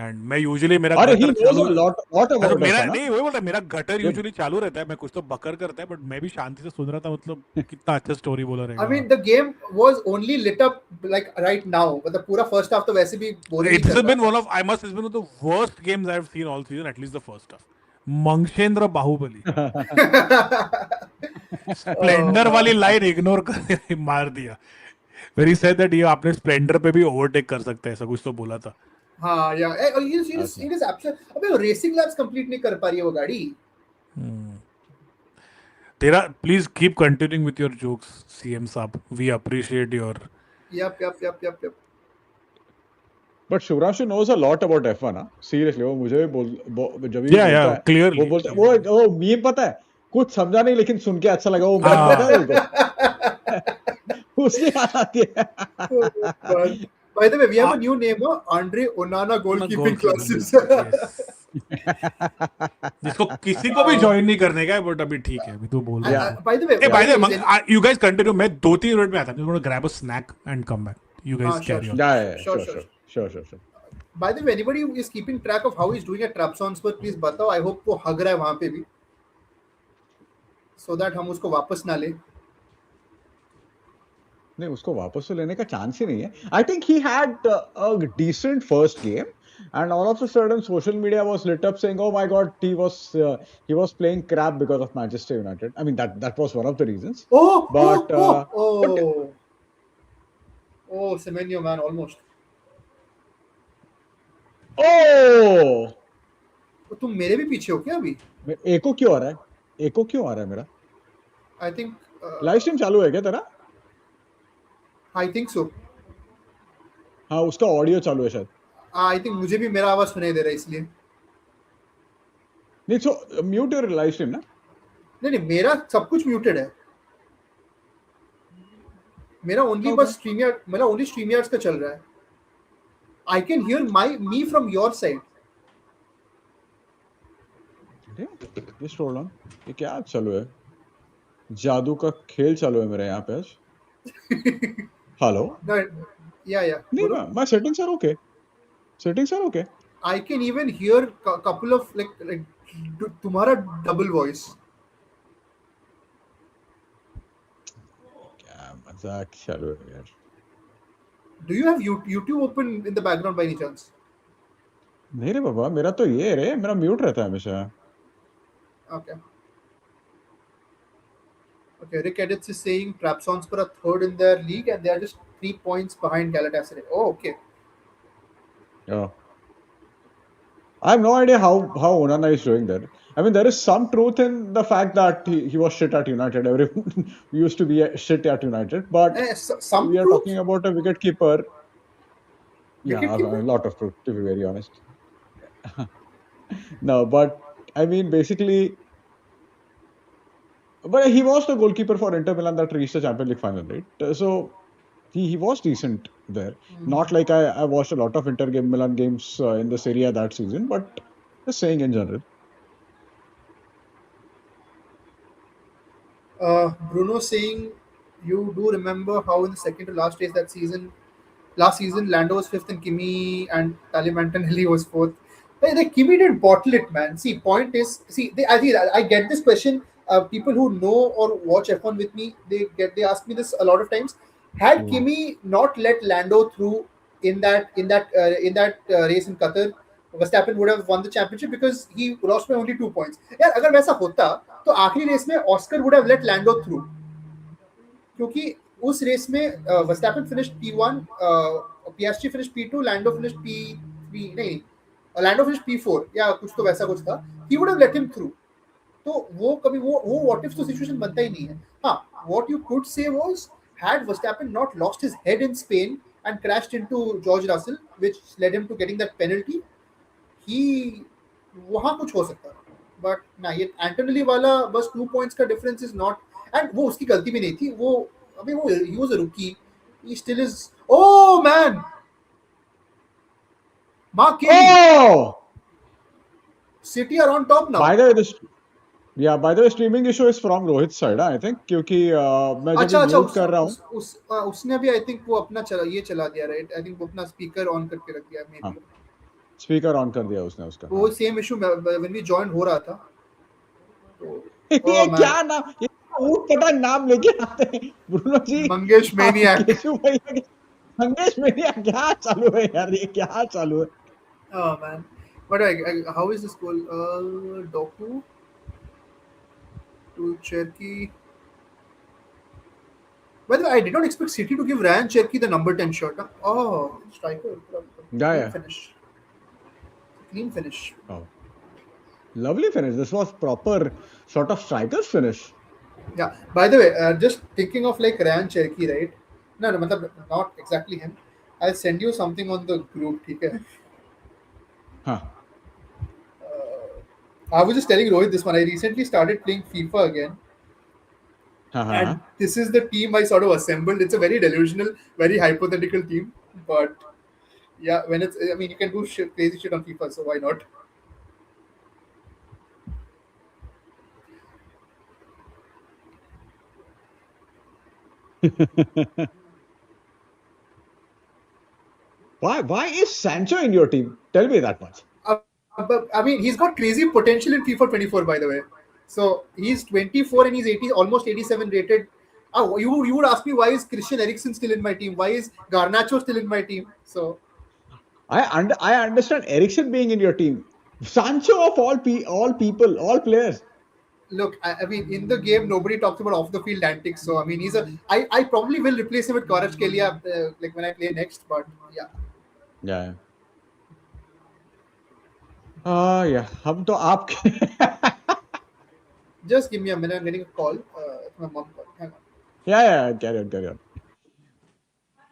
And मैं usually मेरा अरे he गटर knows चालू, a lot तो about मेरा F1. नहीं, वही बोल रहा, मेरा गटर ये- यूजुअली चालू रहता है, मैं कुछ तो बकर करता है, बट मैं भी शांति से सुन रहा था. मतलब कितना अच्छा स्टोरी बोला I रहेगा. mean, the game was only lit up like right now, but the पूरा first half तो वैसे भी boring ही It's चल रहा been था. one of, I must say, it's been one of the worst games I've seen all season, at least the first half. Mangendra Bahubali Splendor Oh, वाली line ignore कर मार दिया. Where he said that ये आपने Splendor पे भी overtake कर सकते हैं, ऐसा कुछ तो बोला था. हाँ यार, it is absolute. अबे racing laps complete नहीं कर पा रही है वो गाड़ी. तेरा please keep continuing with your jokes CM साहब, we appreciate your. Yep. But Shivranshu knows a lot about F1. Seriously, वो मुझे भी जब भी Yeah, बोलता yeah, है, clearly, वो बोलता है, वो मीम पता है, कुछ समझा नहीं लेकिन सुन के अच्छा लगा, वो मीम पता है उनको. उसकी बात आती है. By the way, we have a new name, Andre Onana goalkeeping classes. जिसको किसी को भी ज्वाइन नहीं करने का है, बट अभी ठीक है, अभी तू बोल रहा है. By the way, By the way, you guys continue. मैं 2-3 मिनट में आता हूँ. I'm going to grab a snack and come back. You guys carry on. Yeah, sure. By the way, anybody who is keeping track of how he's doing at Trabzons पर please बताओ. I hope वो हग रहा है वहाँ पे भी, so that हम उसको वापस ना ले. नहीं, उसको वापस तो लेने का चांस ही नहीं है. I think he had a decent first game, and all of a sudden social media was lit up saying, "Oh my God, he was playing crap because of Manchester United." I mean that was one of the reasons. Oh, Semenyo man, almost. Oh! तो तुम मेरे भी पीछे हो क्या अभी? एको क्यों आ रहा है मेरा? I think. लाइव स्ट्रीम चालू है क्या तेरा? I think so. हाँ, उसका ऑडियो चालू है शायद. I think मुझे भी मेरा आवाज सुनाई दे रहा है इसलिए. नहीं, so mute your live stream ना? नहीं, मेरा सब कुछ म्यूटेड है. मेरा ओनली बस StreamYard का चल रहा है. I can hear me from your side. Just hold on. ये क्या चालू है? जादू का खेल चालू है मेरे यहाँ पे आज. हेलो? Yeah. नहीं, my settings are okay. I can even hear a couple of like तुम्हारा double voice. क्या मजाक चालू है यार. Do you have YouTube open in the background by any chance? नहीं रे बाबा, मेरा तो ये रे, मेरा म्यूट रहता है हमेशा. Okay. Rick Edits is saying Trabzonspor are third in their league and they are just 3 points behind Galatasaray. Oh, okay. Yeah. I have no idea how Onana is doing that. I mean, there is some truth in the fact that he was shit at United. Everyone used to be shit at United, but we are talking about a wicketkeeper. Yeah, a lot of truth, to be very honest. No, but I mean, basically, but he was the goalkeeper for Inter Milan that reached the Champions League final, right? So he was decent there. Not like I watched a lot of Inter Milan games in the Serie A that season, but just saying in general. Bruno saying, you do remember how in the second to last race last season, Lando was fifth and Kimi and Talimantanelli was fourth. The Kimi didn't bottle it, man. See, point is, I think I get this question. People who know or watch F1 with me, they ask me this a lot of times. Had Kimi not let Lando through in that race in Qatar, Verstappen would have won the championship because he lost by only 2 points. यार अगर वैसा होता तो आखिरी race में Oscar would have let Lando through, क्योंकि उस race में Verstappen finished P1, Piastri finished P2, Lando finished P3, नहीं, Lando finished P4 या कुछ तो वैसा कुछ था. He would have let him through. तो वो कभी वो what if तो सिचुएशन बनता ही नहीं है. हाँ, what you could say was, had Verstappen not lost his head in Spain and crashed into George Russell, which led him to getting that penalty. He वहाँ कुछ हो सकता था, बट ना ये एंटोनिली वाला बस 2 points का डिफरेंस इज नॉट, एंड वो उसकी गलती भी नहीं थी, वो अभी वो ही was a rookie, he still is, oh man, Mark Kelly, Oh! City are on top now. By the way, by the way, streaming issue is from Rohit's side, I think, क्योंकि मैं जब भी अच्छा अच्छा, म्यूट कर रहा हूँ. उसने भी आई थिंक वो अपना चला दिया, राइट? आई थिंक वो अपना स्पीकर ऑन करके रख दिया मे हाँ, बी. स्पीकर ऑन कर दिया उसने उसका. वो same issue when we join हो रहा था, तो ये ओह मैन, क्या नाम, ये ऊट पटांग नाम लेके आते हैं ब्रूनो जी. मंगेश आप मैनियक. केशव भैया के संदेश में क्या चालू है यार, ये क्या चालू है. Oh man. But how is this goal? Doku to Cherky. By the way, I did not expect City to give Ryan Cherky the number 10 shirt. Huh? Oh, striker. Yeah, Clean yeah. finish. Clean finish. Oh, lovely finish. This was proper sort of striker's finish. Yeah. By the way, just thinking of like Ryan Cherky, right? No, not exactly him. I'll send you something on the group. Okay? Huh. I was just telling Rohit this one. I recently started playing FIFA again. हाँ हाँ And हाँ. this is the team I sort of assembled. It's a very delusional, very hypothetical team. But yeah, when it's, I mean, you can do crazy shit on FIFA, so why not? Why is Sancho in your team? Tell me that much. But I mean, he's got crazy potential in FIFA 24, by the way. So he's 24 and he's 80, almost 87 rated. Oh, you would ask me, why is Christian Eriksen still in my team? Why is Garnacho still in my team? So I understand Eriksen being in your team. Sancho of all people, all players. look, I mean, in the game, nobody talks about off the field antics. So I mean, I probably will replace him with Kvaratskhelia, like when I play next. But yeah. Yeah. Yeah. हम तो आप. Just give me a minute. I'm getting a call. It's my mom call. Hang on. Yeah. Carry on.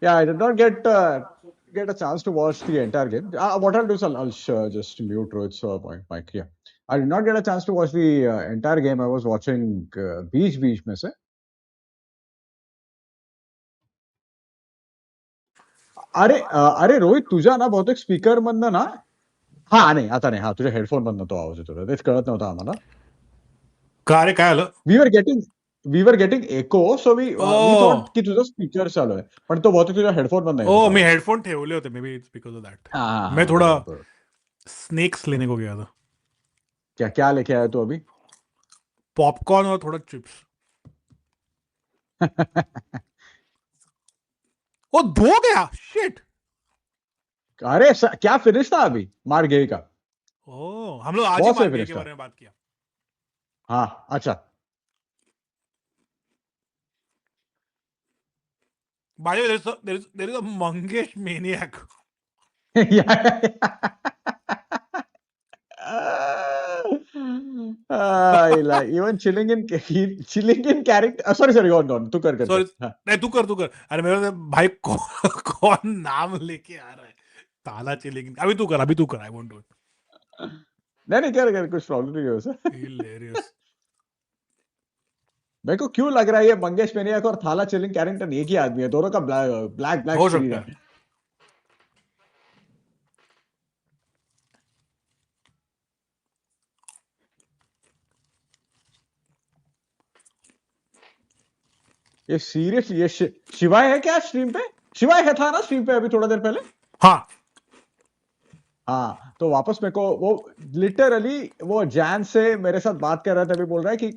Yeah, I did not get a chance to watch the entire game. What I'll do is I'll just mute Rohit's mic. Yeah, I did not get a chance to watch the entire game. I was watching बीच में से. अरे रोहित, तुझा ना बहुतेक speaker मधनं ना. हा नाही, आता नाही. हा, तुझ्या हेडफोन मधनं तो आवाज येतो. तेच कळत नव्हतं आम्हाला. काय आलं? We were getting echo, so we thought की तुझा स्पीकर चालू आहे, पण तो बहुतेक तुझ्या हेडफोन मधनं येत होता. मी हेडफोन ठेवले होते, may be it's because of that. हाँ, मैं थोड़ा बरोबर. स्नेक्स लेने को गया था. क्या लेके आया तू अभी? पॉपकॉर्न और थोड़ा चिप्स. वो धो गया, शिट. अरे क्या फिनिश था अभी मार गए का. हम लोग आज ही मार्गे के बारे में बात किया. हाँ, अच्छा. By the way, there is a Mangesh maniac. Even chilling in character. Sorry, go on. तू कर. नहीं, तू कर. अरे मेरे भाई कौन नाम लेके आ रहा है? ताला चिलिंग. अभी तू कर. I won't do it. नहीं कर, कुछ प्रॉब्लम नहीं है उसे. हिलेरियस. मेरे को क्यों लग रहा है ये मंगेश मेनियक और थाला चिलिंग कैरेक्टर एक ही आदमी है, दोनों का ब्लैक हो शरीर सकता है. ये सीरियस, ये शिवाय है क्या स्ट्रीम पे? शिवाय है था ना स्ट्रीम पे अभी थोड़ा देर पहले. हाँ, तो वापस मेरे को वो लिटरली वो जैन से मेरे साथ बात कर रहा था, अभी बोल रहा है कि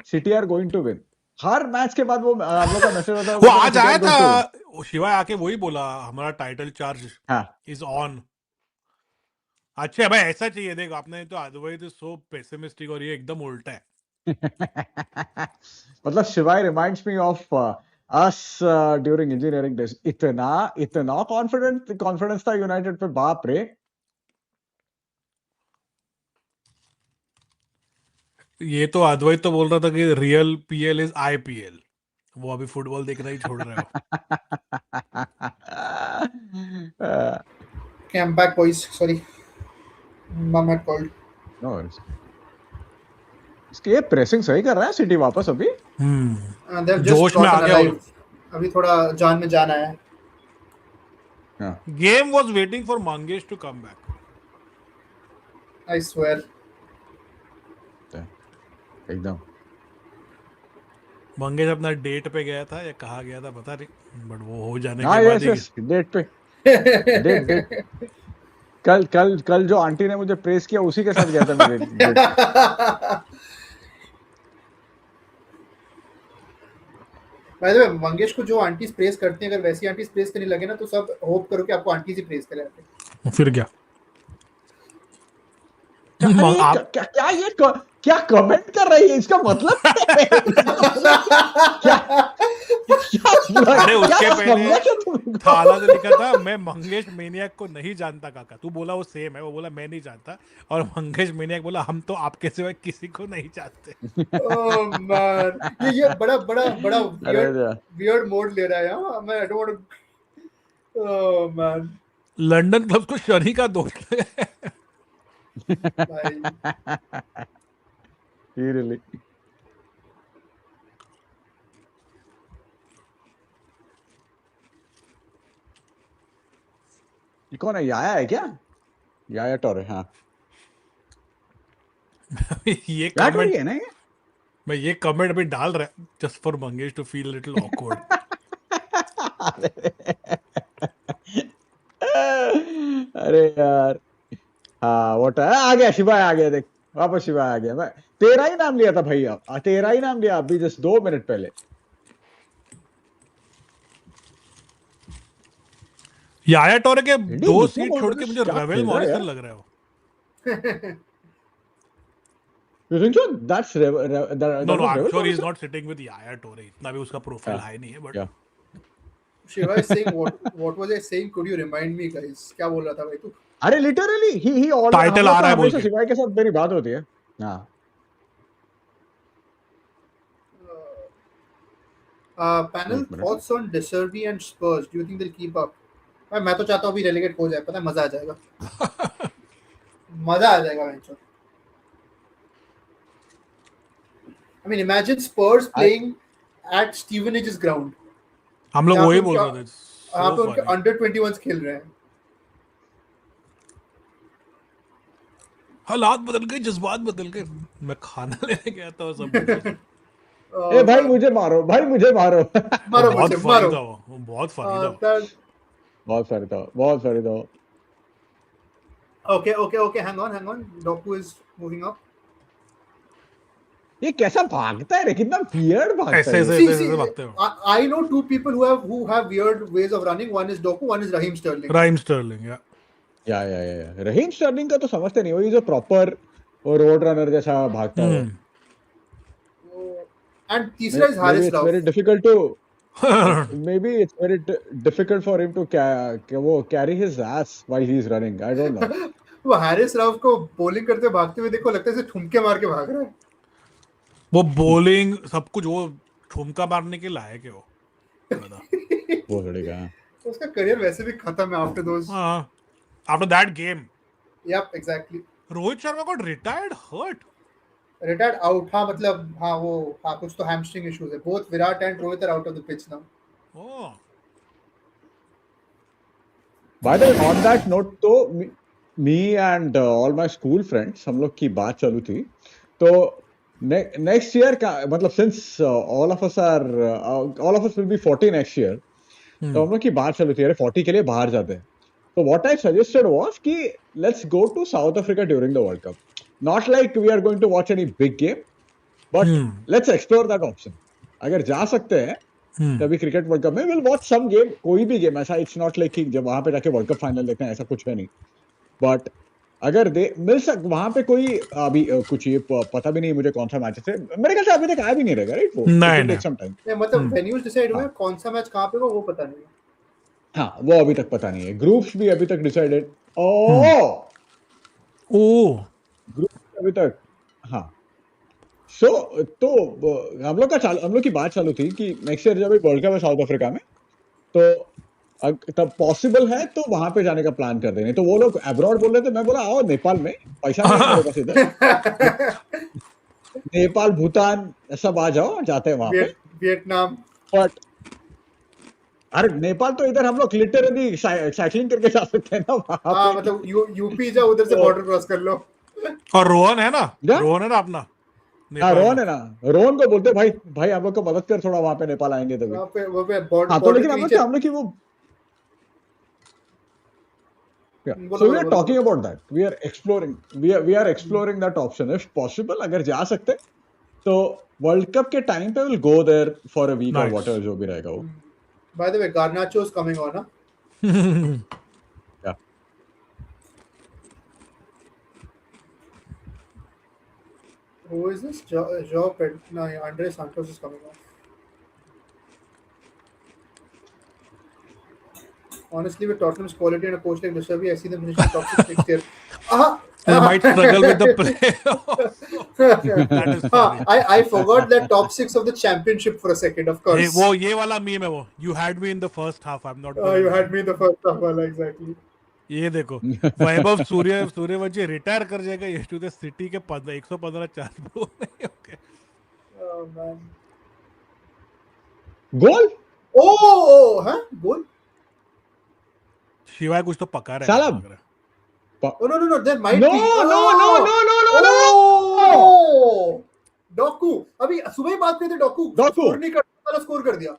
city are going to win. हर मैच के बाद वो हम लोग का मैसेज होता है. वो आज आया था शिवाय, आके वही बोला हमारा टाइटल चार्ज इज ऑन. अच्छा भाई, ऐसा चाहिए. देख, आपने तो अदरवाइज सो पेसिमिस्टिक और ये एकदम उल्टा है. मतलब शिवाय reminds me of us during engineering days. इतना कॉन्फिडेंस था यूनाइटेड पे, बाप रे. ये तो अद्वैत तो बोल रहा था कि रियल पीएल इज आईपीएल. वो अभी फुटबॉल देखना ही छोड़ रहे हो. Okay, I'm back, boys. Sorry, mom had called. No worries. इसके ये प्रेसिंग सही कर रहा है सिटी वापस अभी. They've just जोश में आ gotten गया वो लोग. alive. अभी थोड़ा जान में जान आया है. हाँ, Game was waiting for Mangesh to come back. I swear. एकदम. मंगेश अपना डेट पे गया था या कहाँ गया था पता नहीं, बट वो हो जाने हाँ, के बाद यस यस, डेट पे. डेट. कल कल कल जो आंटी ने मुझे प्रेस किया उसी के साथ गया था मेरे date. By the way, Mangesh को जो आंटीज प्रेस करती हैं, अगर वैसी आंटीज प्रेस करने लगे ना तो सब होप करो कि आपको आंटीज ही प्रेस करें. फिर क्या. अरे आप क्या ये क्या कमेंट कर रही है, इसका मतलब क्या अरे उसके पहले समझा क्या तुम? थाला से लिखा था मैं मंगेश मेनियक को नहीं जानता काका, तू बोला वो सेम है, वो बोला मैं नहीं जानता, और मंगेश मेनियक बोला हम तो आपके सिवाय किसी को नहीं जानते. Oh man, ये बड़ा बड़ा बड़ा अरे weird मोड ले रहा है यार. मैं I don't want to. Oh man. London clubs को शनि का दोष लगा है. भाई. really. ये कौन है, याया है क्या? याया टोरे. हाँ, ये याया टोरे कमेंट है ना ये. मैं ये कमेंट अभी डाल रहा है just for Mangesh to feel little awkward. अरे यार. हाँ, वो आ गया शिवाय, आ गया. देख वापस शिवाय आ गया. मैं तेरा ही नाम लिया था भैया, तेरा ही नाम लिया अभी जस्ट 2 मिनट पहले. याया टोरे के रेडी, 2 मुझको सीट बोल छोड़ रहे के थे, मुझे क्या रेवेल खेल रहा है मॉरिसन यार? लग रहा है वो. You think so? That's that No, was I'm Revel sure he's Morrison? not sitting with Yaya Toure. इतना भी उसका प्रोफाइल Yeah, हाई नहीं है, but yeah. Shiva is saying what was I saying? Could you remind me, guys? क्या बोल रहा था भाई तू? अरे लिटरली ही ऑल टाइटल आ रहा है बोल हमेशा के. शिवाय के साथ मेरी बात होती है. हाँ. Panel एक minute. thoughts on De Zerbi and Spurs. Do you think they'll keep up? भाई मैं तो चाहता हूँ अभी relegate हो जाए, पता है मजा आ जाएगा. मजा आ जाएगा match. I mean, imagine Spurs playing at Stevenage's ground. हम लोग जहाँ वही पे बोल उनके रहे थे. यहाँ So पे उनके funny. अंडर 21s खेल रहे हैं. हालात बदल गए, जज्बात बदल गए. मैं खाना लेने गया था और सब बदल गया. ए भाई मुझे मारो, भाई मुझे मारो. वो मारो बहुत मुझे फनी मारो. था, वो बहुत फनी था. That, बहुत सारे था, बहुत सारे था. okay. Hang on. Doku is moving up. ये कैसा भागता है रे, कितना वियर्ड भागता ऐसे है ऐसे ये. ऐसे भागते हो. I know two people who have weird ways of running. One is Doku, one is Raheem Sterling. Raheem Sterling या या रहीम स्टर्लिंग का तो समझते नहीं, वो is a proper road runner जैसा भागता है वो. And तीसरा is Maybe Haris it's Rauf. very difficult to maybe it's very difficult for him to वो carry his ass while he's running. I don't know. वो हैरिस राव को bowling करते भागते हुए देखो, लगता है जैसे ठुमके मार के भाग रहा है. वो बॉलिंग सब कुछ, वो ठुमका मारने के लायक है वो. वो लड़ेगा. उसका करियर वैसे भी खत्म है after those. After that game. Yep, exactly. Rohit Sharma got retired hurt. Retired out. हाँ मतलब हाँ वो हाँ कुछ तो हैमस्ट्रिंग इश्यूज है. Both Virat and Rohit are out of the pitch now. Oh. By the way, on that note, तो me and all my school friends, हम लोग की बात चालू थी. तो next year का मतलब since all of us will be 40 next year, तो हम लोग की बात चालू थी, अरे 40 के लिए बाहर जाते हैं. So what I suggested was कि let's go to South Africa during the World Cup. Not like we are going to watch any big game, but let's explore that option. अगर जा सकते हैं कभी क्रिकेट वर्ल्ड कप में, will watch some game, कोई भी game. ऐसा it's not like कि जब वहां पे जाके वर्ल्ड कप फाइनल देखना है, ऐसा कुछ है नहीं. बट अगर वहां पे कोई अभी कुछ ये पता भी नहीं मुझे कौन सा मैच है. मेरे ख्याल से अभी तक आया भी नहीं रहेगा, राइट? वो नहीं. Some time. मतलब वेन्यूज डिसाइड हुए, कौन सा मैच कहाँ पे होगा वो पता नहीं है. हाँ, वो अभी तक पता नहीं है. ग्रुप्स भी अभी तक डिसाइडेड. ओह. ग्रुप अभी तक. हाँ, सो तो हम लोग की बात चालू थी कि नेक्स्ट ईयर जब वर्ल्ड कप है साउथ अफ्रीका में, तो तब पॉसिबल है तो वहां पे जाने का प्लान कर देंगे। तो वो लोग अब्रॉड बोल रहे थे, मैं बोला आओ नेपाल में, पैसा नहीं है मेरे पास इधर, नेपाल भूटान सब आ जाओ, जाते हैं वहां पे। वियतनाम। बट अरे नेपाल तो इधर हम लोग लिटरली साइकिलिंग करके जा सकते हैं ना वहां हाँ पे। मतलब यूपी जाओ, उधर से तो बॉर्डर क्रॉस कर लो। और रोहन है ना, क्या, रोहन है ना अपना हाँ नेपाल रोहन में। है ना, रोहन को बोलते भाई भाई हम लोग को मदद कर थोड़ा, वहां पे नेपाल आएंगे तभी। वहाँ पे हाँ तो बॉर्डर लेकिन के नीचे। हम लोग की वो, बोलो so we बोलो are बोलो talking बोलो। about that, we are exploring, we are exploring that option if possible, अगर जा सकते तो वर्ल्ड कप के टाइम पे will go there for a week और नाइस। व्हाटएवर जो भी रहेगा वो। By the way, Garnacho is coming on, huh? Yeah. Who is this? Joe No, Andre Santos is coming on. Honestly, with Tottenham's quality and a coach like Deserbi, I see them finishing top six next year. Ah, They might struggle with the playoffs. That is funny. I forgot that top six of the championship for a second, of Hey, वो course. ये वाला meme है वो, you had me in the first half, I'm not gonna You lie. had me in the first half, well, exactly. ये देखो, Vaibhav Suryavanshi retire कर जाएगा ये टू द सिटी के 115 चार वो नहीं होंगे। Oh, man. गोल Huh? Goal? शिवाय कुछ तो पका रहा है साला, मेरे को लग रहा है। Oh, no. There might no be. No no Oh! No no no no, Oh! डॉकू अभी सुबह ही बात करते थे, डॉकू डॉकू स्कोर नहीं कर, स्कोर कर दिया।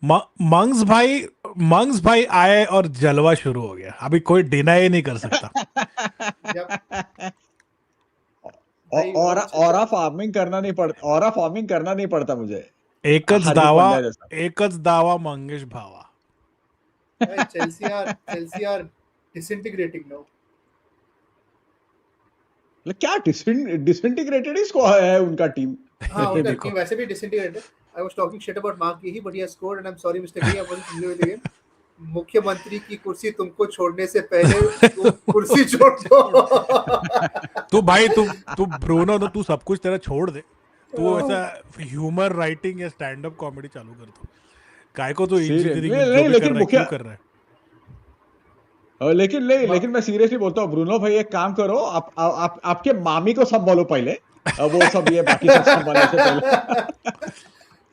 मंग्स भाई आए और जलवा शुरू हो गया, अभी कोई डिनाई नहीं कर सकता। Yep. भाई ऑरा फार्मिंग करना नहीं पड़ता, ऑरा फार्मिंग करना नहीं पड़ता मुझे, एकच हार्दिक दावा पांड्या जैसा। एकच दावा मंगेश भावा। भाई Chelsea are disintegrating now. क्या डिसइंटीग्रेटेड ही स्क्वाड है उनका टीम। हाँ ये उनका देखो, टीम वैसे भी disintegrated. I was talking shit about Mark Gehi, but he has scored, and I'm sorry, Mr. Gehi, I wasn't familiar with the game. मुख्यमंत्री की कुर्सी तुमको छोड़ने से पहले तुम कुर्सी छोड़ दो। तू भाई तू ब्रूनो, तो तू सब कुछ तेरा छोड़ दे, तू ऐसा ह्यूमर राइटिंग या स्टैंड अप कॉमेडी चालू कर दो। काय को तो इंजीनियरिंग नहीं जो नहीं, भी कर लेकिन रहा है मुख्य, क्यों कर रहा है? लेकिन मैं सीरियसली बोलता हूँ, ब्रूनो भाई एक काम करो, आपके मामी को संभालो पहले, वो सब ये बाकी सब संभालने से पहले।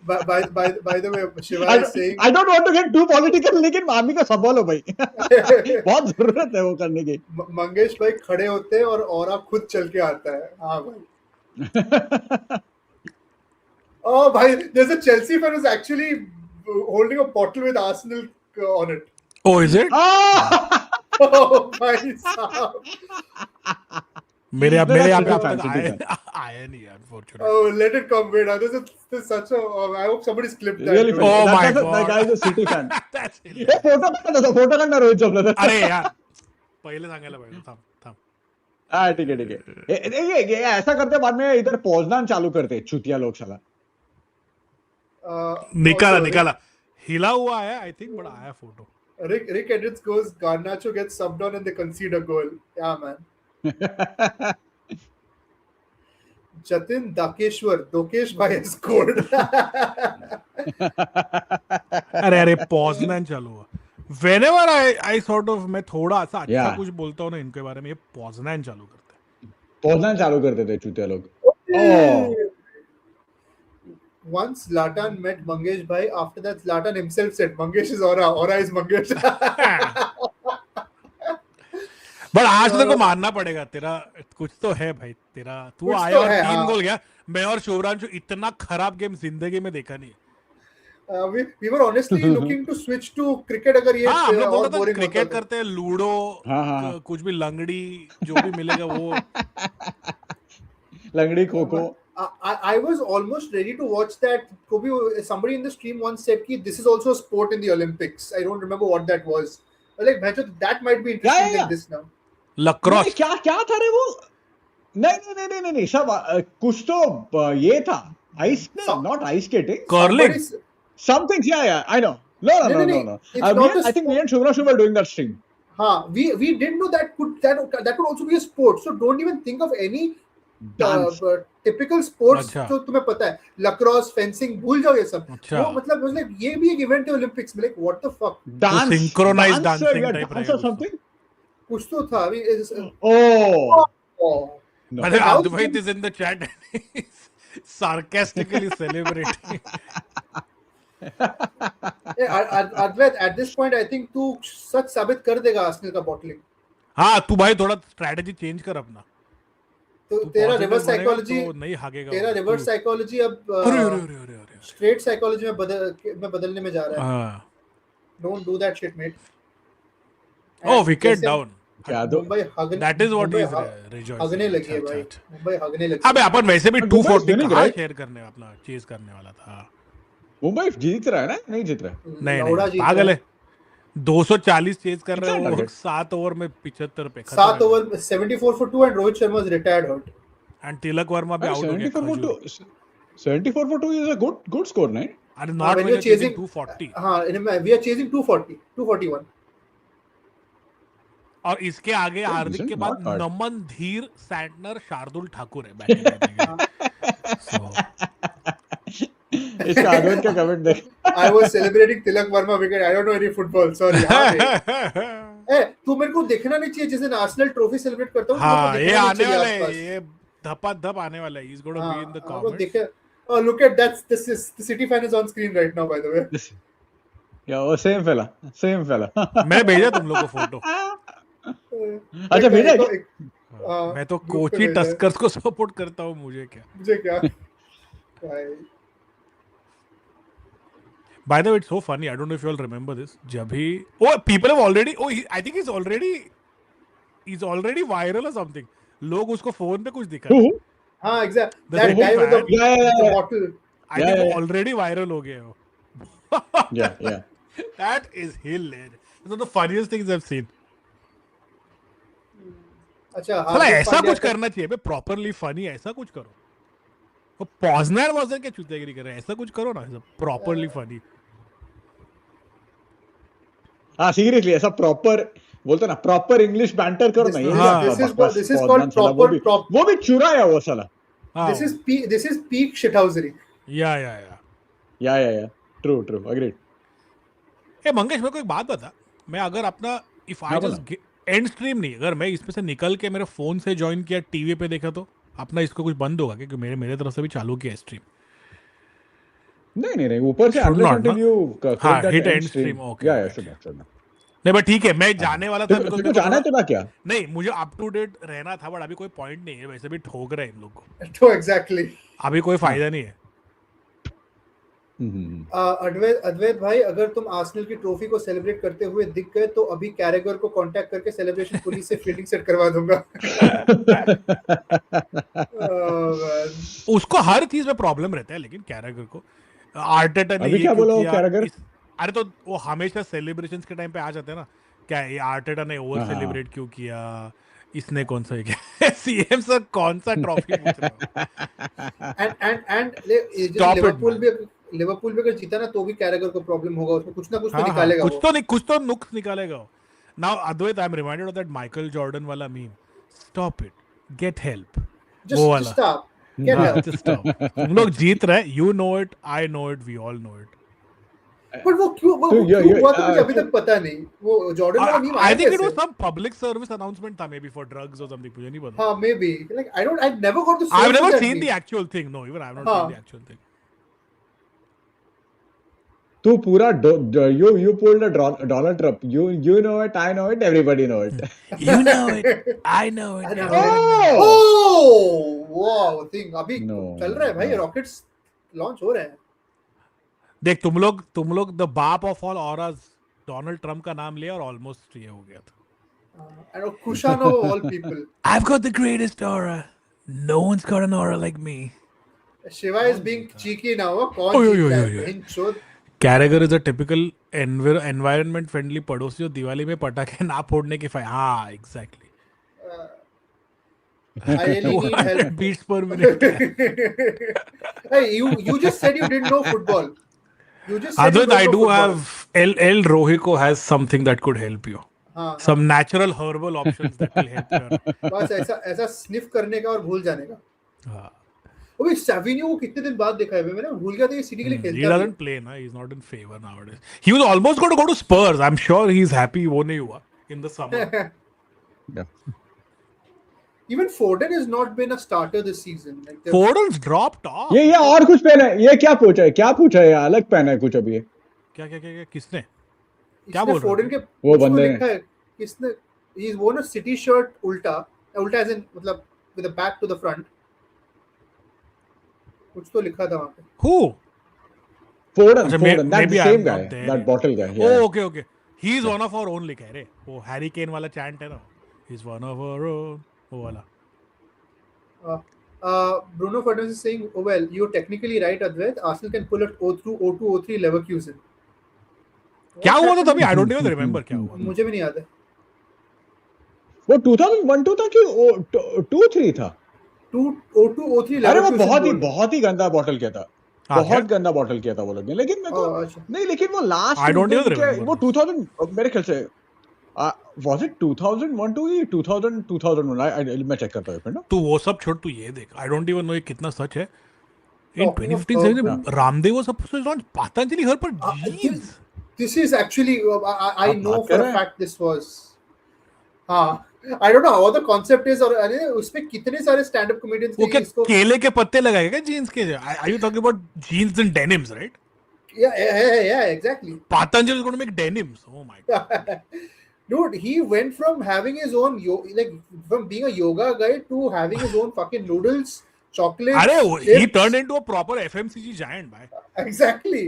by the way, Shiva is saying. I don't want to get too political, लेकिन मामी को संभालो भाई। बहुत जरूरत है वो करने की। मंगेश भाई खड़े होते हैं और आप खुद चल के आता है। हाँ भाई। Oh भाई, there's a Chelsea fan who's actually holding a bottle with Arsenal on it. Oh, is it? Oh भाई साहब। मेरे यहाँ पे अब fan, तक City आया नहीं यार, unfortunately. Oh, let it come. Wait, this is such a. I hope somebody's clipped that. Really funny. Oh my That God. guy is a City fan. That's A hilarious. Photo काढणार रोहित झोपला तर। अरे यार पहिले सांगायला पाहिजे, थांब। हाँ ठीक है। ये ऐसा करते बाद में इधर पहुंचना चालू करते चुतिया लोग साला। निकाला हिला हुआ है आई थिंक, बड़ा आया photo. Rick Edwards goes. Garnacho gets subbed on and they concede a goal. Yeah, man. Jatin Dakeshwar, Dokesh bhai has scored. अरे पॉजनैन चालू हुआ। Whenever I sort of मैं थोड़ा सा अच्छा Yeah. कुछ बोलता हूँ ना इनके बारे में, ये पॉजनैन चालू करते हैं। पहुंचना चालू करते थे चुतिया लोग। Once Zlatan met Mangesh bhai, after that Zlatan himself said, "Mangesh is Aura, Aura is Mangesh." But आज तेरे को मानना पड़ेगा, तेरा कुछ तो है भाई, तेरा तू कुछ आया तो और है, 3 हाँ। गोल गया। मैं और शिवरांशु इतना खराब गेम जिंदगी में देखा नहीं। we were honestly looking to switch to cricket अगर ये हाँ, हम लोग और बोलते थे boring क्रिकेट होता तो। करते हैं, लूडो, हाँ। कुछ भी लंगड़ी जो भी मिलेगा वो। लंगड़ी kho-kho. I was almost ready to watch that. Kobe, somebody in the stream once said कि this is also a sport in the Olympics. I don't remember what that was. I was like, "Bhaicho, that might be interesting than this now." लक्रॉस क्या था रे वो? नहीं सब कुछ तो ये था, ice not ice skating, curling, something, yeah, I know. No. It's not a I think me and Shubhra were doing that stream. हाँ, we didn't know that could also be a sport. So don't even think of any Dance. Typical sports अच्छा जो तुम्हें पता है, lacrosse, fencing, भूल जाओ ये सब. अच्छा, वो मतलब ये भी एक इवेंट है ओलंपिक्स में. Like what the fuck. तो Dance. Synchronise Dance, sir. Dancing Yeah, type dance रहेगा or कुछ तो. something. कुछ तो था अभी. Oh, no. मतलब And now Advait is in the chat and he's sarcastically celebrating. Advait, at this point I think तू सच साबित कर देगा आर्सेनल का बॉटलिंग. हाँ तू भाई थोड़ा स्ट्रैटेजी चेंज कर अपना. तो तू तेरा पॉजिटिव रिवर्स बनेगा साइकोलॉजी, तो नहीं हागेगा तेरा वो. रिवर्स साइकोलॉजी अब अरे अरे अरे अरे अरे. स्ट्रेट साइकोलॉजी में बदलने में जा रहा है. हाँ. Don't do that shit mate. Oh, and wicket जैसे down. Jadoo. That is what he is हगने rejoicing. लगी अच्छा है अच्छा भाई. अच्छा. मुंबई हगने लगी अबे है. अपन वैसे भी But Mumbai is 240 winning, कहाँ right? शेयर करने अपना चेज करने वाला था. मुंबई जीत रहा है ना, नहीं जीत रहा है? नहीं लौड़ा नहीं जीत रहा पागल है. है. 240 चेज कर रहे कितना हो टारगेट? 7 ओवर में 75 पे खत्म 7 है. Over 74 for 2 and Rohit Sharma is retired hurt. And Tilak Varma भी अरे आउट हो गया 74 for खजूर. 2. 74 for 2 is a good score, right? अरे not When when you're you chasing chasing, 240. we are chasing 240, 241. और इसके आगे Oh, हार्दिक decent, के बाद not bad. नमन, धीर, सैंटनर, शार्दुल ठाकुर है बैटिंग करने के लिए. सो इसका अद्वैत का कमेंट देख. I was celebrating Tilak Verma wicket. I don't know any football. Sorry. हाँ बे. तू मेरे को देखना नहीं चाहिए जिस दिन आर्सेनल ट्रॉफी सेलिब्रेट करता हूँ. मेरे को हाँ ये देखना नहीं आने चाहिए वाला है, आसपास. ये धपाधप आने वाला है. He's going to be in the हाँ वो comments. देखे. Oh, look at that. This is the City fan is on screen right now, by the way. या वो सेम फेला. मैंने भेजा तुम लोग को फोटो. अच्छा भेजा क्या? मैं तो ग्रुप पे कोची भेजा है. टस्कर्स को सपोर्ट करता हूँ. मुझे क्या. मुझे क्या भाई. By the way, it's so funny. I don't know if you all remember this. जब ही people have already I think he's already viral or something. लोग उसको फोन पे कुछ दिखा रहे. Who? हाँ exact. The That City guy with fan. the bottle. I think वो yeah. already viral हो गया हो. Yeah. That is hilarious. It's one of the funniest things I've seen. अच्छा साला हार्दिक ऐसा पांड्या कुछ करना चाहिए बे. प्रॉपरली फनी ऐसा कुछ करो. वो पॉजनर के चुतियागिरी कर रहे हैं. ऐसा कुछ करो ना. ऐसा प्रॉपरली फनी. हाँ सीरियसली ऐसा प्रॉपर बोलते ना, प्रॉपर इंग्लिश बैंटर करो ना. ये हाँ. this is called proper वो भी चुराया वो साला. this is peak shithousery. Yeah. True agreed. ए मंगेश मेरे को एक बात बता. मैं अगर अपना इफ आई हाँ, बोला. जस्ट एंड स्ट्रीम नहीं, अगर मैं इसमें से निकल के मेरे फोन से ज्वाइन किया टीवी पे देखा तो अपना इसको कुछ बंद होगा क्योंकि मेरे तरफ से भी चालू किया स्ट्रीम. नहीं ऊपर से Should unless not, until ना? you click हाँ, that hit end end stream, stream. okay, Yeah, okay. should not. नहीं बट ठीक है. मैं जाने वाला था because तेरे मेरे को को जाना है थोड़ा- तो ना क्या? नहीं मुझे अप टू डेट रहना था बट अभी कोई पॉइंट नहीं है. वैसे भी ठोक रहे हैं इन लोग को. तो exactly. अभी कोई फायदा नहीं है. अद्वैत भाई, अगर तुम आर्सेनल की ट्रॉफी को सेलिब्रेट करते हुए दिख गए तो अभी कैरेगर को कांटेक्ट करके सेलिब्रेशन पुलिस से फील्डिंग सेट करवा दूंगा. उसको हर चीज में प्रॉब्लम रहता है लेकिन कैरेगर को. आर्टेटा ने अभी ये क्या क्यों बोला वो किया कैरेगर? अरे तो वो हमेशा सेलिब्रेशंस के टाइम पे आ जाते हैं ना. क्या ये आर्टेटा ने ओवर हाँ. सेलिब्रेट क्यों किया, इसने कौन सा किया. सीएम सर कौन सा ट्रॉफी पूछ रहे हो. एंड लिवरपूल भी अगर जीता ना तो भी कैरेगर को प्रॉब्लम होगा. उसमें कुछ ना कुछ तो निकालेगा. कुछ तो नुक्स निकालेगा. Now Advait I am reminded of that Michael Jordan वाला meme. Stop it, get help. वो वाला. Stop, get help. Just stop. तुम लोग जीत रहे. You know it, I know it, we all know it. But वो क्यों हुआ तो मुझे अभी तक पता नहीं. वो जॉर्डन वाला मीम आई आया थिंक इट कैसे? Was some public service announcement था मे बी फॉर ड्रग्स और समथिंग. मुझे नहीं पता. हाँ may be. Like I never got the I have never seen the actual thing. No, even I have not seen the actual thing. तू पूरा you pulled a dollar trap. You know it, I know it, everybody know it. You know it, I know it. Oh wow thing अभी No, चल रहा है भाई. no. Rockets launch हो रहे हैं. देख तुम लोग द बाप of all auras Donald Trump का नाम लिया और ऑलमोस्ट ये हो गया था. And Kushan of all people. I've got the greatest aura. No one's got an aura like me. Shiva is being cheeky now. कौन ओयो, चीक ओयो, है ओयो. In show. कैरेगर is a typical environment friendly पड़ोसी जो दिवाली में पटाखे ना फोड़ने के हाँ exactly. I really need 200 help. beats per minute. Hey, you just said you didn't know football. You just said you Advait, don't I know do football. have El Rohico has something that could help you. हाँ, Some natural herbal options that will help you. बस ऐसा sniff करने का और भूल जाने का. हाँ. अबे सेविन्यो को कितने दिन बाद देखा है मैंने, भूल गया था ये सिटी के लिए He खेलता भी है. doesn't play, na. He's not in favor nowadays. He was almost going to go to Spurs. I'm sure he's happy. वो नहीं हुआ in the summer. Yeah. Even Foden has not been a starter this season. Like Foden's dropped off. ये और कुछ पहना है, ये क्या पूछा है, अलग पहना है कुछ अभी ये. क्या किसने क्या इसने बोल रहे फोर्डन थे? के वो कुछ तो बंदे लिखा है किसने. He's worn a City shirt उल्टा as in मतलब with a back to the front. कुछ तो लिखा था वहाँ पे. Who? Foden, अच्छा, that's the maybe same I'm guy, not there. that bottle guy. Oh, Yeah. okay. He's Yeah. one of our own लिखा है रे. वो हैरी केन वाला chant है ना. He's one of our own. वो वाला. Bruno Fernandes is saying, oh well, you're technically right, Advait. Arsenal can pull it 0-2, 0-2, 0-3 Leverkusen. क्या What हुआ था happened? तभी? I don't even remember क्या हुआ था. मुझे भी नहीं याद है. वो 2001-2 था कि 2-3 था. 0-2, 0-3 अरे वो Leverkusen बहुत ही गंदा बॉटल किया था. हाँ, बहुत क्या? गंदा बॉटल किया था वो लोग ने. लेकिन मैं Oh, अच्छा. नहीं, लेकिन वो last I don't even remember वो this. 2000 मेरे ख्याल से was it 2001-2 या 2000-2001? मैं चेक करता हूँ ना. तू वो सब छोड़, तू ये देख. I don't even know ये कितना सच है. In Talking of 2015, urban, Ramdev was supposed to launch Patanjali her पर jeans. this is actually I आप know बात for कर a रहे हैं? fact this was. हाँ, I don't know how the concept is और अरे उसमें कितने सारे stand up comedians वो ने क्या इसको. केले के पत्ते लगाए क्या jeans के? Are you talking about jeans and denims, right? Yeah, exactly. Patanjali is going to make denims. Oh my god. Dude, he went from having his own from being a yoga guy to having his own fucking noodles, chocolates, अरे he chips. turned into a proper FMCG giant, भाई. Exactly.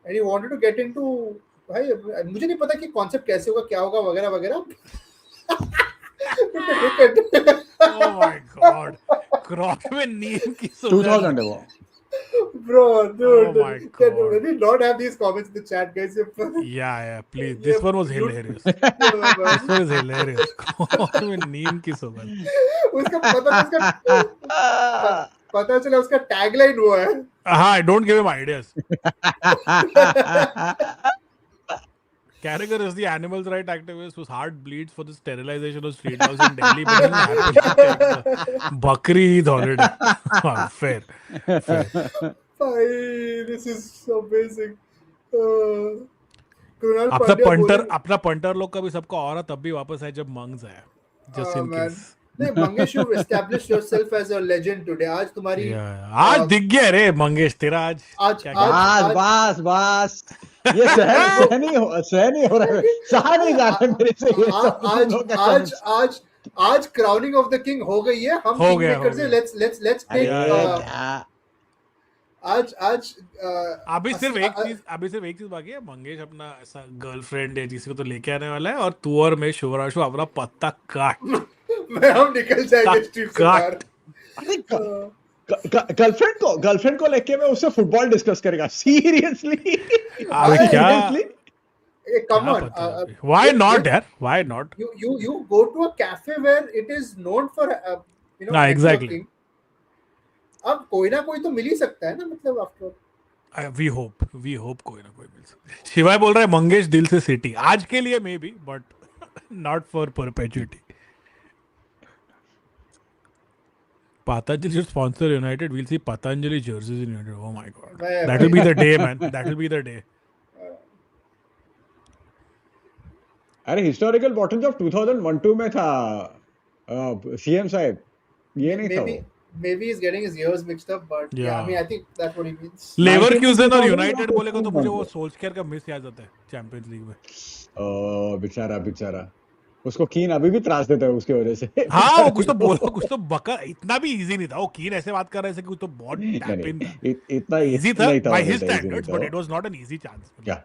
And he wanted to get into भाई मुझे नहीं पता कि concept कैसे होगा, क्या होगा, वगैरह वगैरह. Oh my god. क्रॉस में नीम की 2000 है वो. Bro, dude, Oh my can God. we not have these comments in the chat, guys? Yeah, please. This one was hilarious. उसका This one is hilarious. Cross में नीम की सुगंध. पता चला उसका टैगलाइन वो है. हाँ, don't give him ideas. Carragher is the animals' right activist whose heart bleeds for the sterilization of street dogs in Delhi, but he'll happily take the Bakri Eid holiday. Fair. This is amazing. Krunal Pandya बोले अपना punter लोग का भी सबका और तब भी वापस आए जब मंग्स आया. Just in man. case. नहीं Mangesh, you established yourself as a legend today. आज तुम्हारी आज दिख गया रे मंगेश तेरा आज. बस ये सह नहीं हो रहा है. सहा नहीं जा रहा मेरे से ये सब. आज क्राउनिंग ऑफ द किंग हो गई है. हम हो किंग गया, मेकर हो से गया. let's take आज अभी सिर्फ एक चीज बाकी है. मंगेश अपना ऐसा गर्लफ्रेंड है जिसको तो लेके आने वाला है, और तू और मैं शुभराशु अपना पत्ता काट. मैं हम निकल जाएंगे स्ट्रीट से बाहर. गर्लफ्रेंड को लेके मैं उससे फुटबॉल डिस्कस करेगा. सीरियसली अभी क्या? Come on. Why not, यार? Why not? You go to a cafe where it is known for exactly. networking. अब कोई ना कोई तो मिल ही सकता है ना, मतलब आफ्टर. We hope कोई ना कोई मिल सकता है. शिवाय बोल रहा है मंगेश दिल से सिटी आज के लिए may be, but not for perpetuity. Patanjali should sponsor United. We'll see Patanjali jerseys in United. Oh my god. That will be the day, man. That will be the day. अरे historical bottles of 2001-2 में था CM साहब. ये नहीं था वो. Maybe he's getting his ears mixed up, but yeah, I mean, I think that's what he means. Leverkusen और United बोलेगा तो मुझे वो सोल्सकेयर का मिस याद आता है चैंपियंस लीग में. बेचारा उसको कीन अभी भी त्रास देता है उसकी वजह से. हाँ, वो कुछ तो बोला, कुछ तो बका. इतना भी इजी नहीं था. वो कीन ऐसे बात कर रहे थे कि कुछ तो बहुत टैप इन था. इतना इजी था by his इतना standards, but it was not an easy chance. क्या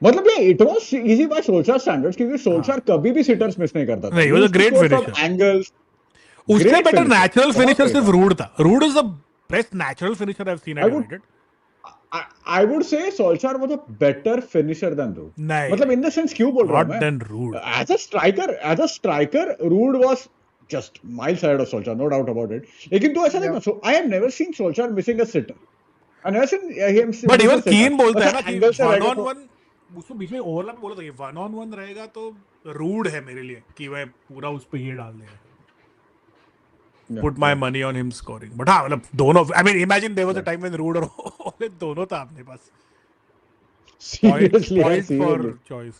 मतलब ये it was easy by Solskjaer standards, क्योंकि सोल्शार कभी भी सिटर्स मिस नहीं करता था. नहीं, he was a great finisher. एंगल्स उससे बेटर नेचुरल फिनिशर सिर्फ रूड था. Ruud is the best natural finisher I have seen at United. I would say Solskjaer was a better finisher than Ruud. नहीं, मतलब in the sense क्यों बोल रहा हूँ मैं? Not than Ruud. As a striker, Ruud was just miles ahead of Solskjaer, no doubt about it. लेकिन तो ऐसा नहीं. So I have never seen Solskjaer missing a sitter. I never seen him. But even Keane बोलता है ना कि angle से one रहेगा on तो- one, उसको बीच में ओवरलैप बोला था कि 1-on-1 रहेगा तो रूड है मेरे लिए कि वह पूरा उस पे ये डाल देगा. put my money on him scoring. But हाँ मतलब दोनों, I mean imagine there was a time when Rude और Ole दोनों था अपने पास. Seriously, Points for seriously. choice.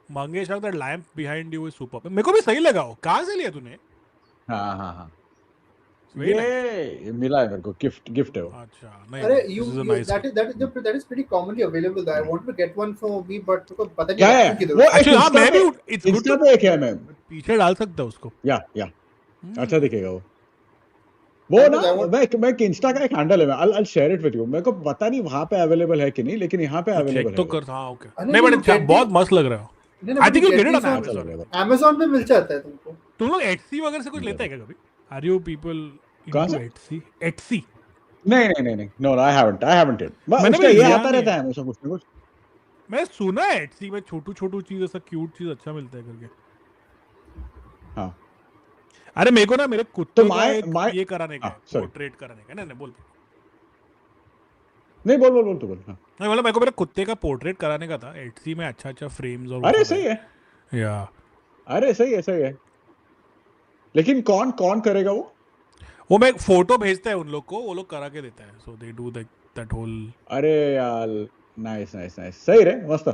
Mangesh, that lamp behind you is superb. मेरे को भी सही लगा वो. कहाँ से लिया तूने? हाँ. It's very nice. ये मिला है मेरे को, गिफ्ट है वो. अच्छा नहीं. अरे This is a nice that gift. is pretty commonly available there. I wanted to get one for me, but मेरे को पता नहीं क्या रखूं है किधर. वो? एक Actually हाँ मैं भी. It's good Insta to. पे एक है मैं. पीछे डाल सकता हूँ उसको. या अच्छा दिखेगा वो ना. मैं इंस्टा का एक हैंडल है, I'll share it with you. मेरे को पता नहीं वहाँ पे अवेलेबल है कि नहीं, लेकिन यहाँ पे अवेलेबल चेक तो है. कर. हाँ ओके. नहीं, नहीं बट बहुत मस्त लग रहा है. I think you'll get it on अच्छा Amazon. लगेगा. Amazon पे मिल जाता है तुमको. तुम लोग Etsy वगैरह से कुछ लेते हैं क्या कभी? Are you people कहाँ into से? Etsy? Etsy. नहीं. No, I haven't yet. मैंने उसका भी ये लिया आता नहीं रहता है. है हमेशा कुछ ना कुछ. मैं सुना है Etsy में छोटू चीज ऐसा क्यूट चीज अच्छा मिलता है करके. हाँ. अरे मेरे को ना मेरे कुत्ते तो का एक my ये कराने का है, sorry. पोर्ट्रेट कराने का. नहीं बोल. नहीं बोल तो बोल. हाँ. नहीं मतलब मेरे को मेरे कुत्ते का पोर्ट्रेट कराने का था. Etsy में अच्छा फ्रेम्स और अरे सही है. या अरे सही है. लेकिन कौन करेगा वो मैं फोटो भेजता है उन लोग को, वो लोग करा के देता है. सो दे डू दैट होल. अरे यार नाइस. सही रे, मस्त.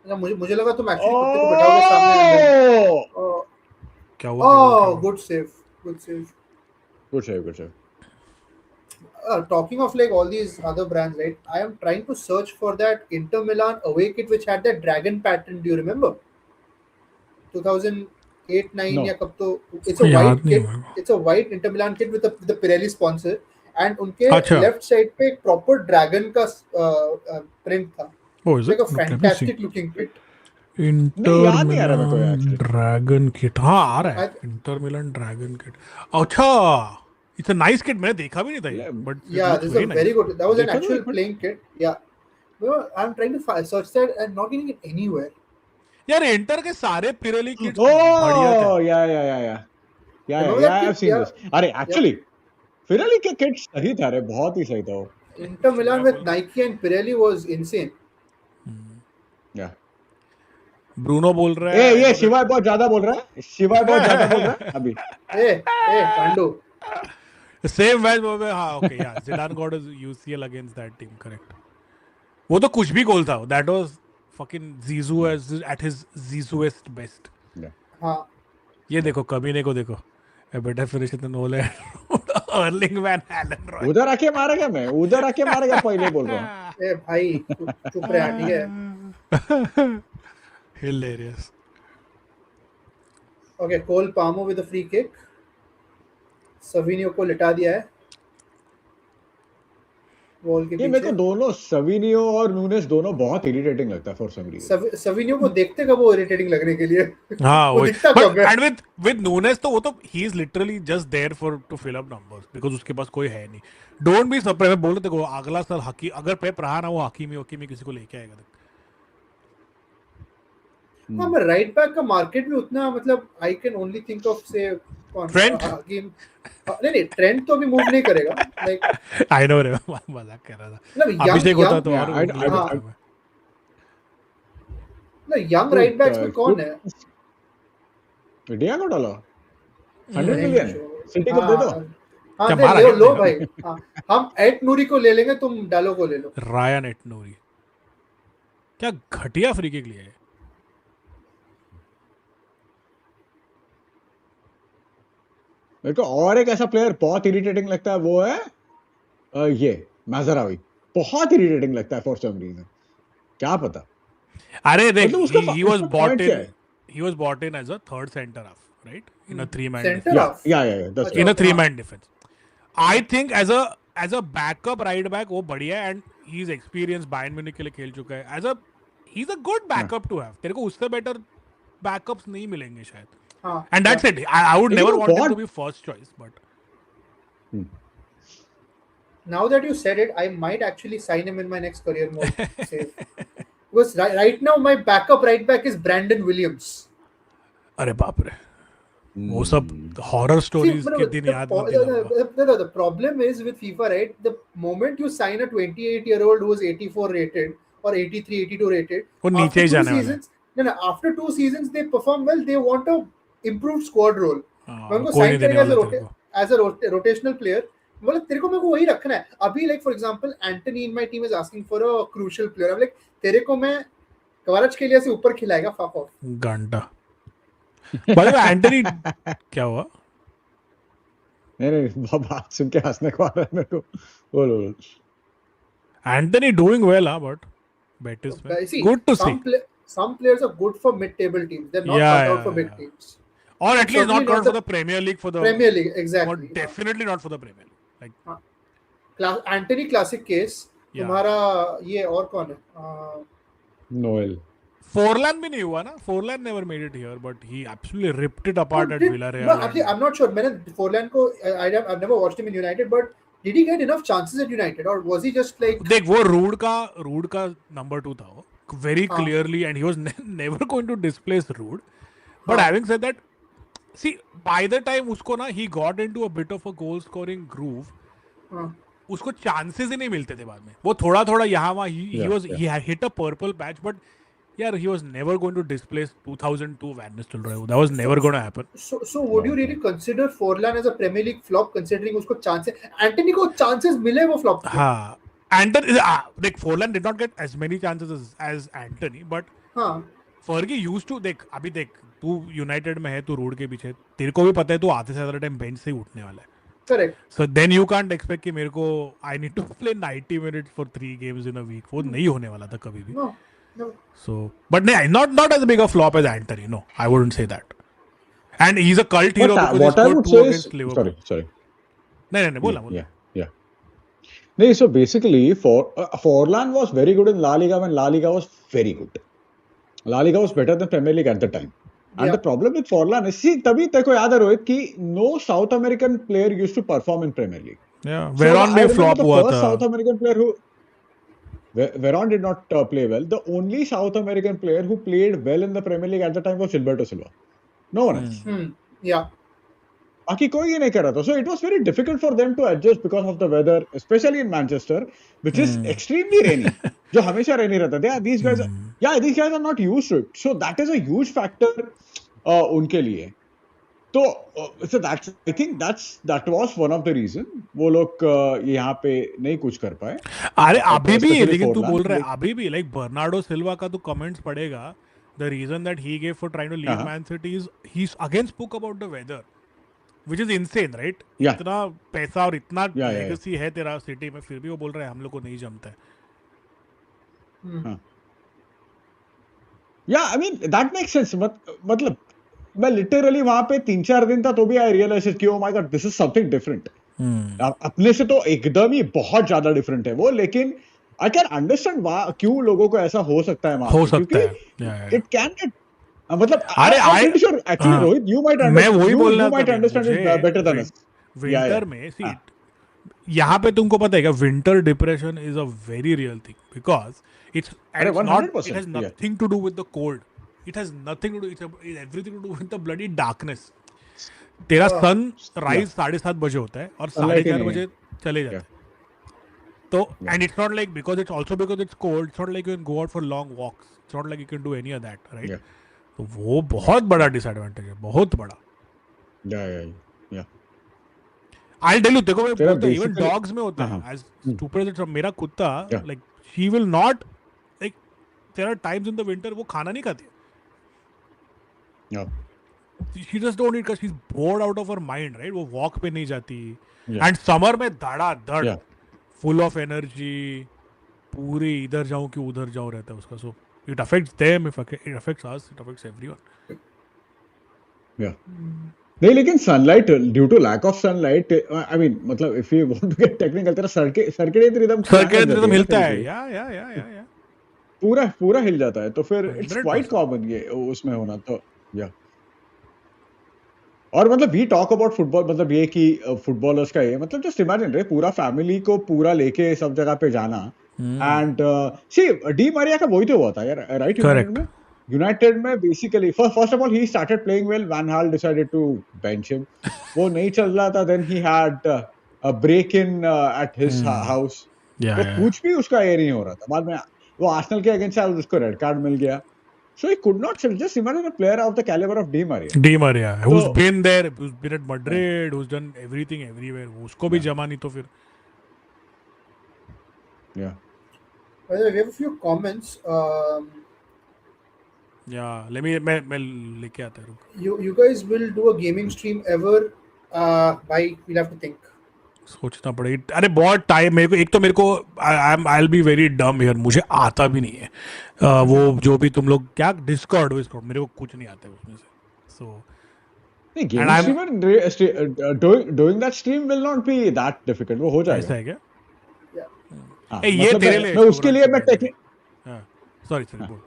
मुझे लगा तुम एक्चुअली कुत्ते को बिठाओगे सामने. क्या हुआ? Good save. Good save. Talking of like all these other brands, right? I am trying to search for that Inter Milan away kit which had that dragon pattern. Do you remember? 2008-9 No. या कब तो. It's a याद white नहीं kit. हुआ. It's a white Inter Milan kit with the Pirelli sponsor, and उनके अच्छा. left side पे एक proper dragon का print था. Oh, is Like it? a fantastic looking kit. नहीं, याद नहीं आ रहा मेरे को यार actually. Dragon kit. हाँ आ रहा है. इंटर मिलन ड्रैगन किट. अच्छा. It's a nice kit. मैंने देखा भी नहीं था ये. But Yeah, this is a very good. That was an देखो actual एक minute. playing kit. Yeah. No, I'm trying to search that and not getting it anywhere. यार इंटर के सारे पिरेली किट्स बढ़िया थे. Oh yeah. Remember that I've kit? seen Yeah. this. अरे actually Pirelli के kit सही था रे, बहुत ही सही था वो. Inter Milan with Nike and Pirelli was insane. Yeah. Bruno बोल रहा ए है. ये शिवाय बहुत ज्यादा बोल रहा है अभी. Hey, Pandu. सेम मैच में. हाँ ओके. या Zidane got is UCL against that team. Correct. वो तो कुछ भी गोल था. दैट वाज फकिंग जीजू एट हिज जीजूएस्ट बेस्ट. हाँ. ये देखो कमीने को देखो. A better finish than Ole. Erling Van Halen. उधर आके मारेगा पहले बोल रहा हूँ. ए भाई चुप रहे. ठीक है. Hilarious. Okay, Cole Palmer with a free kick. Savinio को लिटा दिया है बॉल के ये मेरे को पीछे. दोनों सविनियो और नूनेस दोनों बहुत इरिटेटिंग लगता है फॉर सम रीजन. सविनियो को देखते कब वो इरिटेटिंग लगने के लिए. हाँ वो दिखता कब है. and with Nunes तो वो तो he is literally just there to fill up numbers because उसके पास कोई है नहीं. Don't be surprised. मैं बोल रहा था अगला साल हकी अगर पेप रहा ना वो हकीमी किसी को लेके आएगा. हाँ मैं राइट बैक का मार्केट भी उतना मतलब I can only think of से Trent? नहीं ट्रेंड तो अभी मूव नहीं करेगा. लाइक I know रे मजाक कर रहा था. मतलब अभिषेक होता तो और यंग राइट बैक्स में कौन है. डियागो डालो 100 मिलियन सिटी को दे दो. हाँ क्या दे लो भाई. हाँ हम एट नूरी को ले लेंगे, तुम डालो को ले लो. रायन एट नूरी क्या घटिया फ्री किक लिया है. मेरे को और एक ऐसा प्लेयर बहुत इरिटेटिंग लगता है, वो है ये माजरावी. बहुत इरिटेटिंग लगता है फॉर सम रीजन. क्या पता. अरे देख he was bought in as a third center half, right? In a three-man Center defense. half? Yeah, that's In a right. three-man defense. I think as a backup right back वो बढ़िया है and he's experienced. Bayern Munich के लिए खेल चुका है. He's a good backup to have. तेरे को उससे better backups नहीं मिलेंगे शायद. हाँ. And that's it. I would never want him to be first choice, but Now that you said it, I might actually sign him in my next career mode save. Because right now my backup right back is Brandon Williams. अरे बाप रे वो सब horror stories के दिन याद मत दिलाऊंगा. The problem is with FIFA, right? The moment you sign a 28-year-old who is 84 rated or 83, 82 rated, वो नीचे ही जाने वाला है. No, after 2 seasons they perform well. They want a improved squad role. मैं उनको कोई नहीं साइन देने करेगा वाला तेरे को. as a rotational player. बोले तेरे को मेरे को वही रखना है अभी. Like for example, Anthony in my team is asking for a crucial player. I'm like तेरे को मैं कवारच के लिए से ऊपर खिलाएगा, fuck off. घंटा. भाई एंटनी क्या हुआ? नहीं बात सुन के हंसने को आ रहा है मेरे को. बोलो. Antony doing well but Betis में. See, Good to see. Some players are good for mid-table teams. They're not cut out for big teams. Or at least Certainly not cut for the Premier League, for the Premier League, or exactly. definitely not for the Premier League. Like Anthony classic case. तुम्हारा ये और कौन है? Noel. Forlan भी नहीं हुआ ना. Forlan never made it here, but he absolutely ripped it apart at Villarreal. No, actually, I'm not sure. मैंने Forlan को I've never watched him in United, but did he get enough chances at United, or was he just like? देख वो rude का number 2 था वो. Very clearly, and he was never going to displace Rude. But having said that, see, by the time उसको ना he got into a bit of a goal scoring groove, उसको chances ही नहीं मिलते थे बाद में. वो थोड़ा यहाँ वहाँ he hit a purple patch, but yeah, he was never going to displace 2002 Van Nistelrooy. That was never going to happen. So would you really consider Forlan as a Premier League flop, considering उसको chances? Anthony को chances मिले वो flop. हाँ. Anthony, like Forlan did not get as many chances as Anthony, but Fergie used to. अभी देख तू United में है, तू रोड के पीछे, तेरे को भी पता है तू आधे से ज्यादा टाइम बेंच से ही उठने वाला है. Correct. So then you can't expect कि मेरे को I need to play 90 minutes for 3 games in a week. वो नहीं होने वाला था कभी भी. No. So, but not as big a flop as Anthony. No, I wouldn't say that. And he's a cult hero because he scored 2 against Liverpool. Sorry. नहीं बोला. Yeah. No, so basically, Forlan was very good in La Liga when La Liga was very good. La Liga was better than Premier League at the time. And the problem with Forlan is, see, तभी तेरे को याद है रोहित कि no South American player used to perform in Premier League. Yeah, Veron में flop हुआ था. The first South American player who Veron did not play well. The only South American player who played well in the Premier League at the time was Gilberto Silva. No one else. Yeah. बाकी कोई ये नहीं कर रहा था. So it was very difficult for them to adjust because of the weather, especially in Manchester, which is extremely rainy. जो हमेशा rainy रहता था. These guys are not used to it. So that is a huge factor उनके लिए. तो I think that was one of the reason वो लोग यहाँ पे नहीं कुछ कर पाए. अरे अभी भी लेकिन तू बोल रहा है अभी भी like Bernardo Silva का तू comments पढ़ेगा. The reason that he gave for trying to leave Man City is he again spoke about the weather, which is insane, right? इतना पैसा और इतना legacy है तेरा सिटी में, फिर भी वो बोल रहा है हम लोग को नहीं जमता है. Yeah, I mean that makes sense. मतलब मैं लिटरली वहां पे 3-4 दिन था तो भी आई रियलाइज कि oh my God this is something different. अपने से तो एकदम ही बहुत ज्यादा डिफरेंट है वो, लेकिन आई कैन अंडरस्टैंड क्यों लोगों को ऐसा हो सकता है वहां पे, क्योंकि इट कैन गेट मतलब अरे I actually Rohit you might मैं वही बोल रहा था, might understand it better than us. Winter में सी यहाँ पे तुमको पता है क्या, winter depression is a very real thing because it's not, it has nothing to do with the cold. It has nothing to do. It's everything to do with the bloody darkness. तेरा sun rise 7:30 बजे होता है और 4:30 बजे चले जाता है. तो and it's not like because it's cold. It's not like you can go out for long walks. It's not like you can do any of that, right? तो वो बहुत बड़ा डिसएडवांटेज है, बहुत बड़ा. Yeah. I'll tell you, देखो मैं बोलता हूँ even dogs में होता है. As stupid as मेरा कुत्ता, like she will not like there are times in the winter वो खाना नहीं खाती. No. She just don't eat because she's bored out of her mind, right? वो walk पे नहीं जाती. And summer में धड़ full of energy, पूरे इधर जाऊँ कि उधर जाऊँ रहता है उसका. So it affects them, it affects us, it affects everyone. Yeah. नहीं लेकिन sunlight, due to lack of sunlight, I mean मतलब if you want to get technical, तेरा circadian rhythm हिलता है. Yeah. पूरा हिल जाता है. तो फिर it's quite common ये उसमें होना. तो और मतलब वी टॉक अबाउट फुटबॉल, मतलब ये कि फुटबॉलर्स का ये मतलब जस्ट इमेजिन रहे पूरा फैमिली को पूरा लेके सब जगह पे जाना. एंड सी डी मरिया का वही तो हुआ था यार, राइट? यूनाइटेड में basically first of all he started playing well, Van Gaal decided to bench him. वो नहीं चल रहा था, then he had a break in at his house. तो कुछ भी उसका ये नहीं हो रहा था. बाद में वो आर्सेनल के अगेंस्ट उसको रेड कार्ड मिल गया. So he could not shift. Just imagine a player of the caliber of Di Maria. Di Maria, who's So been there, who's been at Madrid, who's done everything everywhere. उसको भी जमा नहीं तो फिर. yeah. By the way, we have a few comments. Yeah, let me मैं लेके आता हूँ. You guys will do a gaming stream ever? By we'll have to think. सोचना पड़ेगा. अरे बहुत टाइम मेरे को I'll be very dumb here. मुझे आता भी नहीं है. वो जो भी तुम लोग क्या Discord मेरे को कुछ नहीं आता है उसमें से. So नहीं, gaming streamer doing that stream will not be that difficult. वो हो जाएगा. ऐसा है क्या? Yeah. हाँ, ए, ये मतलब तेरे लिए मैं उसके लिए मैं टेक्निक. सॉरी बोल.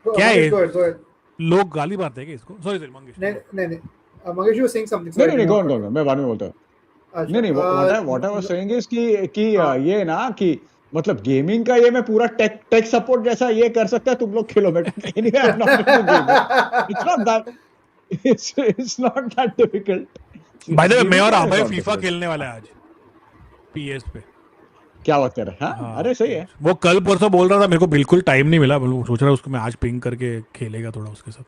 Go क्या है? ahead. Go ahead. लोग गाली मारते हैं क्या इसको? सॉरी मंगेश. नहीं. Mangesh, you were saying something. नहीं, go on. मैं बाद में बोलता हूँ. अच्छा, नहीं, what I was saying is कि ये ना कि मतलब गेमिंग का ये मैं पूरा टेक सपोर्ट जैसा ये कर सकता है, तुम लोग खेलो बेटा. Anyway, I'm not going to game it. It's not that difficult. By the way मैं और अभय फीफा खेलने वाला है आज पीएस पे. क्या बात कर रहे हैं? हाँ, अरे सही है. वो कल परसों बोल रहा था, मेरे को बिल्कुल टाइम नहीं मिला. सोच रहा उसको मैं आज पिंग करके खेलेगा थोड़ा उसके साथ.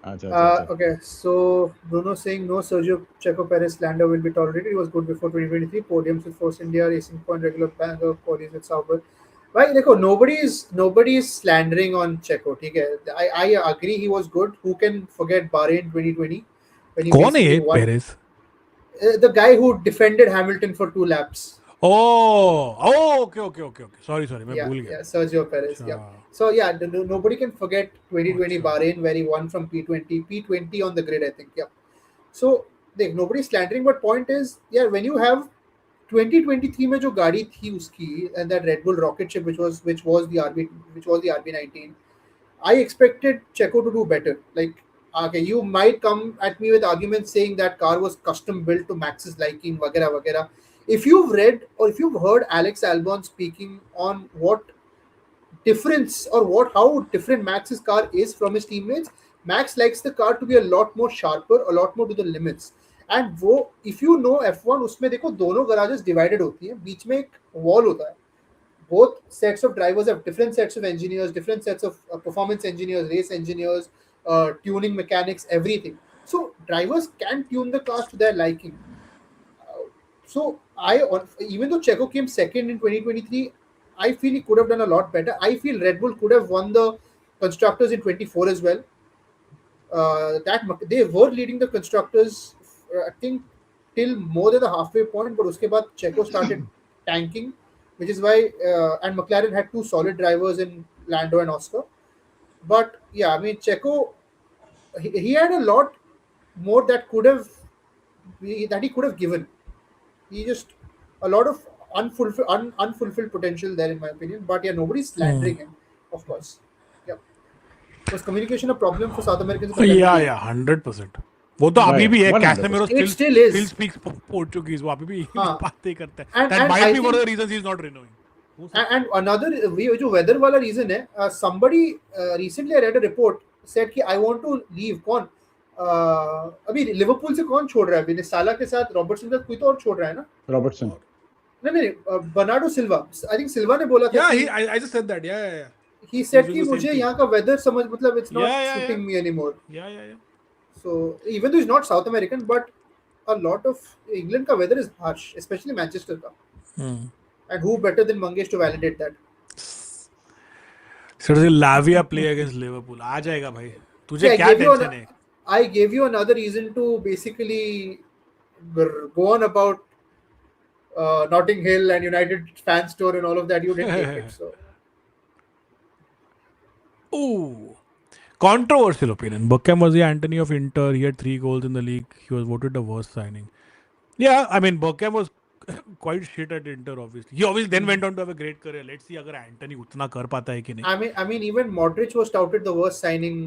Okay, so Bruno saying no Sergio Checo Perez slander will be tolerated. He was good before 2023. Podiums with Force India, Racing Point, regular banger, qualities with Sauber. Right, देखो, nobody is slandering on Checo. ठीक है, I agree he was good. Who can forget Bahrain 2020? कौन है ये Perez? The guy who defended Hamilton for 2 laps. Okay. Sorry, मैं भूल गया. Yeah, Sergio Perez. Yeah. So yeah, nobody can forget 2020 Bahrain where he won from P20 on the grid, I think. Yeah. So nobody's slandering, but point is, yeah, when you have 2023 में जो गाड़ी थी उसकी and that Red Bull rocket ship which was the RB19, I expected Checo to do better. Like, okay, you might come at me with arguments saying that car was custom built to Max's liking, वगैरह. If you've read or if you've heard Alex Albon speaking on what difference or how different Max's car is from his teammates, Max likes the car to be a lot more sharper, a lot more to the limits. And वो if you know F1 उसमें देखो दोनों garages divided होती हैं, बीच में एक wall होता है. Both sets of drivers have different sets of engineers, different sets of performance engineers, race engineers, tuning mechanics, everything. So drivers can tune the cars to their liking. So even though Checo came second in 2023, I feel he could have done a lot better. I feel Red Bull could have won the constructors in 24 as well. That they were leading the constructors, I think, till more than the halfway point. But उसके बाद Checo started tanking, which is why and McLaren had 2 solid drivers in Lando and Oscar. But yeah, I mean Checo, he had a lot more that he could have given. He just a lot of unfulfilled potential there in my opinion. But yeah, nobody's slandering him, of course. Yeah, was communication a problem for South Americans? Yeah, 100%. वो तो अभी भी है. Casemiro still speaks Portuguese. वो अभी भी बातें करता है. That might be one of the reasons he's not renewing. And another जो weather वाला reason है, somebody recently I read a report said कि I want to leave. कौन अभी लिवरपूल से कौन छोड़ रहा है? अभी साला के साथ रॉबर्टसन के साथ कोई तो और छोड़ रहा है ना? रॉबर्टसन नहीं बर्नार्डो सिल्वा. आई थिंक सिल्वा ने बोला था. I just said that. Yeah. He said कि मुझे यहाँ का weather समझ मतलब it's not suiting me anymore. Yeah. So even though he's not South American, but a lot of England का weather is harsh, especially Manchester का. And who better than Mangesh to validate that? Seriously, Lavia play against Liverpool. आ जाएगा भाई. तुझे क्या tension है? I gave you another reason to basically go on about Notting Hill and United fan store and all of that. You didn't take it. So. Ooh. Controversial opinion. Beckham was the Anthony of Inter. He had 3 goals in the league. He was voted the worst signing. Yeah, I mean, Beckham was quite shit at Inter, obviously. He obviously then went on to have a great career. Let's see अगर Anthony उतना कर पाता है कि नहीं. I mean, even Modric was touted the worst signing.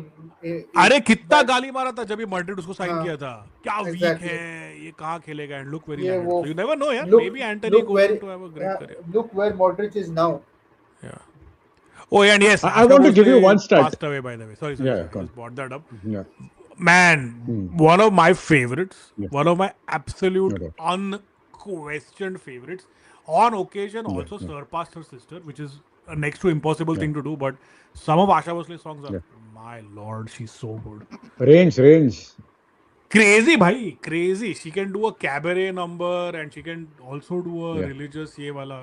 अरे कितना गाली मारा था जब ये Madrid उसको साइन किया था. क्या weak है, ये कहाँ खेलेगा, and look where he landed. So you never know, यार. Maybe Anthony goes on to have a great career. Look where Modric is now. Yeah. Oh, and yes, I want to give you one stat. Passed away, by the way. Sorry. Yeah, I just brought that up. Yeah. Man, one of my favorites, one of my absolute unquestioned favorites, on occasion also surpassed her sister, which is next to impossible Yeah. thing to do, but some of Asha Bhosle's songs are, Yeah. my lord, she's so good. Range. Crazy, bhai, crazy. She can do a cabaret number and she can also do a Yeah. religious ye wala.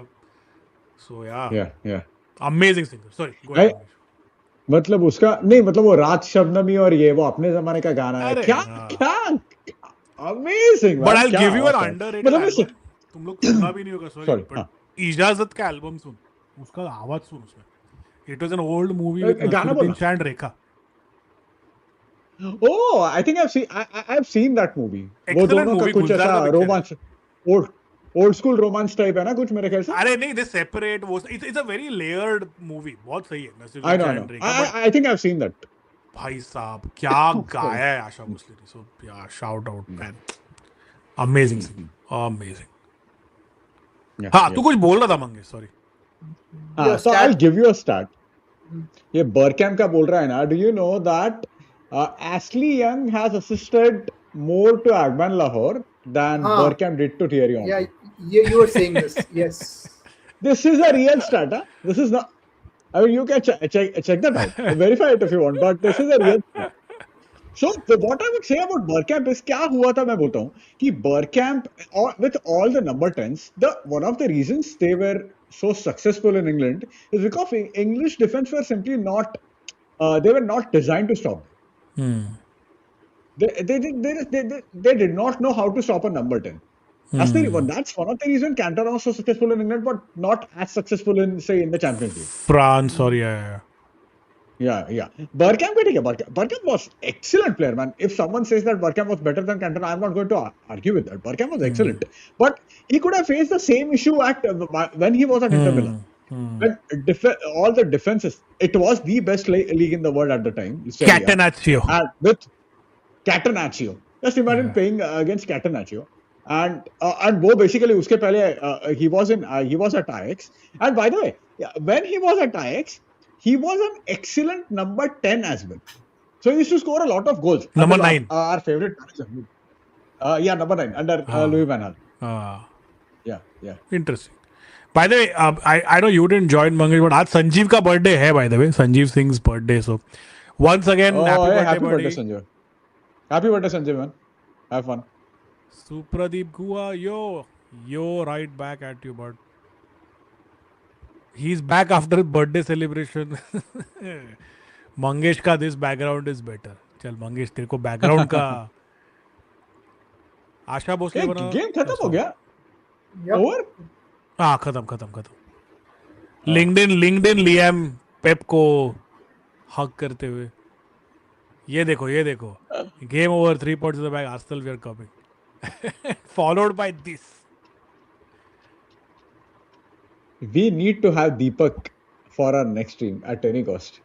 So yeah, Yeah. amazing singer. Sorry, go ahead, I Mangesh. मतलब उसका नहीं, मतलब वो रात शबनमी और ये वो अपने जमाने का गाना है, अरे क्या हाँ. क्या अमेजिंग But मैन, I'll क्या give you an आवाज है underrated मतलब मैं album. तुम लोग सुना भी नहीं होगा, sorry, सॉरी, but हाँ, इजाजत का एल्बम सुन, उसका आवाज सुन उसमें. It was an old movie with गाना Nasiruddin बोला. Shah and Rekha. Oh, I think I've seen that movie. वो Excellent दोनों का movie, कुछ गुलजार ऐसा का पिक्चर है. Romance, old old school romance type है ना कुछ मेरे ख्याल से. अरे नहीं, they separate. वो it's a very layered movie. बहुत सही है I Nasiruddin know, Shah I know. and Rekha. But I think I've seen that. भाई साहब क्या Sorry. गाया है आशा भोसले ने. So yeah, shout out man. Amazing singer. Amazing. Yeah, हाँ, yeah. तू कुछ बोल रहा था Mangesh, sorry. Yeah, So I'll stat. give you a stat. ये बर्कैम का बोल रहा है ना, do you know that Ashley Young has assisted more to एडमन लाहौर than Huh. Beckham did to Thierry Yeah, Henry. you were saying this. Yes. This is a real stat, huh? This is not, I mean, you can check that out, verify it if you want, but this is a real stat. So what I would say about Burkamp is क्या हुआ था मैं बोलता हूँ कि Burkamp with all the number 10s, the one of the reasons they were so successful in England is because English defense were simply not they were not designed to stop them. They did not know how to stop a number 10. That's one of the reasons Cantona was so successful in England, but not as successful in, say, in the Champions League. France, sorry, yeah. Yeah. Bergkamp ठीक है. Bergkamp was excellent player, man. If someone says that Bergkamp was better than Cantona, I'm not going to argue with that. Bergkamp was excellent, but he could have faced the same issue when he was at Inter Milan. And all the defenses, it was the best league in the world at the time, Serie A, Catenaccio. and with Catenaccio. Just imagine Yeah. playing against Catenaccio. And वो basically उसके पहले he was at Ajax. And by the way, when he was at Ajax, he was an excellent number 10 as well. So he used to score a lot of goals. Number 9. Our favorite manager. Number 9 under Louis van Gaal. Yeah. Interesting. By the way, I know you didn't join Mangesh, but आज संजीव का birthday है, by the way. Sanjeev Singh's birthday. So once again, happy birthday, Sanjeev. Happy birthday, Sanjeev, man. Have fun. Supradeep Gua, yo, right back at you, but he's back after his birthday celebration. Mangesh का this background is better. चल मंगेश, तेरे को background का आशा भोसले बना. Game खत्म हो गया. Yep. Over. हाँ, खत्म. लिंक्डइन लियाम पेप को हक करते हुए. ये देखो. Game over, 3 points in the bag. Arsenal, we are coming. Followed by this. We need to have Deepak for our next stream at any cost.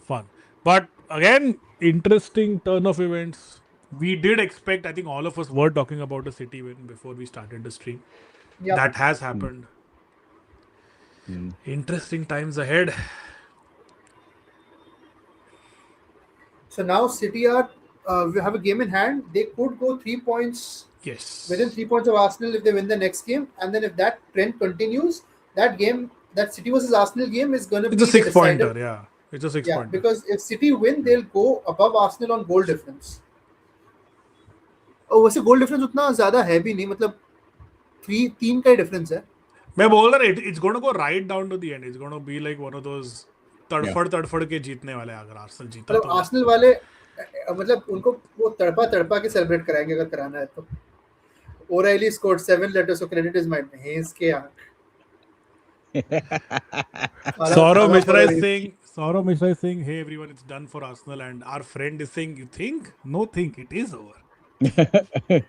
Fun. But again, interesting turn of events. We did expect, I think all of us were talking about a City win before we started the stream. Yep. That has happened. Interesting times ahead. So now City we have a game in hand. They could go 3 points. Yes. Within 3 points of Arsenal if they win the next game, and then if that trend continues, that City versus Arsenal game is going to be It's a 6 pointer, decider. yeah. It's a 6 Yeah, pointer. because if City win, they'll go above Arsenal on goal difference. और वैसे goal difference उतना ज्यादा है भी नहीं, मतलब 3 का ही difference है. मैं बोल रहा हूँ, it's going to go right down to the end. It's going to be like one of those तड़फड़ के जीतने वाले. अगर आर्सेनल जीता मतलब तो आर्सेनल वाले मतलब उनको वो तड़पा के सेलिब्रेट कराएंगे अगर कराना है तो. O'Reilly scored 7 letters, so credit is mine. इसके आंख. Saurav Mishra is saying, hey everyone, it's done for Arsenal, and our friend is saying, you think? No, think it is over. It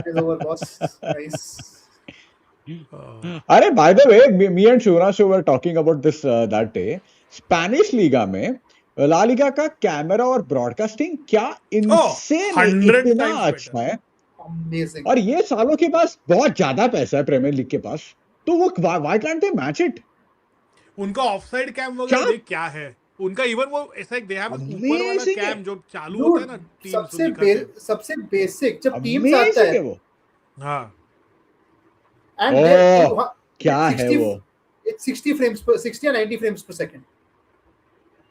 is over, boss. Nice. अरे by the way, me and Shivranshu were talking about this that day. Spanish Liga में La Liga का camera और broadcasting क्या insane 100 इतना times अच्छा better. है. Amazing. और ये सालों के पास बहुत ज्यादा पैसा है प्रीमियर लीग के पास, तो वो why can't they match it. उनका ऑफसाइड कैम वगैरह देख क्या है उनका. इवन वो ऐसा दे हैव ऊपर वाला कैम जो चालू होता है ना टीम सबसे बेसिक जब टीम्स आता है वो. हाँ. and they're क्या it's है 60 वो? it's 60 frames per 60 or 90 frames per second.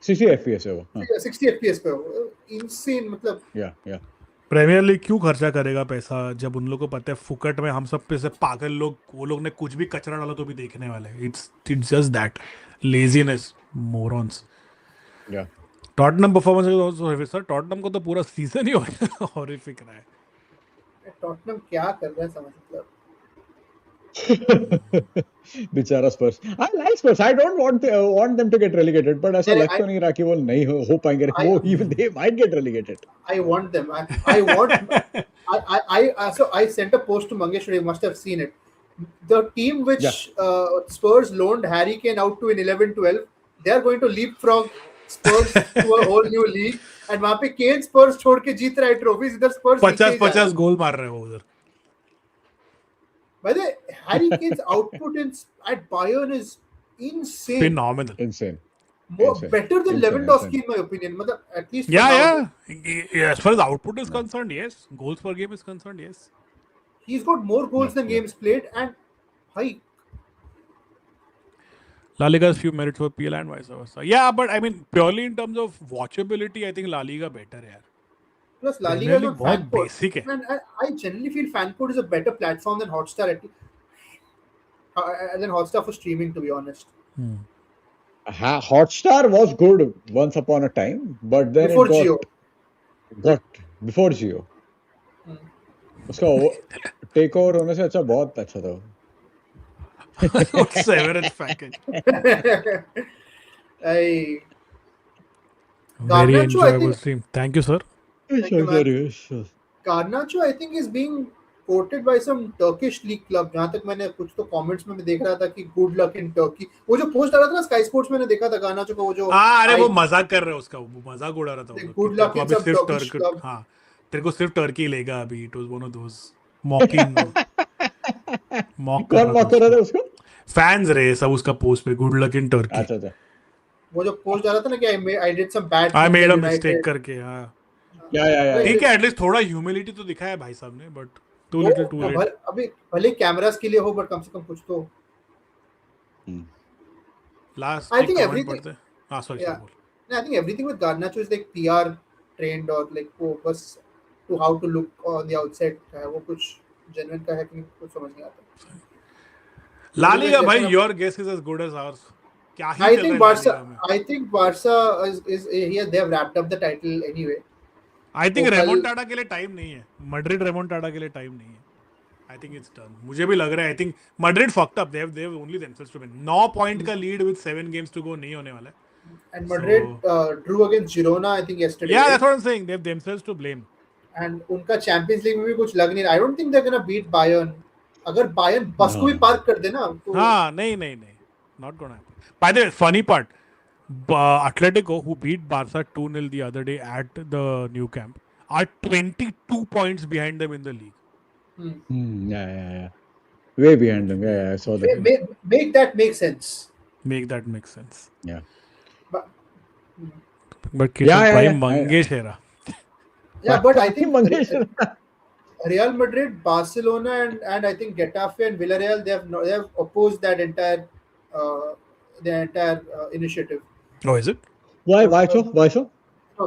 60 FPS है वो. हाँ. 60 fps पे insane मतलब. Yeah. प्रीमियर लीग क्यों खर्चा करेगा पैसा जब उन लोगों को पता है फुकट में हम सब पे से पागल लोग वो लोग ने कुछ भी कचरा डाला तो भी देखने वाले हैं. It's just that laziness morons. Yeah. Tottenham performance sir Tottenham को तो पूरा सीजन ही हॉरिफिक रहा है. टॉटनम क्या कर रहा है समझ मतलब. बेचारा स्पर्स. I like Spurs. I don't want them to get relegated, but ऐसा लग तो नहीं रहा कि वो नहीं हो पाएंगे. वो even they might get relegated. I want them. I want. So I sent a post to Mangesh today. You must have seen it. The team which Spurs loaned Harry Kane out to in 11-12, they are going to leapfrog Spurs to a whole new league. And वहाँ पे Kane Spurs छोड़ के जीत रहा है trophies. इधर Spurs 50 गोल मार रहे हो उधर. By the way, Harry Kane's output at Bayern is insane. Phenomenal. Insane. Better than Lewandowski in my opinion. मतलब at least. Yeah. As far as output is concerned, yes. Goals per game is concerned, yes. He's got more goals than games played, and hi. La Liga's few merits for PL and vice versa. Yeah, but I mean, purely in terms of watchability, I think La Liga better है. Plus, La Liga is on बहुत fan code. basic है. And I generally feel fan code is a better platform than Hotstar. Than Hotstar for streaming, to be honest. Hotstar was good once upon a time, but then before it got before Jio. उसका take over होने से अच्छा बहुत अच्छा था. Severance package. Very enjoyable stream. Thank you, sir. Garnacho, I think, is being quoted by some Turkish league club. जहाँ तक मैंने कुछ तो comments में देख रहा था कि good luck in Turkey. वो जो post आ रहा था ना Sky Sports मैंने देखा था Garnacho का वो जो. अरे वो मजाक कर रहे हैं उसका वो मजाक उड़ा रहा था. Good luck in some Turkish club. हाँ तेरे को सिर्फ टर्की लेगा अभी. It was one of those mocking. कौन मॉक कर रहा था उसको? Fans रहे सब उसका post पे good luck in Turkey. अच्छा. वो जो post आ रहा था ना कि I did some bad. I made a mistake करके हाँ. Yeah. ठीक है एटलीस्ट थोड़ा ह्यूमिलिटी तो दिखाया भाई साहब ने but too little too late. अभी भले कैमरास के लिए हो बट कम से कम कुछ तो. Last I think everything. sorry. I think everything with Garnacho is like PR trained or like वो बस to how to look on the outside है वो कुछ genuine का है कि कुछ समझ नहीं आता. La Liga भाई your guess is as good as ours. क्या ही I think Barca is they have wrapped up the title anyway. I think रेमोंटाडा के लिए टाइम नहीं है. मैड्रिड रेमोंटाडा के लिए टाइम नहीं है. I think it's done. मुझे भी लग रहा है. I think Madrid fucked up. They have only themselves to win. 9 point का lead with 7 games to go नहीं होने वाला है. And Madrid drew against Girona I think yesterday. Yeah, that's what I'm saying. They have themselves to blame. And उनका champions league में भी कुछ लग नहीं रहा. I don't think they're gonna beat Bayern. अगर Bayern बस को भी पार्क कर देना तो. हाँ नहीं. Not gonna happen. By the way, funny part. Atletico, who beat Barca 2-0 the other day at the new camp, are 22 points behind them in the league. Yeah. Way behind them. Yeah, I saw that. Make that make sense. Yeah. But Prime Mangesh era. Yeah, but I think Real Madrid, Barcelona, and I think Getafe and Villarreal they have opposed that entire initiative. Oh, is it? Why so?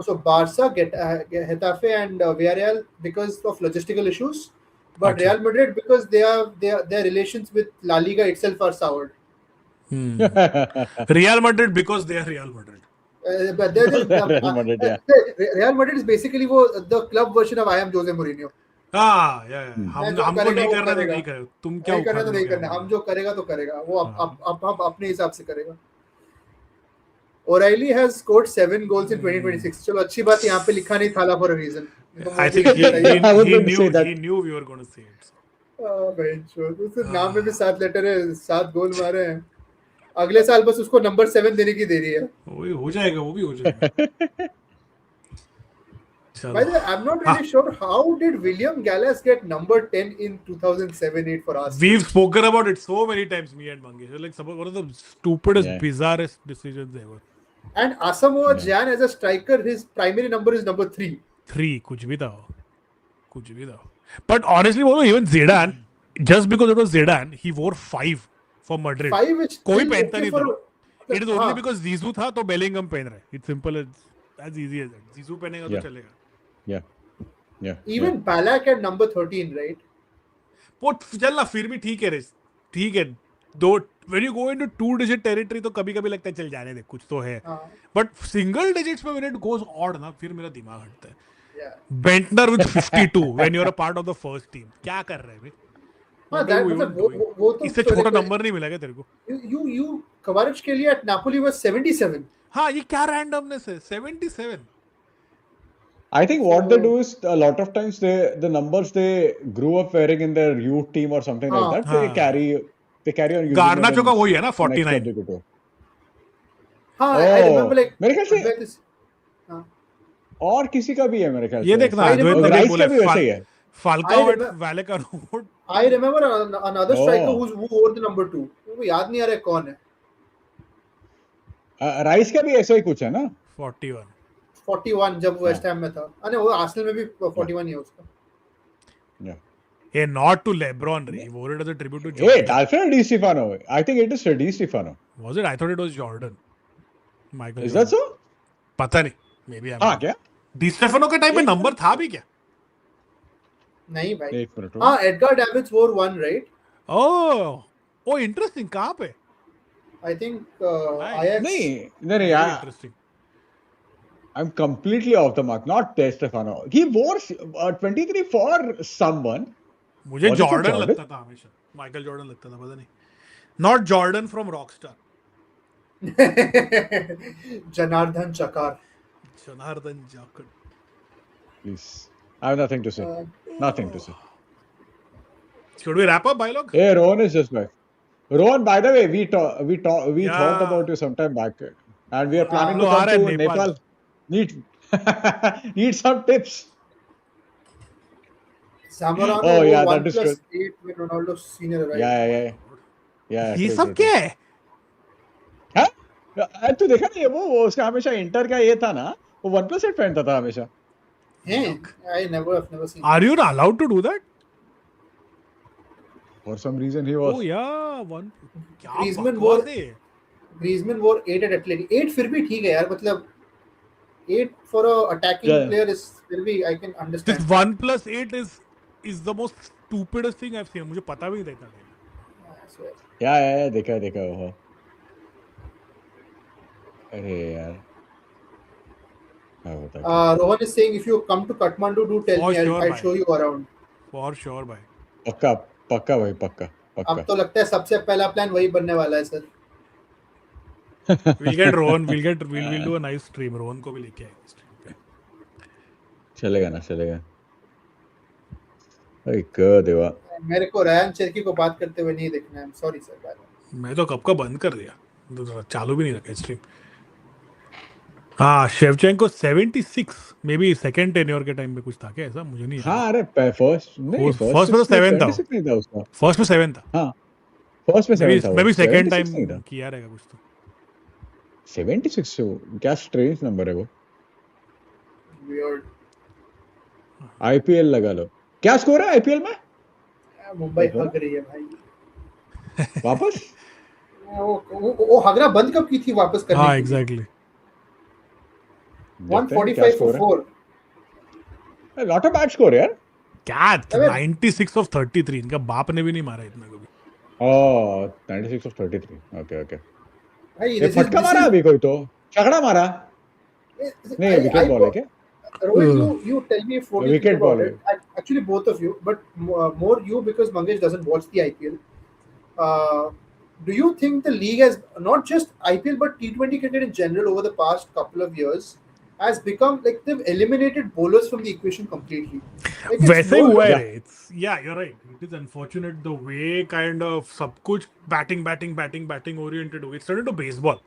So Barca, Getafe, and Villarreal because of logistical issues, but Real Madrid because their relations with La Liga itself are soured. Real Madrid because they are Real Madrid. But Real Madrid is basically the club version of I am Jose Mourinho. हाँ, हमको नहीं करना तो नहीं करो. तुम क्या करना तो नहीं करना. हम जो करेगा तो करेगा. वो अब अपने हिसाब से करेगा. O'Reilly has scored 7 goals in 2026. चलो अच्छी बात यहाँ पे लिखा नहीं था for a reason. I think he knew we were going to say it. उसके नाम में भी 7 लेटर है. 7 गोल मारे हैं. अगले साल बस उसको नंबर 7 देने की देरी है. हो जाएगा वो भी हो जाएगा. By the way, I'm not really sure how did William Gallas get number 10 in 2007-8 for us. We've spoken about it so many times, me and Mangesh. Like one of the stupidest, bizarrest decisions ever. And Asamoah Gyan as a striker, his primary number is number 3. 3, कुछ भी था. But honestly, even Zidane, just because it was Zidane, he wore 5 for Madrid. 5 is कोई still पहनता okay नहीं for. था. It is only हाँ, because Zizou था तो Bellingham पहन रहा है. It's simple as easy as that. Zizou पहनेगा तो Yeah. चलेगा. Yeah. even Ballack at number 13, right? वो चल ना फिर भी ठीक है रे. ठीक है. दो when you go into 2-digit territory तो कभी कभी लगता है चल जाने दे कुछ तो है. हाँ, But single digits में when it goes odd ना फिर मेरा दिमाग हटता है. yeah. Bentner with 52 when you're a part of the first team. क्या कर रहे हैं भाई? हाँ, What are that you मतलब even doing? वो तो इससे छोटा नंबर नहीं मिला क्या तेरे को? you Kvaratskhelia at Napoli was 77. हाँ ये क्या randomness है? 77. I think what they So, do is a lot of times the numbers they grew up wearing in their youth team or something like हाँ, that हाँ. they carry on using them Garnacho का in वही है ना the next club 49. they go to. हाँ, I remember Oh, like मेरे ख्याल से where this. हाँ, और किसी का भी है मेरे ख्याल ये से देखना I जो remember. इतना देख राइस बोले का भी वैसे ही है. Falcao I at remember. Vallecano. I remember another striker Oh, who wore the number 2. वो याद नहीं आ रहा है कौन है. राइस का भी ऐसा ही कुछ है ना. 41. 41 जब वेस्ट हैम में था. अरे वो आर्सेनल में भी 41 ही है उसका. Yeah. Hey, not to LeBron. He wore it as a tribute to Hey, Jordan. Alfredo Di Stefano. I think it is Di Stefano. Was it? I thought it was Jordan. Michael Is Jordan. that so? पता नहीं. Maybe I'm हाँ wrong. क्या? D Stefano के time में एक number था भी क्या? नहीं भाई. एक मिनट हाँ, Edgar Davids wore 1, right? Oh, interesting. कहाँ पे? I think Nice. Ajax. नहीं Very यार. interesting. I'm completely off the mark. Not Di Stefano. He wore 23 for someone. मुझे Was it for Jordan Jordan? लगता था हमेशा. माइकल जॉर्डन लगता था पता नहीं. Not Jordan from Rockstar. Janardhan Chakar. Janardan Jakhar. Please. I have nothing to say. Nothing to say. Should we wrap up, Bylog? Hey, Rohan is just back. Rohan, by the way, we thought Yeah. about you sometime back, and we are planning हम to लोग आ come रहे हैं to Nepal. Nepal. Need some tips. Zamorano Oh, wore yeah, 1 that is plus true. 8 when Ronaldo Senior arrived. Yeah. ये True, सब true, क्या true. है? हाँ? तू देखा नहीं वो उसका हमेशा इंटर का ये था ना, वो 1+8 पहनता था हमेशा. Hey, I've never seen. Are you not allowed to do that? For some reason he was. Oh yeah, one. क्या Griezmann बकवास wore- है ये? Griezmann wore 8 at Atleti. 8 फिर भी ठीक है यार, मतलब 8 for a attacking Yeah. player is फिर भी I can This understand. 1+8 is the most stupidest thing I've seen. मुझे पता भी नहीं था. I swear. या देखा वो. अरे यार. क्या होता है? Rohan is saying if you come to Kathmandu, do tell For me. sure, I'll bhai. show you around. For sure, भाई. पक्का भाई पक्का. अब तो लगता है सबसे पहला प्लान वही बनने वाला है sir. We'll get Rohan. We'll do a nice stream. Rohan को भी लेके आएंगे stream पे. चलेगा. अरे देवा. मेरे को रयान चेरकी को बात करते हुए नहीं देखना है. I'm sorry sir. मैं तो कब का बंद कर दिया. तो चालू भी नहीं रखा स्ट्रीम. हाँ, Shevchenko 76 may be second tenure के टाइम पे कुछ था क्या ऐसा? मुझे नहीं याद. हाँ अरे फर्स्ट में तो 7 था. नहीं था उसका. फर्स्ट में 7 था. हाँ फर्स्ट में 7 था. मे बी सेकंड 76 नहीं टाइम था. किया रहेगा कुछ तो. 76 क्या स्ट्रेंज नंबर है वो. Weird. आईपीएल लगा लो. क्या स्कोर है आईपीएल में मुंबई हग रही है भाई. वापस. वो हगरा बंद कब की थी वापस करने हाँ के लिए? Exactly. 145 for 4. Lot of bad score यार. क्या अबे 96 of 33. इनका बाप ने भी नहीं मारा इतना कभी. ओह 96 of 33. ओके भाई ये फटका मारा अभी कोई तो छकड़ा मारा. नहीं विकेट बॉल है क्या. Rohit, you tell me if what you Wicket think about ball. it. Actually, both of you, but more you because Mangesh doesn't watch the IPL. Do you think the league has not just IPL but T20 cricket in general over the past couple of years has become like they've eliminated bowlers from the equation completely? Like it's वैसे ही no हुआ है. Yeah. It's yeah, you're right. It is unfortunate the way kind of सब कुछ batting oriented हो. It's turned into baseball.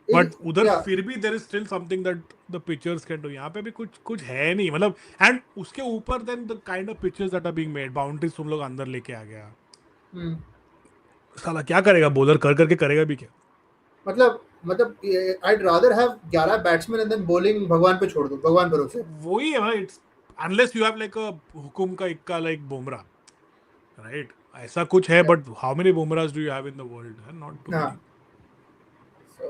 But उधर Yeah. फिर भी there is still something that the pitchers can do. यहाँ पे भी कुछ है नहीं मतलब. एंड उसके ऊपर then the kind of pitchers that are being made. Boundaries तुम लोग अंदर लेके आ गया. Hmm. साला क्या करेगा बॉलर करके करेगा भी क्या. मतलब I'd rather have 11 batsman and then bowling भगवान पे छोड़ दो. भगवान भरोसे. वही है भाई. It's unless you have like a हुकुम का इक्का लाइक बुमराह राइट. ऐसा कुछ है, but how many Bumrahs do you have in the world? Not too हाँ. many. So,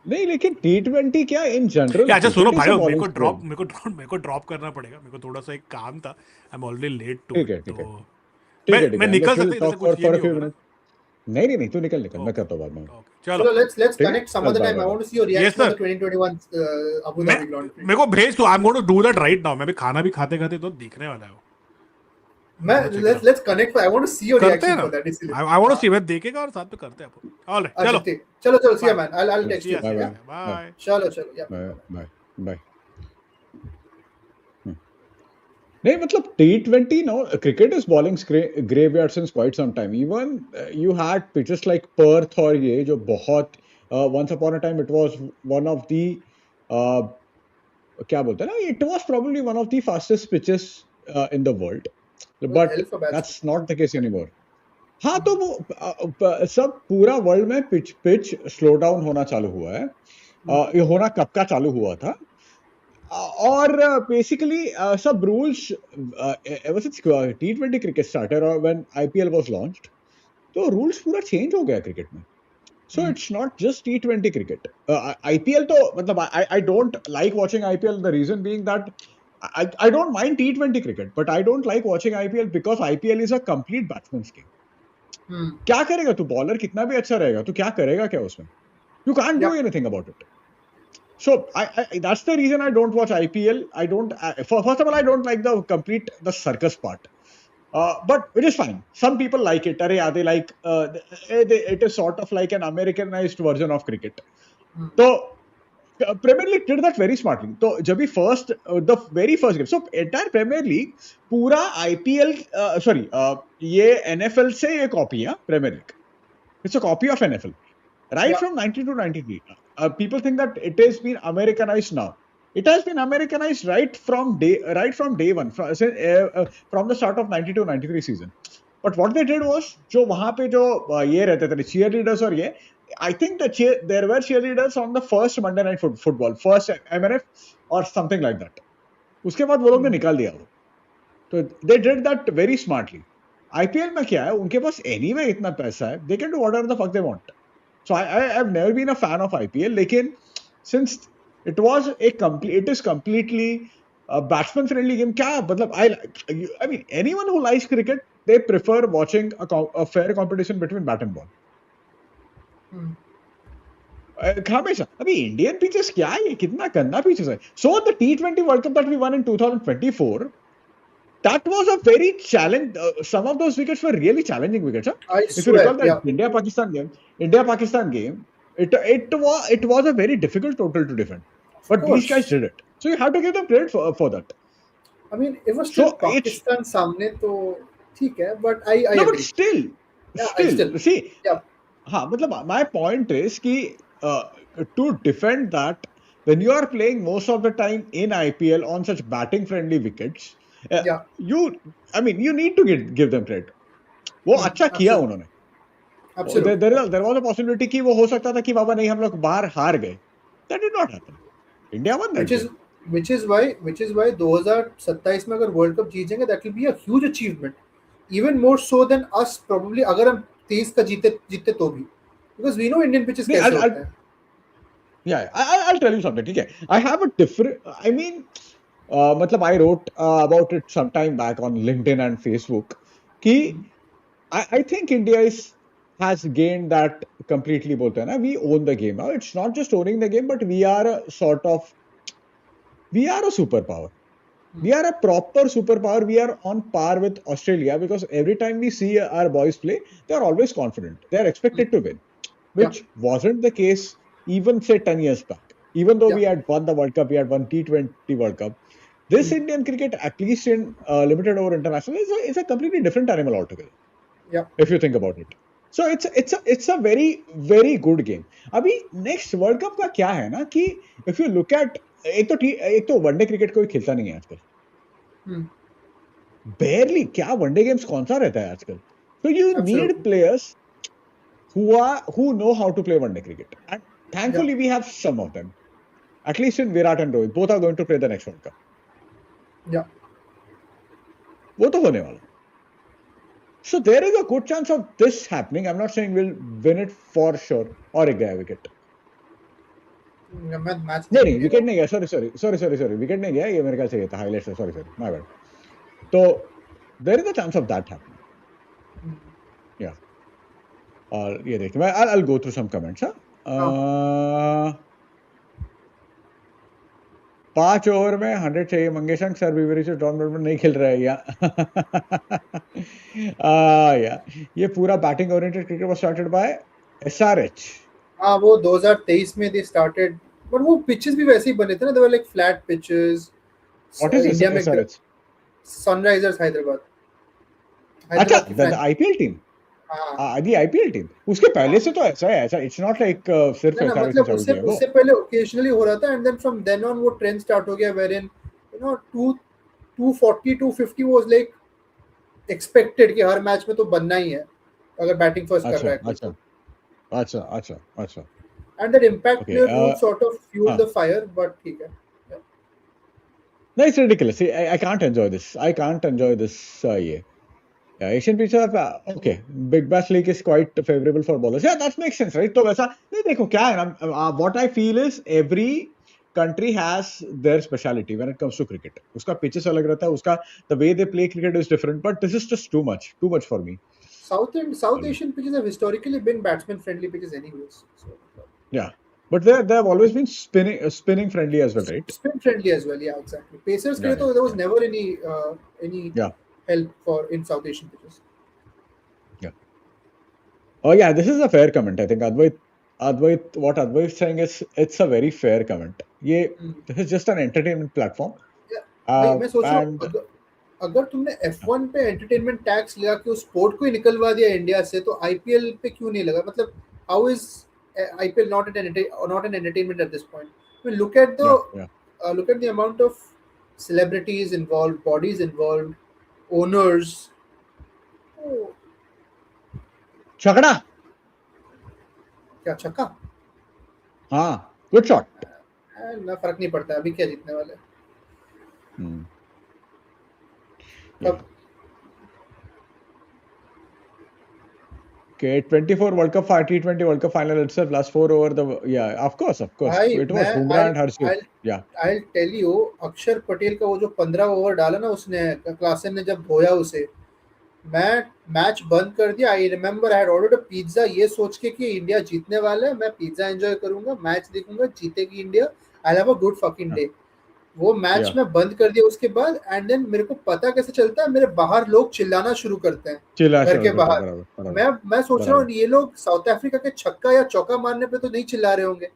नहीं, लेकिन T20 क्या इन जनरल या अच्छा सुनो क्रिकेट इज अ भाइयों, बॉलिंग स्क्रीन. मेरे को ड्रॉप करना पड़ेगा, मेरे को थोड़ा सा एक काम था. I am already late to ठीक इट. है, ठीक है, तो ठीक है, ठीक मैं है. निकल लेट्स विल सकते हैं, जैसे टॉक कुछ ये फॉर नहीं अ फ्यू होगा ना. मिनट्स. नहीं, नहीं, नहीं, तू निकल, निकल. मैं ओके करता हूँ बाद में. ओके so चलो. let's ठीक है, connect some चल, other bye time. I bye. want to see your yes reaction on sir. the 2021 Abu मैं Dhabi Grand Prix. मेरे को भेज दो. I am going to do that right now. मैं भी खाना भी खाते खाते तो देखने वाला है वो. मैं gonna check it out. let's connect. I want to see your करते हैं reaction ना. for that. इसलिए. आई वांट टू हाँ. सी. मैं देखेगा और साथ में करते हैं अपन. ऑलराइट अच्छा चलो. ठीक. चलो see you bye. man. I'll चलो, text सी you. या bye see bye. Yeah. Bye bye. चलो yeah. Bye bye bye. नहीं, मतलब T20 no cricket is bowling graveyard since quite some time. Even you had pitches like Perth और ये जो बहुत once upon a time it was one of the uh, क्या बोलते हैं ना, it was probably one of the fastest pitches in the world, It was hell but for batsmen. that's not the case anymore. हाँ, तो वो सब पूरा world में पिच स्लो डाउन होना चालू हुआ है. ये होना कब का चालू हुआ था. और बेसिकली सब rules ever since T20 cricket started और व्हेन IPL वाज लॉन्च्ड, तो रूल्स पूरा चेंज हो गया क्रिकेट में. So it's not just T20 cricket. IPL तो मतलब I don't like watching IPL. The reason being that I don't mind T20 cricket, but I don't like watching IPL because IPL is a complete batsman's game. क्या करेगा तू? Bowler कितना भी अच्छा रहेगा, तू क्या करेगा क्या उसमें? You can't do Yep. anything about it. So that's the reason I don't watch IPL. I don't. First of all, I don't like the circus part. But it is fine. Some people like it. Arey, they like it is sort of like an Americanized version of cricket. So Premier League did that very smartly. So जब भी the very first game. So entire Premier League पूरा IPL ये NFL से ये copy है Premier League. It's a copy of NFL. Right Yeah. from 90 to 93. People think that it has been Americanized now. It has been Americanized right from day one, from the start of 90 to 93 season. But what they did was, जो वहाँ पे जो ये रहते थे cheerleaders और ये, I think there were cheerleaders on the first Monday Night Football, first MNF or something like that. उसके बाद वो लोग ने निकाल दिया वो. तो they did that very smartly. IPL में क्या है, उनके पास anyway इतना पैसा है, they can do whatever the fuck they want. So I've never been a fan of IPL. लेकिन since it is completely a batsman friendly game. क्या मतलब I mean anyone who likes cricket, they prefer watching a fair competition between bat and ball. हमेशा. अभी Indian pitches क्या है, ये कितना गंदा पिचेस है. So the T20 World Cup that we won in 2024, that was a very challenge. Some of those wickets were really challenging wickets. Huh? I If you recall swear. that India-Pakistan game, it was a very difficult total to defend. But these guys did it. So you have to give them credit for that. I mean, it was still So it's Pakistan सामने तो ठीक है, but I no, but agree. still, Yeah, I still. see, Yeah. हाँ, मतलब my point is कि to defend that when you are playing most of the time in IPL on such batting friendly wickets, Yeah. you need to give them credit. वो अच्छा किया Absolutely. उन्होंने. Absolutely. There was a possibility कि वो हो सकता था कि बाबा नहीं हम लोग बाहर हार गए. That did not happen. India won that game. Which is why 2027 में अगर वर्ल्ड कप जीत जाएंगे, that will be a huge achievement, even more so than us probably अगर हम 23 का जीते तो भी, because we know Indian pitches नहीं, कैसे होते हैं. Yeah, I'll tell you something. ठीक है. I have a different. I mean, मतलब I wrote about it some time back on LinkedIn and Facebook. कि I think India has gained that completely. बोलते हैं ना, we own the game now. It's not just owning the game, but we are a superpower. We are a proper superpower. We are on par with Australia because every time we see our boys play, they are always confident. They are expected to win, which wasn't the case even say 10 years back. Even though we had won the World Cup, we had won T20 World Cup. This Indian cricket, at least in limited over international, is a completely different animal altogether. Yeah. If you think about it. So it's a very very good game. अभी next World Cup का क्या है ना कि if you look at एक तो one day cricket कोई खेलता नहीं है आजकल. Barely. क्या वनडे गेम्स कौन सा रहता है आजकल. So you need players who know how to play one day cricket, and thankfully we have some of them. At least in Virat and Rohit, both are going to play the next World Cup. Yeah. वो तो होने वाला. So there is a good chance of this happening. I'm not saying we'll win it for sure or a gaya wicket. मैं match नहीं देख नहीं नहीं wicket रहा. नहीं गया सॉरी विकेट नहीं गया ये मेरे ख्याल से ये था हाईलाइट से सॉरी माय बैड तो there is a chance of that happening या और ये देखिए मैं I'll go through some comments हाँ. 5 ओवर में 100 चाहिए मंगेशंक सर बीवरी से डॉन ब्रॉडमैन नहीं खेल रहा है या या ये पूरा batting oriented cricket was started by SRH हाँ, वो 2023 में दे स्टार्टेड. बट वो पिचेस भी वैसे ही बने थे ना, they were like flat pitches. What is India में SRH सनराइजर्स हैदराबाद, अच्छा हैदराबाद की द फ्रैंचाइजी. IPL टीम हाँ. दी IPL टीम उसके पहले हाँ. से तो ऐसा है ऐसा इट्स नॉट लाइक सिर्फ ना ना, SRH ने मतलब चालू उससे किया है वो उससे पहले ओकेजनली हो रहा था, and then from then on वो ट्रेंड स्टार्ट हो गया where in 240 250 was like expected कि हर मैच में तो बनना ही है अगर बैटिंग फर्स्ट कर अच्छा रहा है कोई अच्छा तो. अच्छा अच्छा अच्छा and that impact okay player rule sort of fuel हाँ द फायर, बट ठीक है. no it's ridiculous see I can't enjoy this ये Asian pitches are okay. Big Bash League is quite favorable for bowlers. Yeah, that makes sense, right? तो वैसा नहीं देखो क्या है ना what I feel is every country has their speciality when it comes to cricket. उसका pitches अलग रहता है उसका the way they play cricket is different. But this is just too much for me. South Asian pitches have historically been batsman friendly pitches anyways. So, Yeah, but they have always been spinning friendly as well, right? spin friendly as well. Yeah, exactly. Pacers के लिए Yeah, तो there was yeah, never any yeah, help for in South Asian pitches. yeah. Oh yeah, this is a fair comment. I think what Advait is saying is it's a very fair comment. This is just an entertainment platform. मैं सोच रहा हूँ And अगर तुमने F1 पे entertainment tax लगा के उस स्पोर्ट को ही निकलवा दिया इंडिया से, तो आईपीएल पे क्यों नहीं लगा? मतलब how is IPL not an entertainment at this point? I mean, yeah, yeah. look at the amount of celebrities involved, bodies involved, owners. Oh, छकड़ा क्या छक्का? हाँ गुड शॉट ना फर्क नहीं पड़ता अभी क्या जीतने वाले. yeah. Okay, 24 World Cup T20 World Cup final itself last 4 over the of course भाई it was मैं Bumrah and Harshdeep I'll tell you, अक्षर पटेल का वो जो 15 ओवर डाला ना उसने, क्लासन ने जब धोया उसे, मैं मैच बंद कर दिया. I remember I had ordered a pizza ये सोच के कि इंडिया जीतने वाला है, मैं पिज्जा एंजॉय करूंगा, मैच देखूंगा, जीतेगी India, I have a good fucking day. वो मैच में बंद कर दिया उसके बाद, एंड देन मेरे को पता कैसे चलता है, मेरे बाहर लोग चिल्लाना शुरू करते हैं घर के बाहर. मैं सोच रहा हूँ ये लोग साउथ अफ्रीका के छक्का या चौका मारने पे तो नहीं चिल्ला रहे होंगे.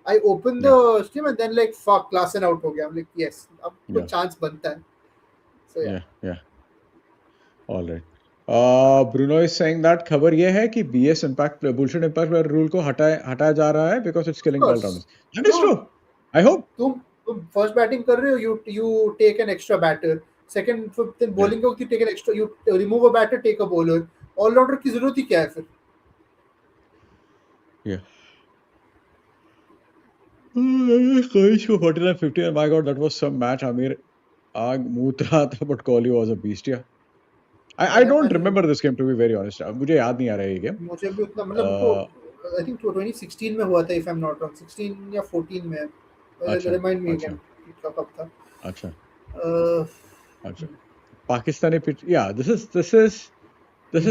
I open the stream and then like fuck, Klaasen out हो गया. लाइक यस, अब तो चांस बनता है. So yeah alright Bruno is saying that खबर ये है कि BS impact bullshit impact rule को हटाया जा रहा है because it's killing ball rounds. That is true. I hope तुम फर्स्ट बैटिंग कर रहे हो, you take an extra batter. Second fifth bowling को take an extra, you remove a batter, take a bowler. Allrounder की जरूरत ही क्या है फिर? Kaish को 49-50 and my god that was some match. Amir आग मूत रहा था but Kohli was a beast. I don't remember this game to be very honest. मुझे याद नहीं आ रहा है ये गेम. मुझे भी उतना मतलब आई थिंक 2016 में हुआ था if I'm not wrong. 16 या 14 में. रिमाइंड मी अगेन कब था. अच्छा अच्छा Pakistani pitch. Yeah, this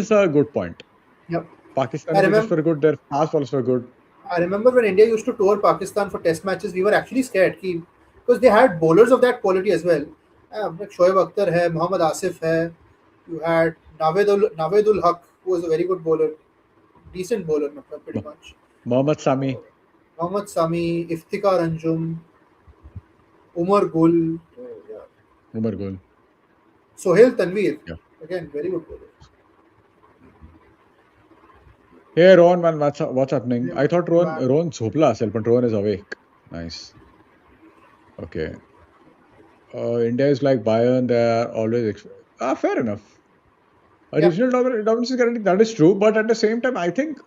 is a good point. Yep. Pakistani pitches were good. Their fast balls were good. I remember when India used to tour Pakistan for test matches, we were actually scared because they had bowlers of that quality as well. Like Shoaib Akhtar hai, Mohammad Asif hai. You had Navedul Haq, who was a very good bowler, decent bowler, pretty much. Mohammad Sami, Iftikhar Anjum, Umar Gul, Sohail Tanveer, again very good bowler. Hey Ron, man, what's happening? I thought Ron झोपला असेल, but Ron is awake. Nice. Okay. India is like Bayern. They are always fair enough. Regional dominance is guaranteed. That is true, but at the same time, I think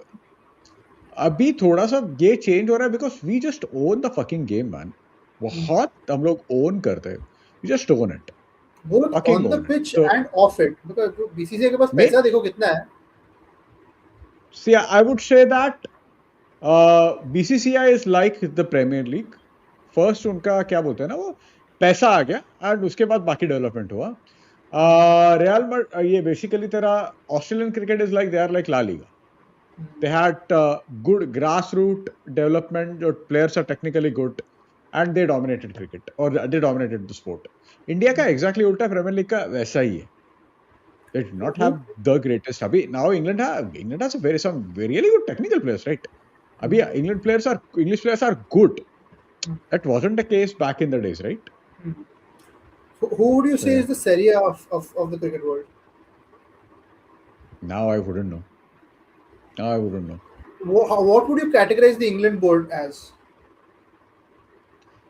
अभी थोड़ा सा ये change हो रहा है because we just own the fucking game, man. बहुत हम लोग own करते हैं. We just own it. both fucking on the overrated. pitch So and off it, because BCCI के पास make पैसा देखो कितना है. see, I would say that BCCI is like the Premier League. First उनका क्या बोलते हैं ना, वो पैसा आ गया एंड उसके बाद बाकी डेवलपमेंट हुआ. ये बेसिकली तेरा Australian cricket is like they are like La Liga. They had good grassroots development. Your players are technically good, and they dominated cricket, or they dominated the sport. India का exactly उल्टा premiere league का वैसा ही है. They did not have the greatest. अभी now England has a some really good technical players, right? अभी English players are good. That wasn't the case back in the days, right? Who would you So say yeah. is the Serie A of the cricket world? Now I wouldn't know. What would you categorize the England board as?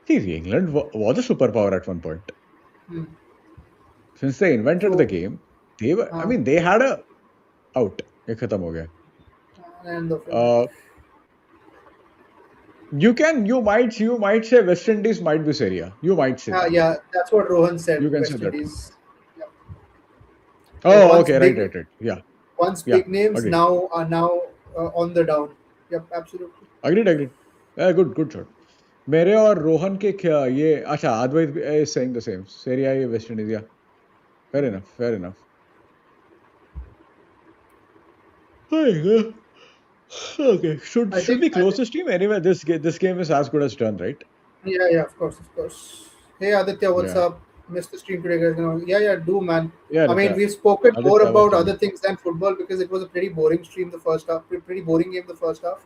See, England was a superpower at one point. Hmm. Since they invented the So, game, they had a out. ये खत्म हो गया. end of it. You might say West Indies might be Serie A. You might say that. Yeah, that's what Rohan said. You can say West that. Indies. Yeah. Like Oh, okay, right. Yeah, once yeah. big names Agreed. now are on the down. Yep, absolutely. Agreed. Good shot. मेरे और रोहन के ये अच्छा Advait is saying the same. Serie A, West Indies. Yeah, fair enough. Okay, should we close the stream? Anyway, this game is as good as done, right? Yeah, of course. Hey Aditya, what's up? Missed the stream today, guys. Yeah, do man. Yeah, I mean, we've spoken more about other things than football because it was a pretty boring stream the first half, pretty boring game the first half.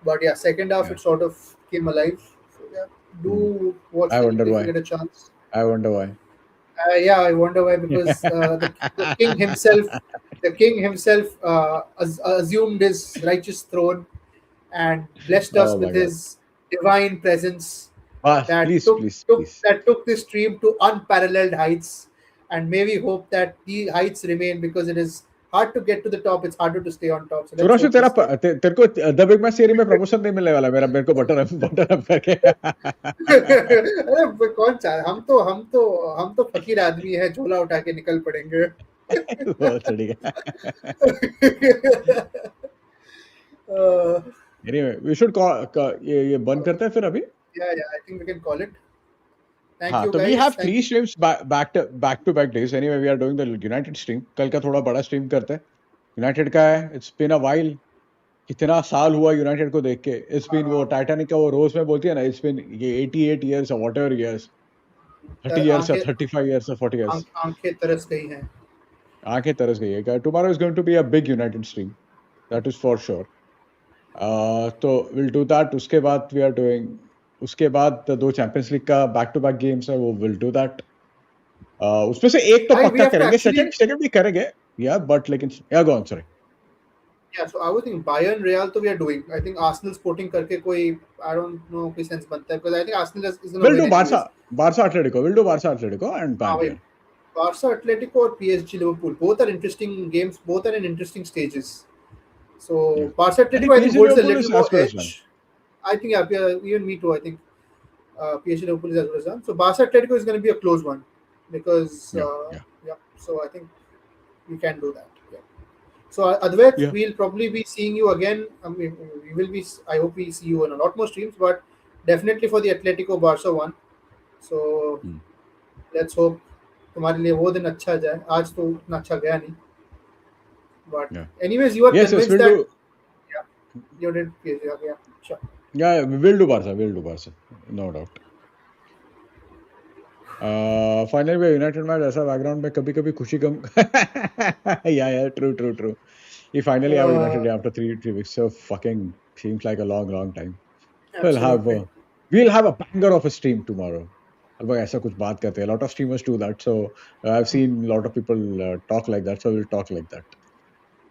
But yeah, second half it sort of came alive. So yeah, do watch it if you get a chance. I wonder why. I wonder why, because the king himself assumed his righteous throne and blessed us with his divine presence Please. that took this stream to unparalleled heights, and maybe hope that the heights remain, because it is hard to get to the top. It's harder to stay on top. So सुराशु तेरे को the big match series में promotion नहीं मिलने वाला मेरे को button up करके. अरे कौन चाहे, हम तो फकीर आदमी है, झोला उठा के निकल पड़ेंगे. Anyway, we should ये बंद करते हैं फिर अभी. Yeah, I think we can call it. Thank you, तो guys. we have 3 streams back to back days. Anyway, we are doing the United stream. कल का थोड़ा बड़ा stream करते हैं. United का है. It's been a while. कितना साल हुआ यूनाइटेड को देख के. It's been वो टाइटैनिक का वो रोज में बोलती है ना. It's been ये 88 years or whatever years. 30 years or 35 years or 40 years. आंखें तरस गई हैं. आंखें तरस गई है. Tomorrow is going to be a big United stream. That is for sure. तो we'll do that. उसके बाद we are doing. उसके बाद 2 चैंपियंस लीग का बैक टू बैक गेम्स है, वो विल डू दैट. उसमें से एक तो पक्का करेंगे, सेकंड भी करेंगे. या बट लेकिन go on, sorry. Yeah, so I would think Bayern Real तो we are doing. I think Arsenal Sporting करके कोई I don't know कोई सेंस बनता है, because I think Arsenal is going to we'll do Barca Atletico and Bayern. Barca Atletico और PSG Liverpool, both are interesting games, both are in interesting stages. So Barca Atletico I think holds a little more edge. I think even me too. I think PSG Liverpool is as good as done. So Barca Atletico is going to be a close one, because So I think we can do that. Yeah. So Advait, we'll probably be seeing you again. I mean, we will be. I hope we see you in a lot more streams, but definitely for the Atletico Barca one. So let's hope तुम्हारे लिए वो दिन अच्छा जाए. आज तो उतना अच्छा गया नहीं. But anyways, you are convinced that you did PSG. Yeah, sure. Yeah, we'll do Barca. No doubt. Finally, we United match ऐसा बैकग्राउंड में कभी खुशी कम. Yeah, true. We finally have United after 3 weeks. So fucking seems like a long time. We'll have a banger of a stream tomorrow. अब ऐसा कुछ बात करते हैं. A lot of streamers do that. So I've seen a lot of people talk like that. So we'll talk like that.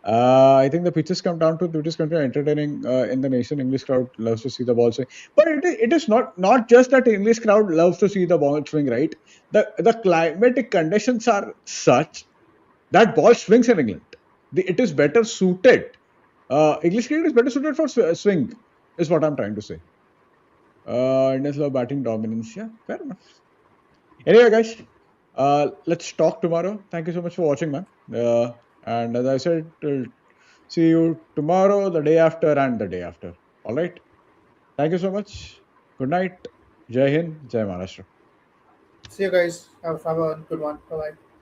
I think the pitches come down to British country entertaining in the nation. English crowd loves to see the ball swing, but it is not just that English crowd loves to see the ball swing, right? The climatic conditions are such that ball swings in England. It is better suited. English cricket is better suited for swing, is what I'm trying to say. Indians love batting dominance. Yeah, fair enough. Anyway, guys, Let's talk tomorrow. Thank you so much for watching, man. And as I said, we'll see you tomorrow, the day after, and the day after. All right. Thank you so much. Good night. Jai Hind. Jai Maharashtra. See you guys. Have a good one. Bye bye.